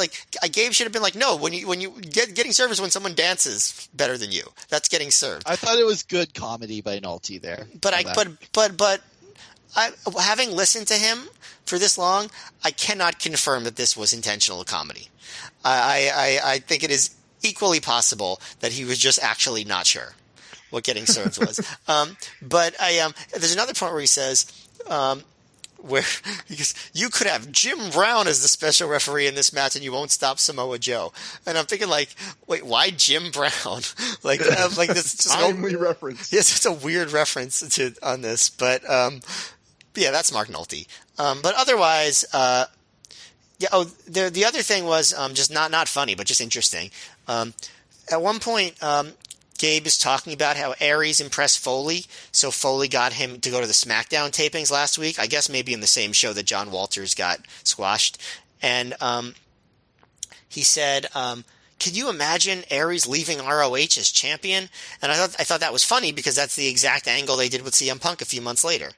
Gabe should have been no. When you getting served is when someone dances better than you. That's getting served. I thought it was good comedy by Nolte there. But having listened to him for this long, I cannot confirm that this was intentional comedy. I think it is equally possible that he was just actually not sure what getting served was. But there's another point where he says, where he goes, you could have Jim Brown as the special referee in this match and you won't stop Samoa Joe. And I'm thinking wait, why Jim Brown? This just timely reference. Yes, it's a weird reference on this, but yeah, that's Mark Nolte. But otherwise, the other thing was just not funny, but just interesting. At one point, Gabe is talking about how Aries impressed Foley, so Foley got him to go to the SmackDown tapings last week. I guess maybe in the same show that John Walters got squashed. And he said, can you imagine Aries leaving ROH as champion? And I thought that was funny because that's the exact angle they did with CM Punk a few months later.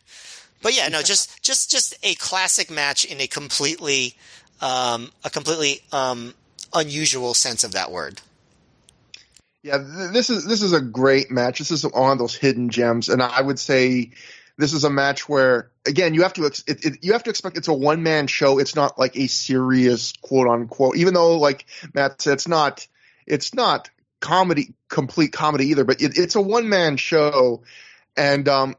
But yeah, no, just a classic match in a completely unusual sense of that word. Yeah, this is a great match. This is one of those hidden gems, and I would say this is a match where, again, you have to expect it's a one-man show. It's not a serious quote unquote, even though Matt said it's not complete comedy either, but it's a one-man show. And I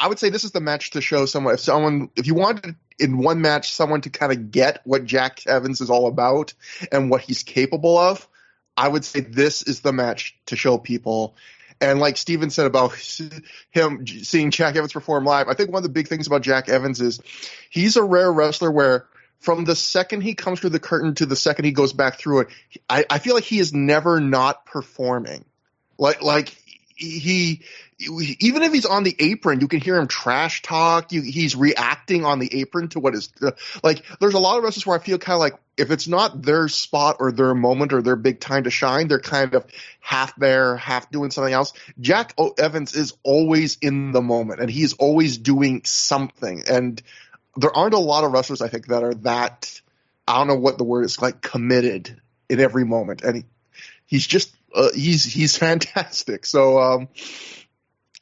would say this is the match to show someone if you wanted in one match someone to kind of get what Jack Evans is all about and what he's capable of, I would say this is the match to show people. And like Steven said about him seeing Jack Evans perform live, I think one of the big things about Jack Evans is he's a rare wrestler where from the second he comes through the curtain to the second he goes back through it, I feel like he is never not performing. he even if he's on the apron, you can hear him trash talk. He's reacting on the apron to what is like. There's a lot of wrestlers where I feel kind of like if it's not their spot or their moment or their big time to shine, they're kind of half there, half doing something else. Jack Evans is always in the moment, and he's always doing something. And there aren't a lot of wrestlers, I think, that are that. I don't know what the word is, like committed in every moment, and he's just he's fantastic. So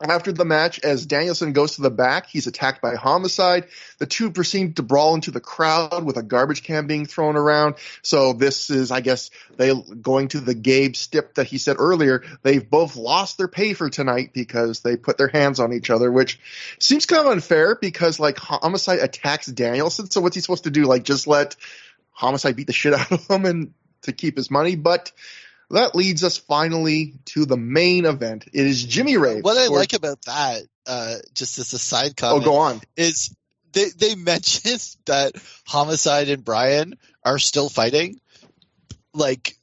after the match, as Danielson goes to the back, he's attacked by Homicide. The two proceed to brawl into the crowd with a garbage can being thrown around. So this is, I guess, they going to the Gabe stip that he said earlier. They've both lost their pay for tonight because they put their hands on each other, which seems kind of unfair because like Homicide attacks Danielson. So what's he supposed to do? Like just let Homicide beat the shit out of him and to keep his money? But that leads us finally to the main event. It is Jimmy Rave. What I like about that, just as a side comment, go on. Is they mentioned that Homicide and Brian are still fighting, like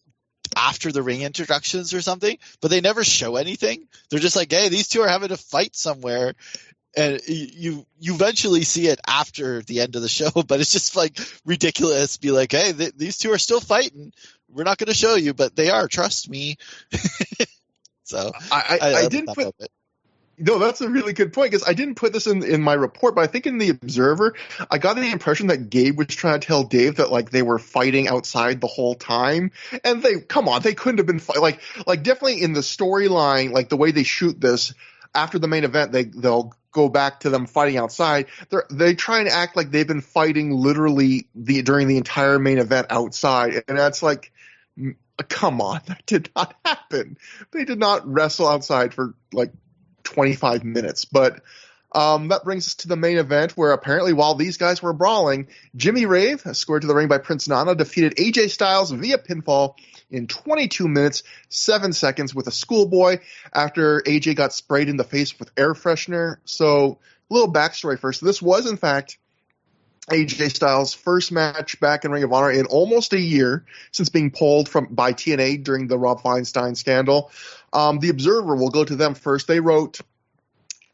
after the ring introductions or something, but they never show anything. They're just like, hey, these two are having a fight somewhere. And you eventually see it after the end of the show, but it's just like ridiculous. Be like, hey, these two are still fighting. We're not going to show you, but they are. Trust me. So I didn't put. No, that's a really good point because I didn't put this in my report, but I think in the Observer, I got the impression that Gabe was trying to tell Dave that like they were fighting outside the whole time, and they couldn't have been like definitely in the storyline, like the way they shoot this after the main event, they'll go back to them fighting outside. They try and act like they've been fighting literally during the entire main event outside, and that's like, come on, that did not happen. They did not wrestle outside for like 25 minutes. But that brings us to the main event where apparently while these guys were brawling, Jimmy Rave, scored to the ring by Prince Nana, defeated AJ Styles via pinfall in 22 minutes, 7 seconds with a schoolboy after AJ got sprayed in the face with air freshener. So a little backstory first. This was, in fact, AJ Styles' first match back in Ring of Honor in almost a year since being pulled by TNA during the Rob Feinstein scandal. The Observer, we'll go to them first. They wrote,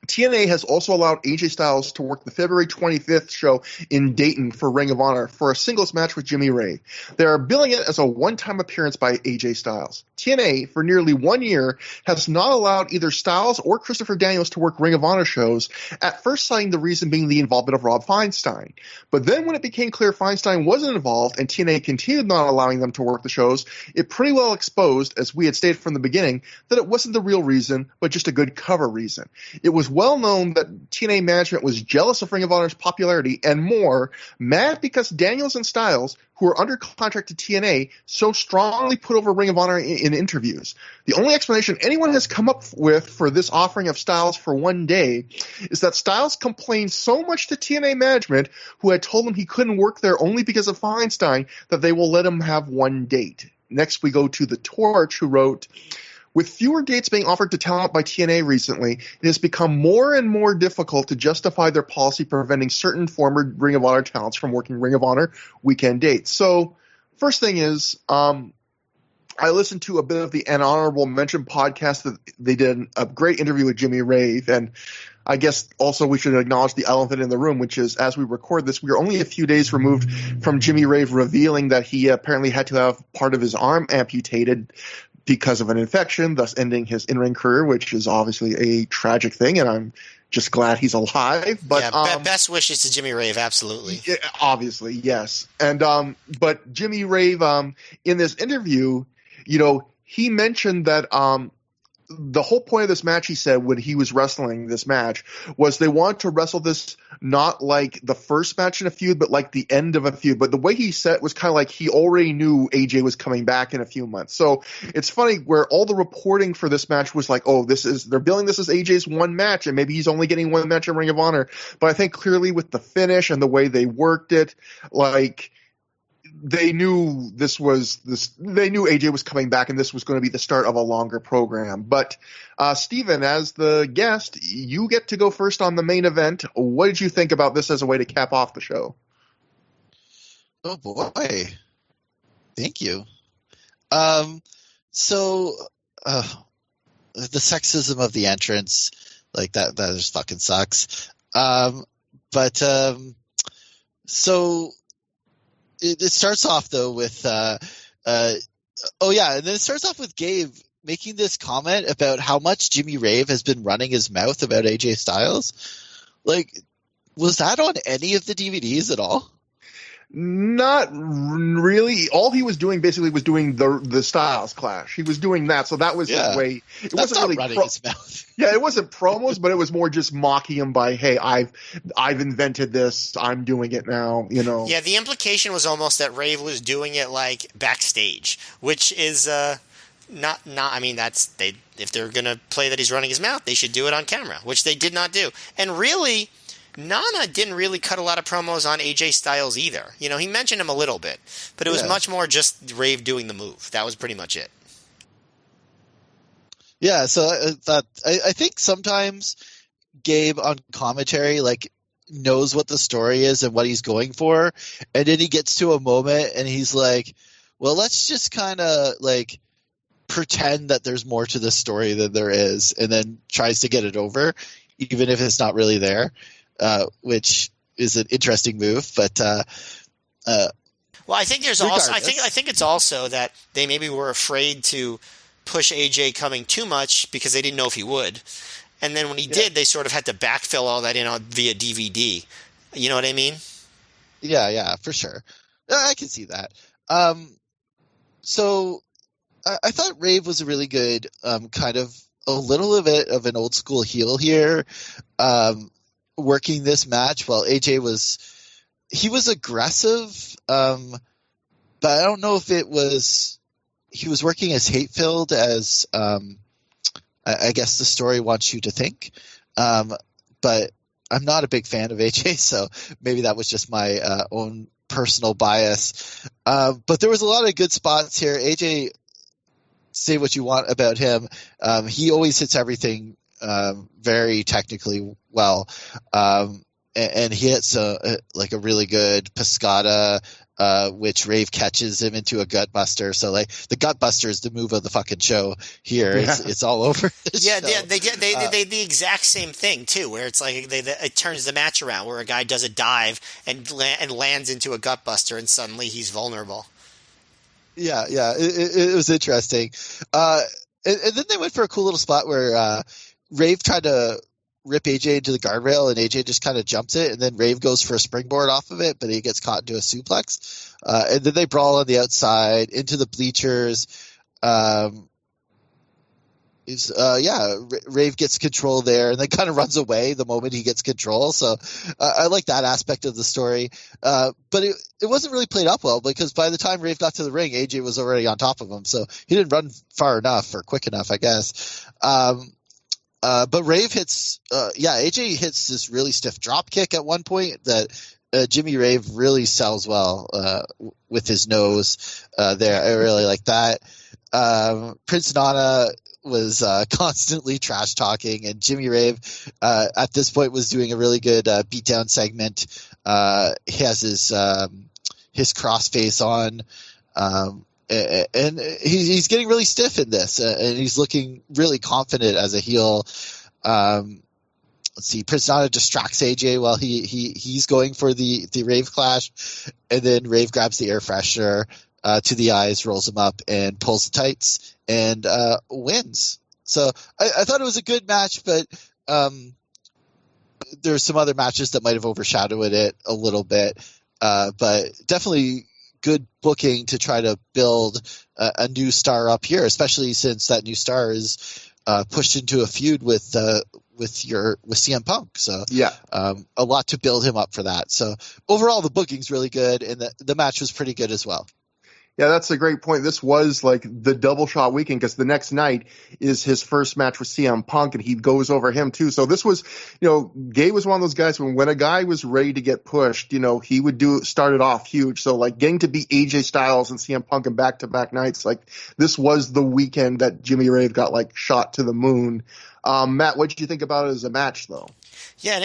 TNA has also allowed AJ Styles to work the February 25th show in Dayton for Ring of Honor for a singles match with Jimmy Rave. They are billing it as a one-time appearance by AJ Styles. TNA, for nearly 1 year, has not allowed either Styles or Christopher Daniels to work Ring of Honor shows, at first citing the reason being the involvement of Rob Feinstein. But then when it became clear Feinstein wasn't involved and TNA continued not allowing them to work the shows, it pretty well exposed, as we had stated from the beginning, that it wasn't the real reason, but just a good cover reason. It was well known that TNA management was jealous of Ring of Honor's popularity and more, mad because Daniels and Styles, who are under contract to TNA, so strongly put over Ring of Honor in interviews. The only explanation anyone has come up with for this offering of Styles for one day is that Styles complained so much to TNA management, who had told him he couldn't work there only because of Feinstein, that they will let him have one date. Next we go to The Torch, who wrote, with fewer dates being offered to talent by TNA recently, it has become more and more difficult to justify their policy preventing certain former Ring of Honor talents from working Ring of Honor weekend dates. So, first thing is, I listened to a bit of the An Honorable Mention podcast that they did a great interview with Jimmy Rave, and I guess also we should acknowledge the elephant in the room, which is as we record this, we are only a few days removed from Jimmy Rave revealing that he apparently had to have part of his arm amputated because of an infection, thus ending his in-ring career, which is obviously a tragic thing, and I'm just glad he's alive. But yeah, best wishes to Jimmy Rave, absolutely. Yeah, obviously, yes. And but Jimmy Rave, in this interview, he mentioned that the whole point of this match, he said, when he was wrestling this match, was they wanted to wrestle this not like the first match in a feud, but like the end of a feud. But the way he said it was kind of like he already knew AJ was coming back in a few months. So it's funny where all the reporting for this match was like, oh, they're billing this as AJ's one match, and maybe he's only getting one match in Ring of Honor. But I think clearly with the finish and the way they worked it, like, they knew they knew AJ was coming back and this was going to be the start of a longer program. But Steven, as the guest, you get to go first on the main event. What did you think about this as a way to cap off the show? Oh boy. Thank you. So the sexism of the entrance, like that just fucking sucks. But so it starts off though with and then it starts off with Gabe making this comment about how much Jimmy Rave has been running his mouth about AJ Styles. Like, was that on any of the DVDs at all? Not really. All he was doing basically was doing the Styles Clash. He was doing that, so that was his way. It wasn't really running his mouth. Yeah, it wasn't promos, but it was more just mocking him by, "Hey, I've invented this. I'm doing it now." You know. Yeah, the implication was almost that Rave was doing it like backstage, which is not. I mean, if they're gonna play that he's running his mouth, they should do it on camera, which they did not do. And really, Nana didn't really cut a lot of promos on AJ Styles either. You know, he mentioned him a little bit, but it was much more just Rave doing the move. That was pretty much it. Yeah, so I think sometimes Gabe on commentary like knows what the story is and what he's going for, and then he gets to a moment and he's like, "Well, let's just kind of like pretend that there's more to this story than there is," and then tries to get it over, even if it's not really there. Which is an interesting move, but well, I think there's also I think it's also that they maybe were afraid to push AJ coming too much because they didn't know if he would, and then when he did, they sort of had to backfill all that in via DVD. You know what I mean? Yeah, for sure. I can see that. So I thought Rave was a really good kind of a little bit of an old school heel here. Working this match while AJ was aggressive, but I don't know if it was he was working as hate-filled as I guess the story wants you to think. But I'm not a big fan of AJ, so maybe that was just my own personal bias. But there was a lot of good spots here. AJ, say what you want about him. He always hits everything very technically well, and he hits a really good Pescata, which Rave catches him into a Gutbuster. So like the Gutbuster is the move of the fucking show here. Yeah. It's all over. Yeah, they the exact same thing too, where it's like it turns the match around, where a guy does a dive and lands into a Gutbuster, and suddenly he's vulnerable. Yeah, it was interesting, and then they went for a cool little spot where Rave tried to rip AJ into the guardrail, and AJ just kind of jumps it, and then Rave goes for a springboard off of it, but he gets caught into a suplex. And then they brawl on the outside into the bleachers. Rave gets control there, and then kind of runs away the moment he gets control. So I like that aspect of the story. But it wasn't really played up well, because by the time Rave got to the ring, AJ was already on top of him. So he didn't run far enough or quick enough, I guess. But Rave hits, AJ hits this really stiff drop kick at one point that Jimmy Rave really sells well with his nose there. I really like that. Prince Nana was constantly trash talking, and Jimmy Rave at this point was doing a really good beatdown segment. He has his crossface on. And he's getting really stiff in this, and he's looking really confident as a heel. Let's see, Prince Nana distracts AJ while he's going for the Rave clash, and then Rave grabs the air freshener to the eyes, rolls him up, and pulls the tights, and wins. So I thought it was a good match, but there's some other matches that might have overshadowed it a little bit, but definitely good booking to try to build a new star up here, especially since that new star is pushed into a feud with CM Punk. So yeah, a lot to build him up for that. So overall, the booking's really good, and the match was pretty good as well. Yeah, that's a great point. This was like the double shot weekend, because the next night is his first match with CM Punk, and he goes over him too. So this was, Gabe was one of those guys when a guy was ready to get pushed, he would start it off huge. So like getting to beat AJ Styles and CM Punk in back-to-back nights, like this was the weekend that Jimmy Rave got like shot to the moon. Matt, what did you think about it as a match though? Yeah, and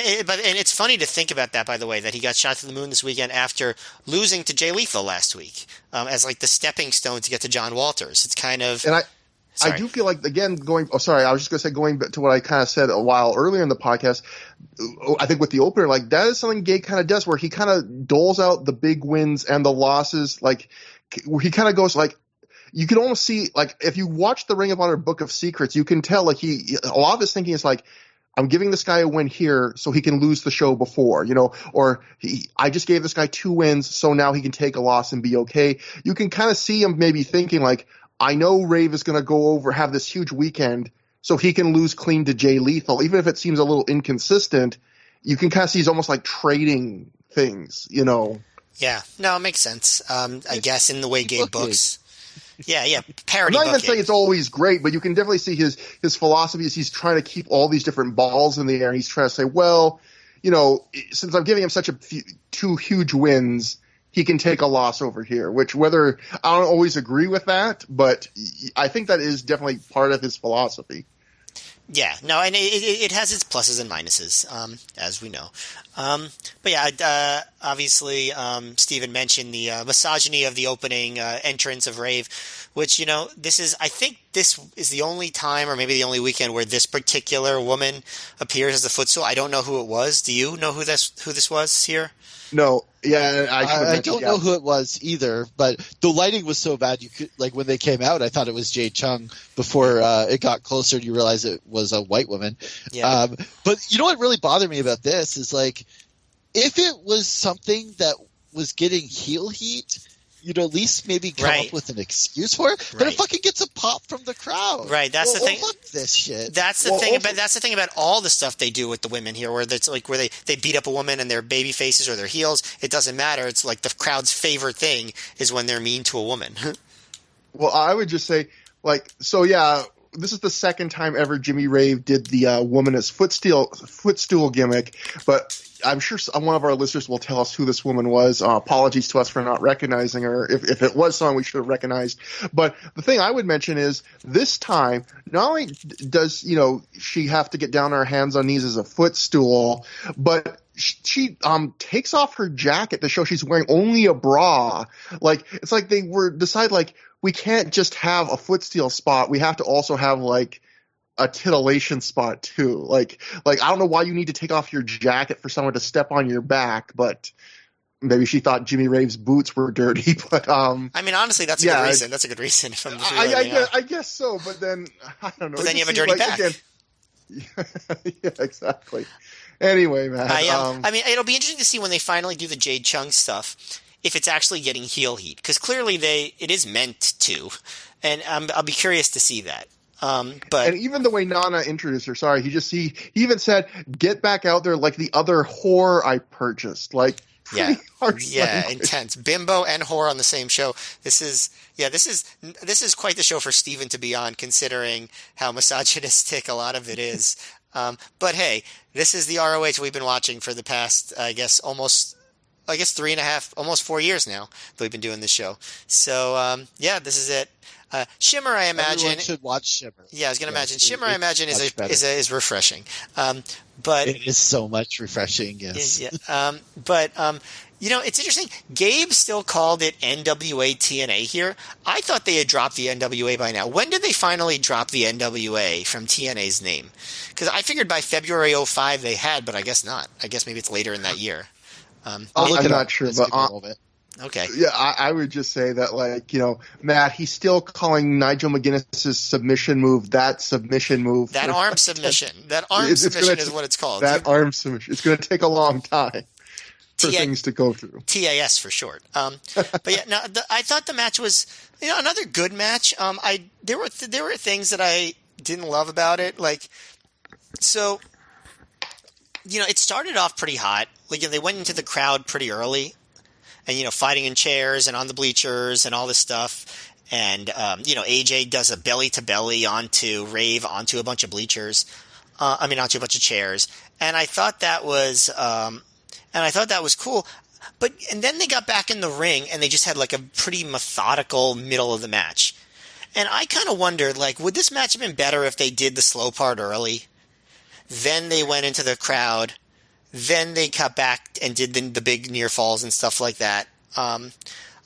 it's funny to think about that, by the way, that he got shot to the moon this weekend after losing to Jay Lethal last week as like the stepping stone to get to John Walters. It's kind of Sorry. I do feel like, again, I was just going to say, going back to what I kind of said a while earlier in the podcast, I think with the opener, like, that is something Gabe kind of does, where he kind of doles out the big wins and the losses, like, where he kind of goes, like, you can almost see, like, if you watch the Ring of Honor Book of Secrets, you can tell, like, a lot of his thinking is like, I'm giving this guy a win here so he can lose the show before, or I just gave this guy 2 wins so now he can take a loss and be okay. You can kind of see him maybe thinking, like, I know Rave is going to go over, have this huge weekend so he can lose clean to Jay Lethal. Even if it seems a little inconsistent, you can kind of see he's almost like trading things, Yeah, no, it makes sense. I guess in the way Gabe books. Yeah, I'm parody not even booking. saying it's always great, but you can definitely see his philosophy is he's trying to keep all these different balls in the air. And he's trying to say, well, since I'm giving him such 2 huge wins, he can take a loss over here, which whether I don't always agree with that, but I think that is definitely part of his philosophy. Yeah, no, and it has its pluses and minuses, as we know. But yeah, obviously, Steven mentioned the misogyny of the opening entrance of Rave, which, I think this is the only time or maybe the only weekend where this particular woman appears as a footstool. I don't know who it was. Do you know who this was here? No, yeah, I don't know who it was either, but the lighting was so bad. You could, like, when they came out, I thought it was Jay Chung. Before it got closer, you realize it was a white woman. Yeah. But you know what really bothered me about this is, like, if it was something that was getting heel heat, you'd at least maybe come up with an excuse for it. But it fucking gets a pop from the crowd. Right, that's the thing. Fuck this shit. That's the thing. That's the thing about all the stuff they do with the women here, where it's like where they beat up a woman and their baby faces or their heels. It doesn't matter. It's like the crowd's favorite thing is when they're mean to a woman. Well, I would just say, like, so yeah, this is the second time ever Jimmy Rave did the woman as footstool gimmick, but I'm sure one of our listeners will tell us who this woman was. Apologies to us for not recognizing her. If it was someone we should have recognized. But the thing I would mention is this time, not only does, she have to get down on her hands on knees as a footstool, but she takes off her jacket to show she's wearing only a bra. Like, it's like they decide, like, we can't just have a footstool spot. We have to also have, like, a titillation spot too. Like I don't know why you need to take off your jacket for someone to step on your back, but maybe she thought Jimmy Rave's boots were dirty. But I mean, honestly, that's a good reason. That's a good reason. If I guess so. But then I don't know. But then you have a dirty back. Again, yeah, exactly. Anyway, man. I mean, it'll be interesting to see when they finally do the Jade Chung stuff, if it's actually getting heel heat, because clearly it is meant to, and I'll be curious to see that. But and even the way Nana introduced her, he even said, "Get back out there like the other whore I purchased." Like, harsh language. Intense. Bimbo and whore on the same show. This is quite the show for Steven to be on, considering how misogynistic a lot of it is. But hey, this is the ROH we've been watching for the past, almost 3.5, almost 4 years now that we've been doing this show. So this is it. Shimmer, I imagine. Everyone should watch Shimmer. Yeah, I was going to imagine. Shimmer, I imagine, is refreshing. But it is so much refreshing, yes. Yeah. But it's interesting. Gabe still called it NWA TNA here. I thought they had dropped the NWA by now. When did they finally drop the NWA from TNA's name? Because I figured by February 2005 they had, but I guess not. I guess maybe it's later in that year. I'm not sure, but okay. Yeah, I would just say that, like, Matt, he's still calling Nigel McGuinness's submission move that submission move. That arm submission. That arm submission is what it's called. That arm submission. It's going to take a long time for things to go through. TAS for short. But yeah, no, I thought the match was another good match. There were things that I didn't love about it. Like, so, it started off pretty hot. Like, they went into the crowd pretty early. And, fighting in chairs and on the bleachers and all this stuff. And, AJ does a belly-to-belly onto Rave, onto a bunch of bleachers. Onto a bunch of chairs. And I thought that was cool. And then they got back in the ring and they just had, like, a pretty methodical middle of the match. And I kind of wondered, like, would this match have been better if they did the slow part early? Then they went into the crowd. Then they cut back and did the big near falls and stuff like that. I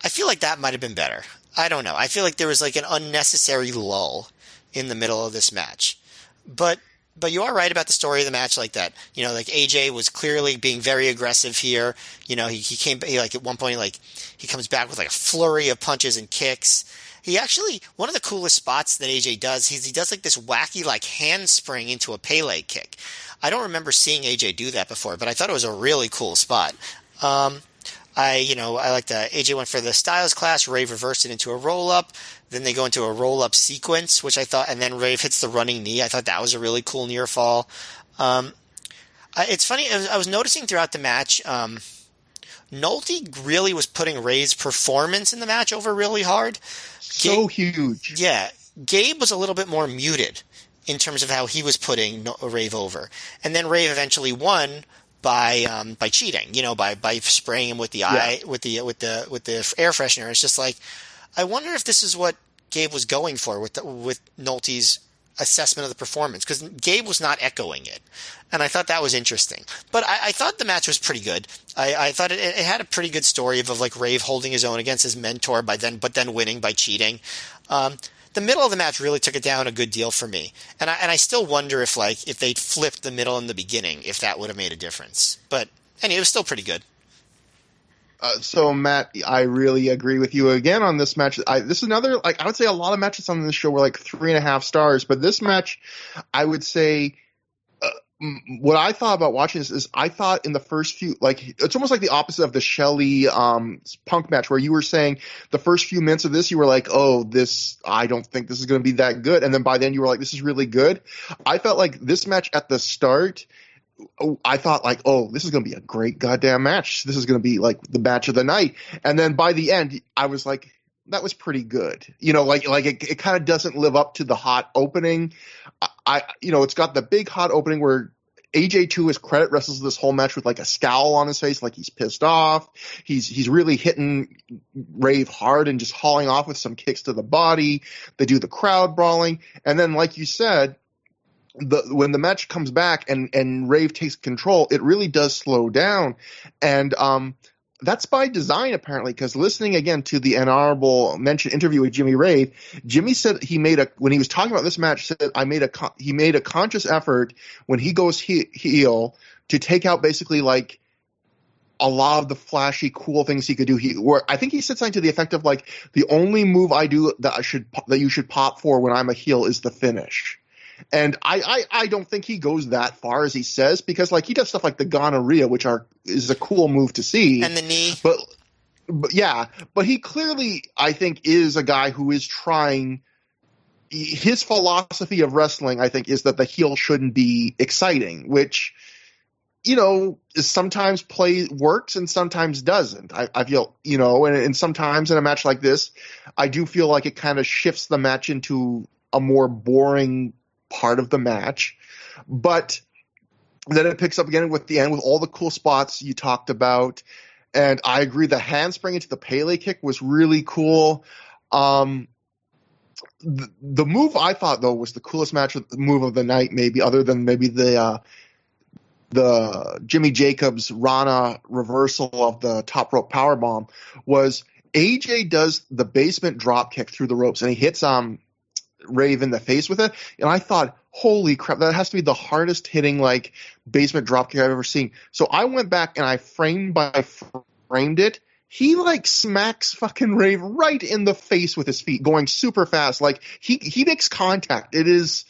feel like that might have been better. I don't know. I feel like there was like an unnecessary lull in the middle of this match. But you are right about the story of the match, like that. Like AJ was clearly being very aggressive here. Like at one point, like he comes back with like a flurry of punches and kicks. He actually, one of the coolest spots that AJ does, he does like this wacky like handspring into a Pele kick. I don't remember seeing AJ do that before, but I thought it was a really cool spot. I like the AJ went for the Styles Clash. Rave reversed it into a roll up. Then they go into a roll up sequence, which I thought, and then Rave hits the running knee. I thought that was a really cool near fall. It's funny. I was noticing throughout the match, Nolte really was putting Rave's performance in the match over really hard. So huge. Yeah. Gabe was a little bit more muted in terms of how he was putting Rave over. And then Rave eventually won by cheating, by spraying him with the eye, with the air freshener. It's just like, I wonder if this is what Gabe was going for with Nolte's assessment of the performance, because Gabe was not echoing it, and I thought that was interesting. But I thought the match was pretty good. I thought it had a pretty good story of like Rave holding his own against his mentor but then winning by cheating. The middle of the match really took it down a good deal for me, and I still wonder if they'd flipped the middle in the beginning, if that would have made a difference. But anyway, it was still pretty good. So Matt, I really agree with you again on this match. This is another, I would say a lot of matches on this show were like 3.5 stars, but this match, I would say, what I thought about watching this is I thought in the first few, it's almost like the opposite of the Shelley Punk match, where you were saying the first few minutes of this, you were like, oh, I don't think this is going to be that good. And then by then you were like, this is really good. I felt like this match at the start, I thought like, oh, this is going to be a great goddamn match. This is going to be like the match of the night. And then by the end, I was like, that was pretty good. It kind of doesn't live up to the hot opening. It's got the big hot opening where AJ, to his credit, wrestles this whole match with like a scowl on his face, like he's pissed off. He's really hitting Rave hard and just hauling off with some kicks to the body. They do the crowd brawling. And then, like you said, when the match comes back and Rave takes control, it really does slow down. And that's by design, apparently, because listening again to the honorable mention interview with Jimmy Rave, Jimmy said when he was talking about this match, said he made a conscious effort when he goes heel to take out basically like a lot of the flashy, cool things he could do. I think he said something to the effect of like, the only move I do that you should pop for when I'm a heel is the finish. And I don't think he goes that far as he says, because like he does stuff like the gonorrhea, which is a cool move to see, and the knee. But he clearly, I think, is a guy who is trying. His philosophy of wrestling, I think, is that the heel shouldn't be exciting, which sometimes works and sometimes doesn't. I feel, and sometimes in a match like this, I do feel like it kind of shifts the match into a more boring part of the match. But then it picks up again with the end with all the cool spots you talked about. And I agree, the handspring into the Pele kick was really cool. The move I thought, though, was the coolest move of the night, maybe, other than maybe the Jimmy Jacobs Rana reversal of the top rope powerbomb, was AJ does the basement drop kick through the ropes, and he hits Rave in the face with it. And I thought, holy crap, that has to be the hardest hitting like basement drop kick I've ever seen. So I went back and I framed it. He like smacks fucking Rave right in the face with his feet, going super fast. Like he makes contact. It is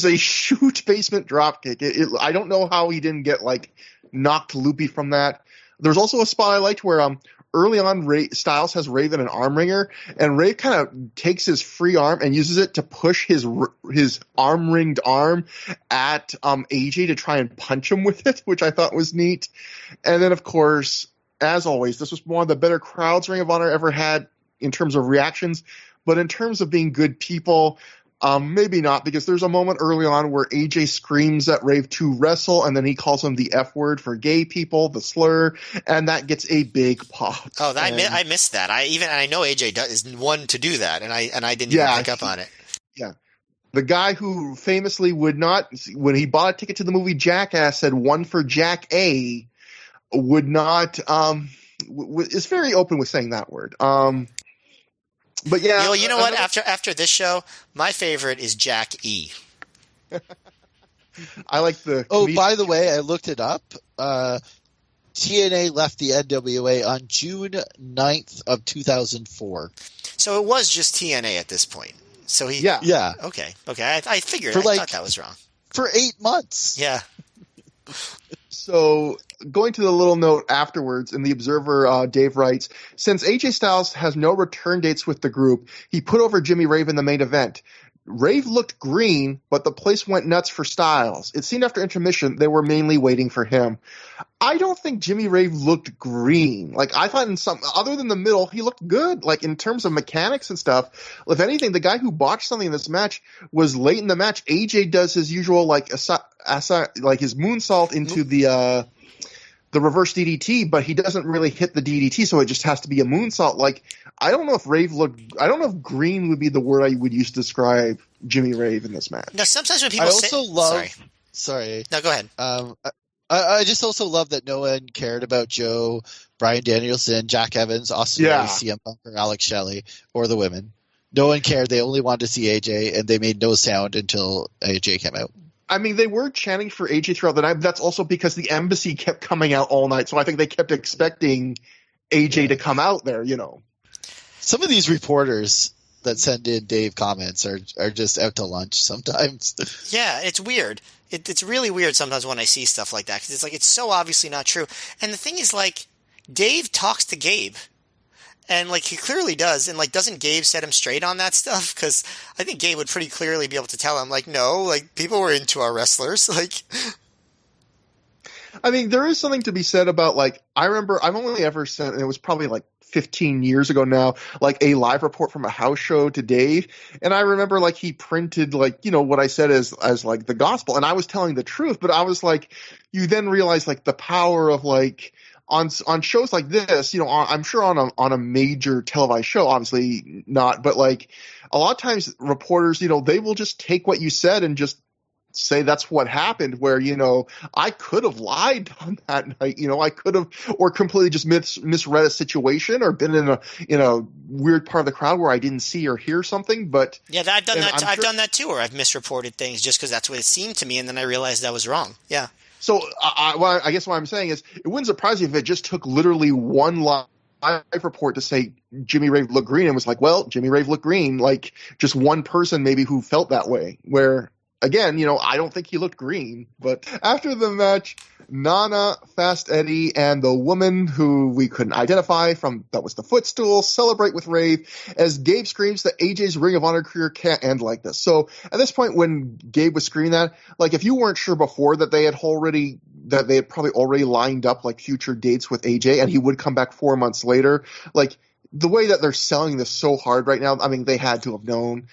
a shoot basement drop kick. I don't know how he didn't get like knocked loopy from that. There's also a spot I liked where early on, Styles has Rave in an arm wringer, and Rave kind of takes his free arm and uses it to push his arm ringed arm at AJ to try and punch him with it, which I thought was neat. And then, of course, as always, this was one of the better crowds Ring of Honor ever had in terms of reactions, but in terms of being good people, maybe not, because there's a moment early on where AJ screams at Rave to wrestle, and then he calls him the F word for gay people, the slur, and that gets a big pop. Oh, I missed that. I know AJ is one to do that, and I didn't even pick up on it. Yeah. The guy who famously would not, when he bought a ticket to the movie Jackass, said one for Jack A, would not, is very open with saying that word. But yeah, you know what? After this show, my favorite is Jack E. I like the. Oh, by the way, I looked it up. TNA left the NWA on June 9th of 2004. So it was just TNA at this point. So he. Yeah. Okay. I figured. For I thought that was wrong. For 8 months. Yeah. So going to the little note afterwards in the Observer, Dave writes, since AJ Styles has no return dates with the group, he put over Jimmy Rave in the main event. Rave looked green, but the place went nuts for Styles. It seemed after intermission they were mainly waiting for him. I don't think Jimmy Rave looked green. Like, I thought in some other than the middle, he looked good. Like, in terms of mechanics and stuff. If anything, the guy who botched something in this match was late in the match. AJ does his usual like his moonsault into the reverse DDT, but he doesn't really hit the DDT, so it just has to be a moonsault. Like, I don't know if I don't know if green would be the word I would use to describe Jimmy Rave in this match. Now, sometimes when people Sorry. No, go ahead. I just also love that no one cared about Joe, Bryan Danielson, Jack Evans, Austin Aries, CM Punk, or Alex Shelley, or the women. No one cared. They only wanted to see AJ, and they made no sound until AJ came out. I mean, they were chanting for AJ throughout the night, but that's also because the embassy kept coming out all night, so I think they kept expecting AJ to come out there, you know. Some of these reporters that send in Dave comments are just out to lunch sometimes. Yeah, it's weird. It's really weird sometimes when I see stuff like that, because it's like, it's so obviously not true. And the thing is, like, Dave talks to Gabe, and like, he clearly does, and like, doesn't Gabe set him straight on that stuff? Because I think Gabe would pretty clearly be able to tell him, like, no, like, people were into our wrestlers, like. I mean, there is something to be said about, like, I remember I've only ever sent, and it was probably like 15 years ago now, like a live report from a house show to Dave, and I remember like he printed like, you know, what I said as like the gospel, and I was telling the truth, but I was like, you then realize like the power of like on shows like this, you know, I'm sure on a major televised show, obviously not, but like a lot of times reporters, you know, they will just take what you said and just say that's what happened, where, you know, I could have lied on that night, you know, I could have, or completely just misread a situation, or been in a weird part of the crowd where I didn't see or hear something. But yeah, I've done that too, where I've misreported things just because that's what it seemed to me, and then I realized I was wrong. Yeah. So I guess what I'm saying is, it wouldn't surprise me if it just took literally one live report to say Jimmy Rave looked green, and was like, well, Jimmy Rave looked green, like just one person maybe who felt that way, where, again, you know, I don't think he looked green. But after the match, Nana, Fast Eddie, and the woman who we couldn't identify from that was the footstool celebrate with Rave as Gabe screams that AJ's Ring of Honor career can't end like this. So at this point, when Gabe was screaming that, like, if you weren't sure before that they had probably already lined up like future dates with AJ, and he would come back 4 months later, like the way that they're selling this so hard right now, I mean, they had to have known.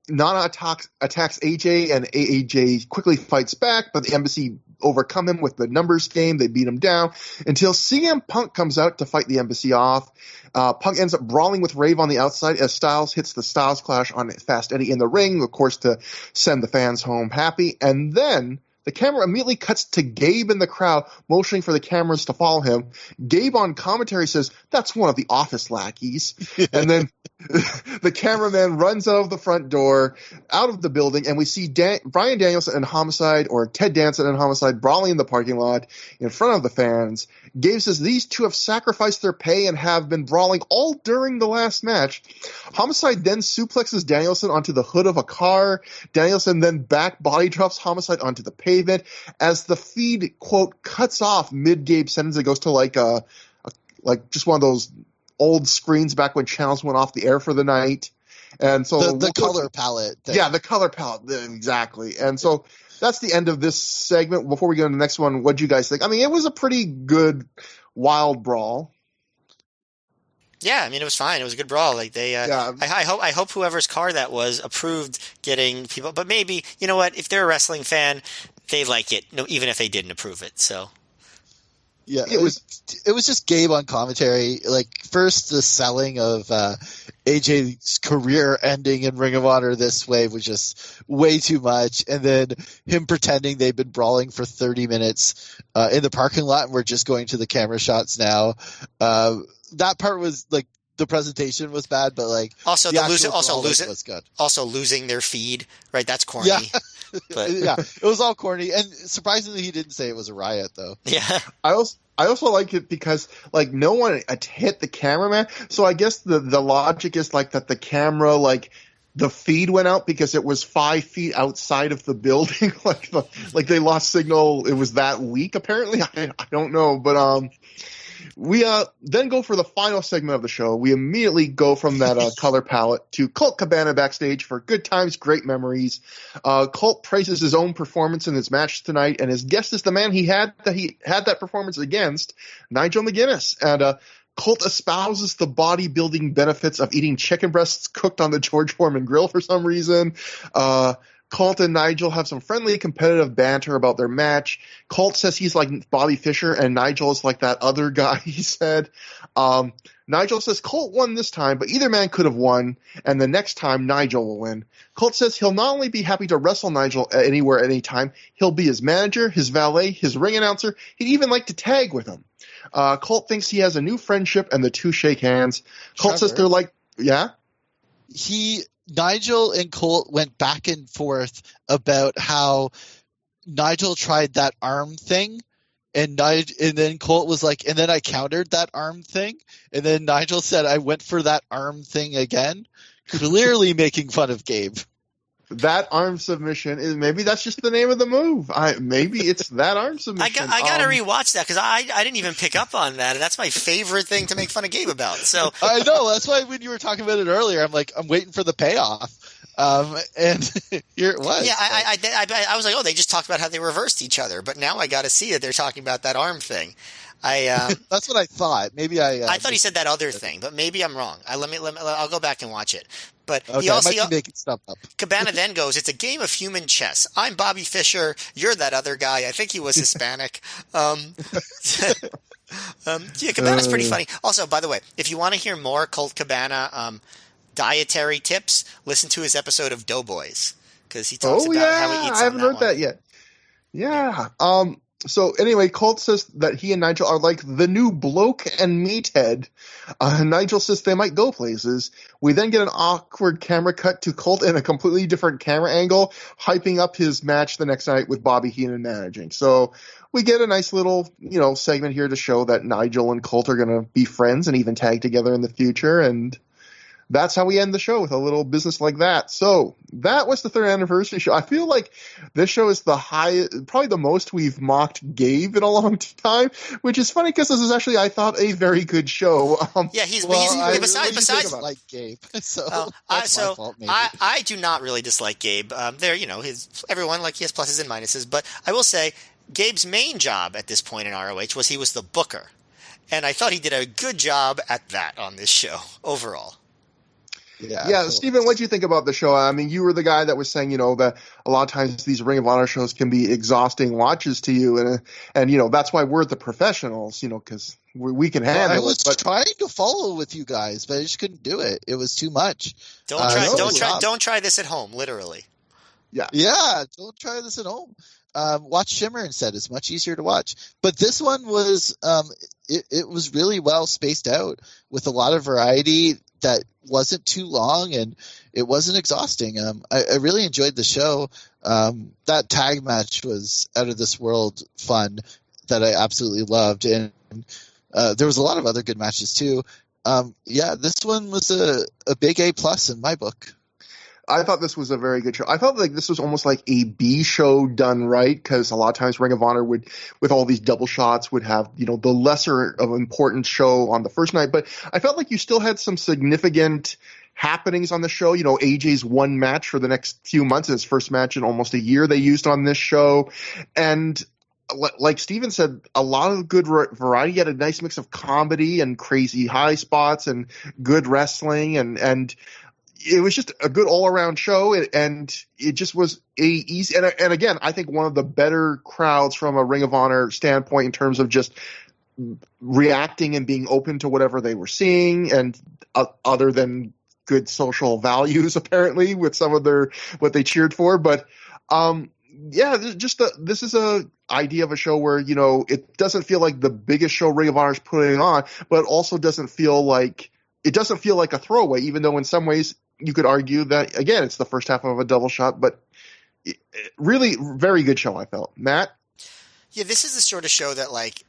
Nana attacks AJ, and AJ quickly fights back, but the embassy overcome him with the numbers game. They beat him down until CM Punk comes out to fight the embassy off. Punk ends up brawling with Rave on the outside as Styles hits the Styles Clash on Fast Eddie in the ring, of course, to send the fans home happy. And then the camera immediately cuts to Gabe in the crowd, motioning for the cameras to follow him. Gabe on commentary says, "That's one of the office lackeys." And then the cameraman runs out of the front door, out of the building, and we see Bryan Danielson and Homicide, or Ted Danson and Homicide, brawling in the parking lot in front of the fans. Gabe says these two have sacrificed their pay and have been brawling all during the last match. Homicide then suplexes Danielson onto the hood of a car. Danielson then back body drops Homicide onto the pavement as the feed, quote, cuts off mid-Gabe sentence. It goes to like just one of those old screens back when channels went off the air for the night. And so the color palette. Yeah, the color palette. Exactly. And so that's the end of this segment. Before we go to the next one, what do you guys think? I mean, it was a pretty good wild brawl. Yeah, I mean, it was fine. It was a good brawl. Like they, I hope whoever's car that was approved getting people. But maybe, you know what? If they're a wrestling fan, they like it, even if they didn't approve it. So. Yeah, it was just Gabe on commentary. Like, first the selling of AJ's career ending in Ring of Honor this way was just way too much, and then him pretending they've been brawling for 30 minutes in the parking lot, and we're just going to the camera shots now. That part was like the presentation was bad, but like Also, the actual brawling was good. Also, losing their feed, right? That's corny. Yeah. But Yeah, it was all corny, and surprisingly, he didn't say it was a riot, though. yeah, I also like it because like no one hit the cameraman, so I guess the logic is like that the camera like the feed went out because it was 5 feet outside of the building, like they lost signal. It was that weak apparently. I don't know, but we then go for the final segment of the show. We immediately go from that color palette to Colt Cabana backstage for good times, great memories. Colt praises his own performance in his match tonight, and his guest is the man he had that performance against, Nigel McGuinness. And Colt espouses the bodybuilding benefits of eating chicken breasts cooked on the George Foreman grill for some reason. Colt and Nigel have some friendly competitive banter about their match. Colt says he's like Bobby Fischer, and Nigel is like that other guy he said. Nigel says Colt won this time, but either man could have won, and the next time Nigel will win. Colt says he'll not only be happy to wrestle Nigel anywhere, anytime, he'll be his manager, his valet, his ring announcer. He'd even like to tag with him. Colt thinks he has a new friendship, and the two shake hands. Colt says they're like, yeah? Nigel and Colt went back and forth about how Nigel tried that arm thing, and then Colt was like, and then I countered that arm thing, and then Nigel said, I went for that arm thing again, clearly making fun of Gabe. That arm submission is maybe that's just the name of the move. Maybe it's that arm submission. I gotta rewatch that because I didn't even pick up on that, and that's my favorite thing to make fun of Gabe about. So I know that's why when you were talking about it earlier, I'm like, I'm waiting for the payoff. And here it was. Yeah, I was like, oh, they just talked about how they reversed each other, but now I got to see that they're talking about that arm thing. That's what I thought. Maybe I thought he said that other thing, but maybe I'm wrong. I'll go back and watch it. But okay, he also I might be making stuff up. Cabana then goes, it's a game of human chess. I'm Bobby Fischer. You're that other guy. I think he was Hispanic. Yeah, Cabana's pretty funny. Also, by the way, if you want to hear more Colt Cabana dietary tips, listen to his episode of Doughboys because he talks about how he eats. I haven't heard that yet. Yeah. So anyway, Colt says that he and Nigel are like the new bloke and meathead. Nigel says they might go places. We then get an awkward camera cut to Colt in a completely different camera angle, hyping up his match the next night with Bobby Heenan managing. So we get a nice little, segment here to show that Nigel and Colt are going to be friends and even tag together in the future. And that's how we end the show, with a little business like that. So that was the 3rd anniversary show. I feel like this show is the highest, probably the most we've mocked Gabe in a long time, which is funny because this is actually, I thought, a very good show. Yeah, besides like Gabe. So my fault, maybe. I do not really dislike Gabe. Everyone, like, he has pluses and minuses, but I will say Gabe's main job at this point in ROH was he was the booker. And I thought he did a good job at that on this show overall. Yeah, Stephen, what do you think about the show? I mean, you were the guy that was saying, that a lot of times these Ring of Honor shows can be exhausting watches to you, and that's why we're the professionals, because we can handle it. I was trying to follow with you guys, but I just couldn't do it. It was too much. Don't try this at home, literally. Yeah, don't try this at home. Watch Shimmer instead. It's much easier to watch. But this one was it was really well spaced out with a lot of variety that wasn't too long, and it wasn't exhausting. I really enjoyed the show. That tag match was out of this world fun that I absolutely loved, and there was a lot of other good matches too. This one was a big A+ in my book. I thought this was a very good show. I felt like this was almost like a B show done right, because a lot of times Ring of Honor would, with all these double shots, would have, the lesser of important show on the first night. But I felt like you still had some significant happenings on the show. AJ's one match for the next few months, his first match in almost a year they used on this show. And like Steven said, a lot of good variety. You had a nice mix of comedy and crazy high spots and good wrestling, and it was just a good all-around show, and it just was easy. And again, I think one of the better crowds from a Ring of Honor standpoint in terms of just reacting and being open to whatever they were seeing, and other than good social values, apparently, with some of what they cheered for. But this is a idea of a show where it doesn't feel like the biggest show Ring of Honor is putting on, but it also doesn't feel like it doesn't feel like a throwaway, even though in some ways you could argue that, again, it's the first half of a double shot, but really very good show, I felt. Matt? Yeah, this is the sort of show that, like,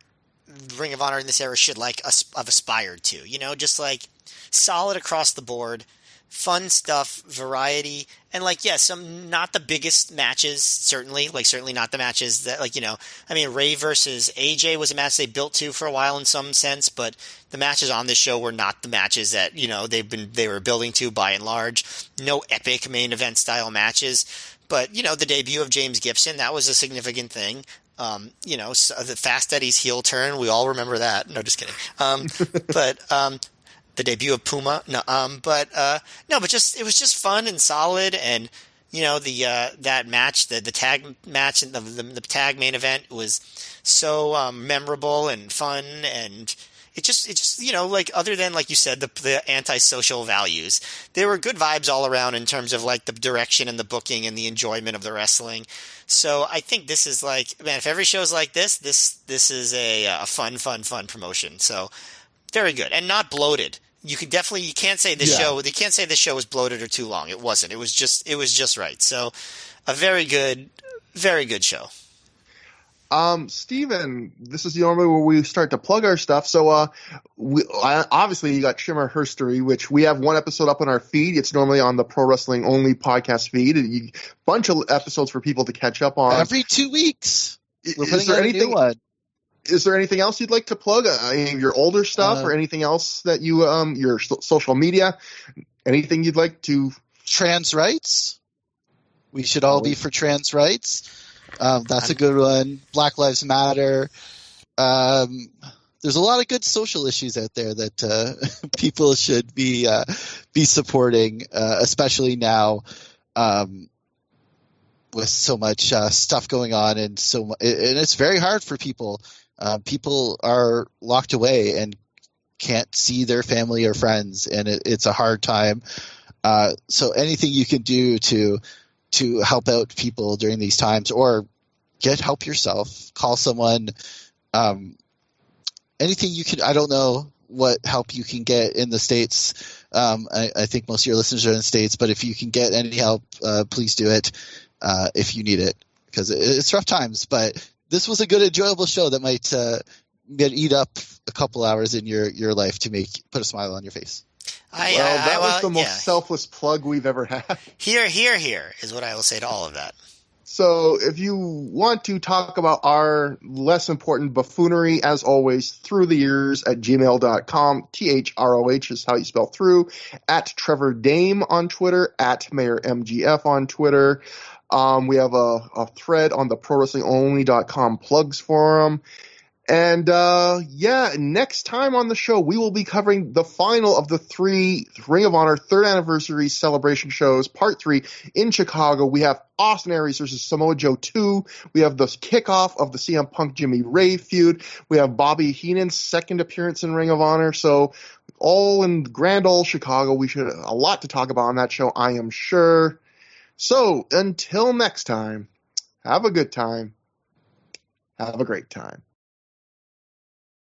Ring of Honor in this era should, like, have aspired to, you know, just, like, solid across the board, fun stuff, variety, and, like, yeah, some not the biggest matches, certainly not the matches that, like, you know, I mean, Ray versus AJ was a match they built to for a while in some sense, but the matches on this show were not the matches that, you know, they were building to by and large. No epic main event style matches, but, you know, the debut of James Gibson, that was a significant thing. You know, so the Fast Eddie's heel turn, we all remember that. No, just kidding. But the debut of Puma, no, but just it was just fun and solid, and you know that match, the tag match and the tag main event was so memorable and fun, and it just you know, like, other than, like you said, the antisocial values, there were good vibes all around in terms of, like, the direction and the booking and the enjoyment of the wrestling. So I think this is, like, man, if every show's like this is a fun promotion. So very good and not bloated. You can't say this show was bloated or too long. It wasn't. It was just right. So a very good show. Steven, this is normally where we start to plug our stuff. So, obviously you got Shimmer HERstory, which we have one episode up on our feed. It's normally on the Pro Wrestling Only podcast feed. A bunch of episodes for people to catch up on. Every 2 weeks. We're putting out a new one. Is there anything else you'd like to plug? Your older stuff or anything else that you, your social media, anything you'd like to? Trans rights. We should all be for trans rights. That's a good one. Black Lives Matter. There's a lot of good social issues out there that people should be supporting, especially now with so much stuff going on and and it's very hard for people. People are locked away and can't see their family or friends, and it's a hard time. So anything you can do to help out people during these times, or get help yourself, call someone, anything you can. I don't know what help you can get in the States. I think most of your listeners are in the States, but if you can get any help, please do it if you need it, because it's rough times. But this was a good, enjoyable show that might eat up a couple hours in your life to put a smile on your face. That was the most selfless plug we've ever had. Here is what I will say to all of that. So if you want to talk about our less important buffoonery, as always, through the years at gmail.com. THROH is how you spell through. At Trevor Dame on Twitter. At MayorMGF on Twitter. We have a thread on the ProWrestlingOnly.com plugs forum. And next time on the show, we will be covering the final of the 3 Ring of Honor 3rd anniversary celebration shows, part 3 in Chicago. We have Austin Aries versus Samoa Joe 2. We have the kickoff of the CM Punk Jimmy Ray feud. We have Bobby Heenan's second appearance in Ring of Honor. So all in grand old Chicago. We should have a lot to talk about on that show, I am sure. So until next time, have a good time. Have a great time.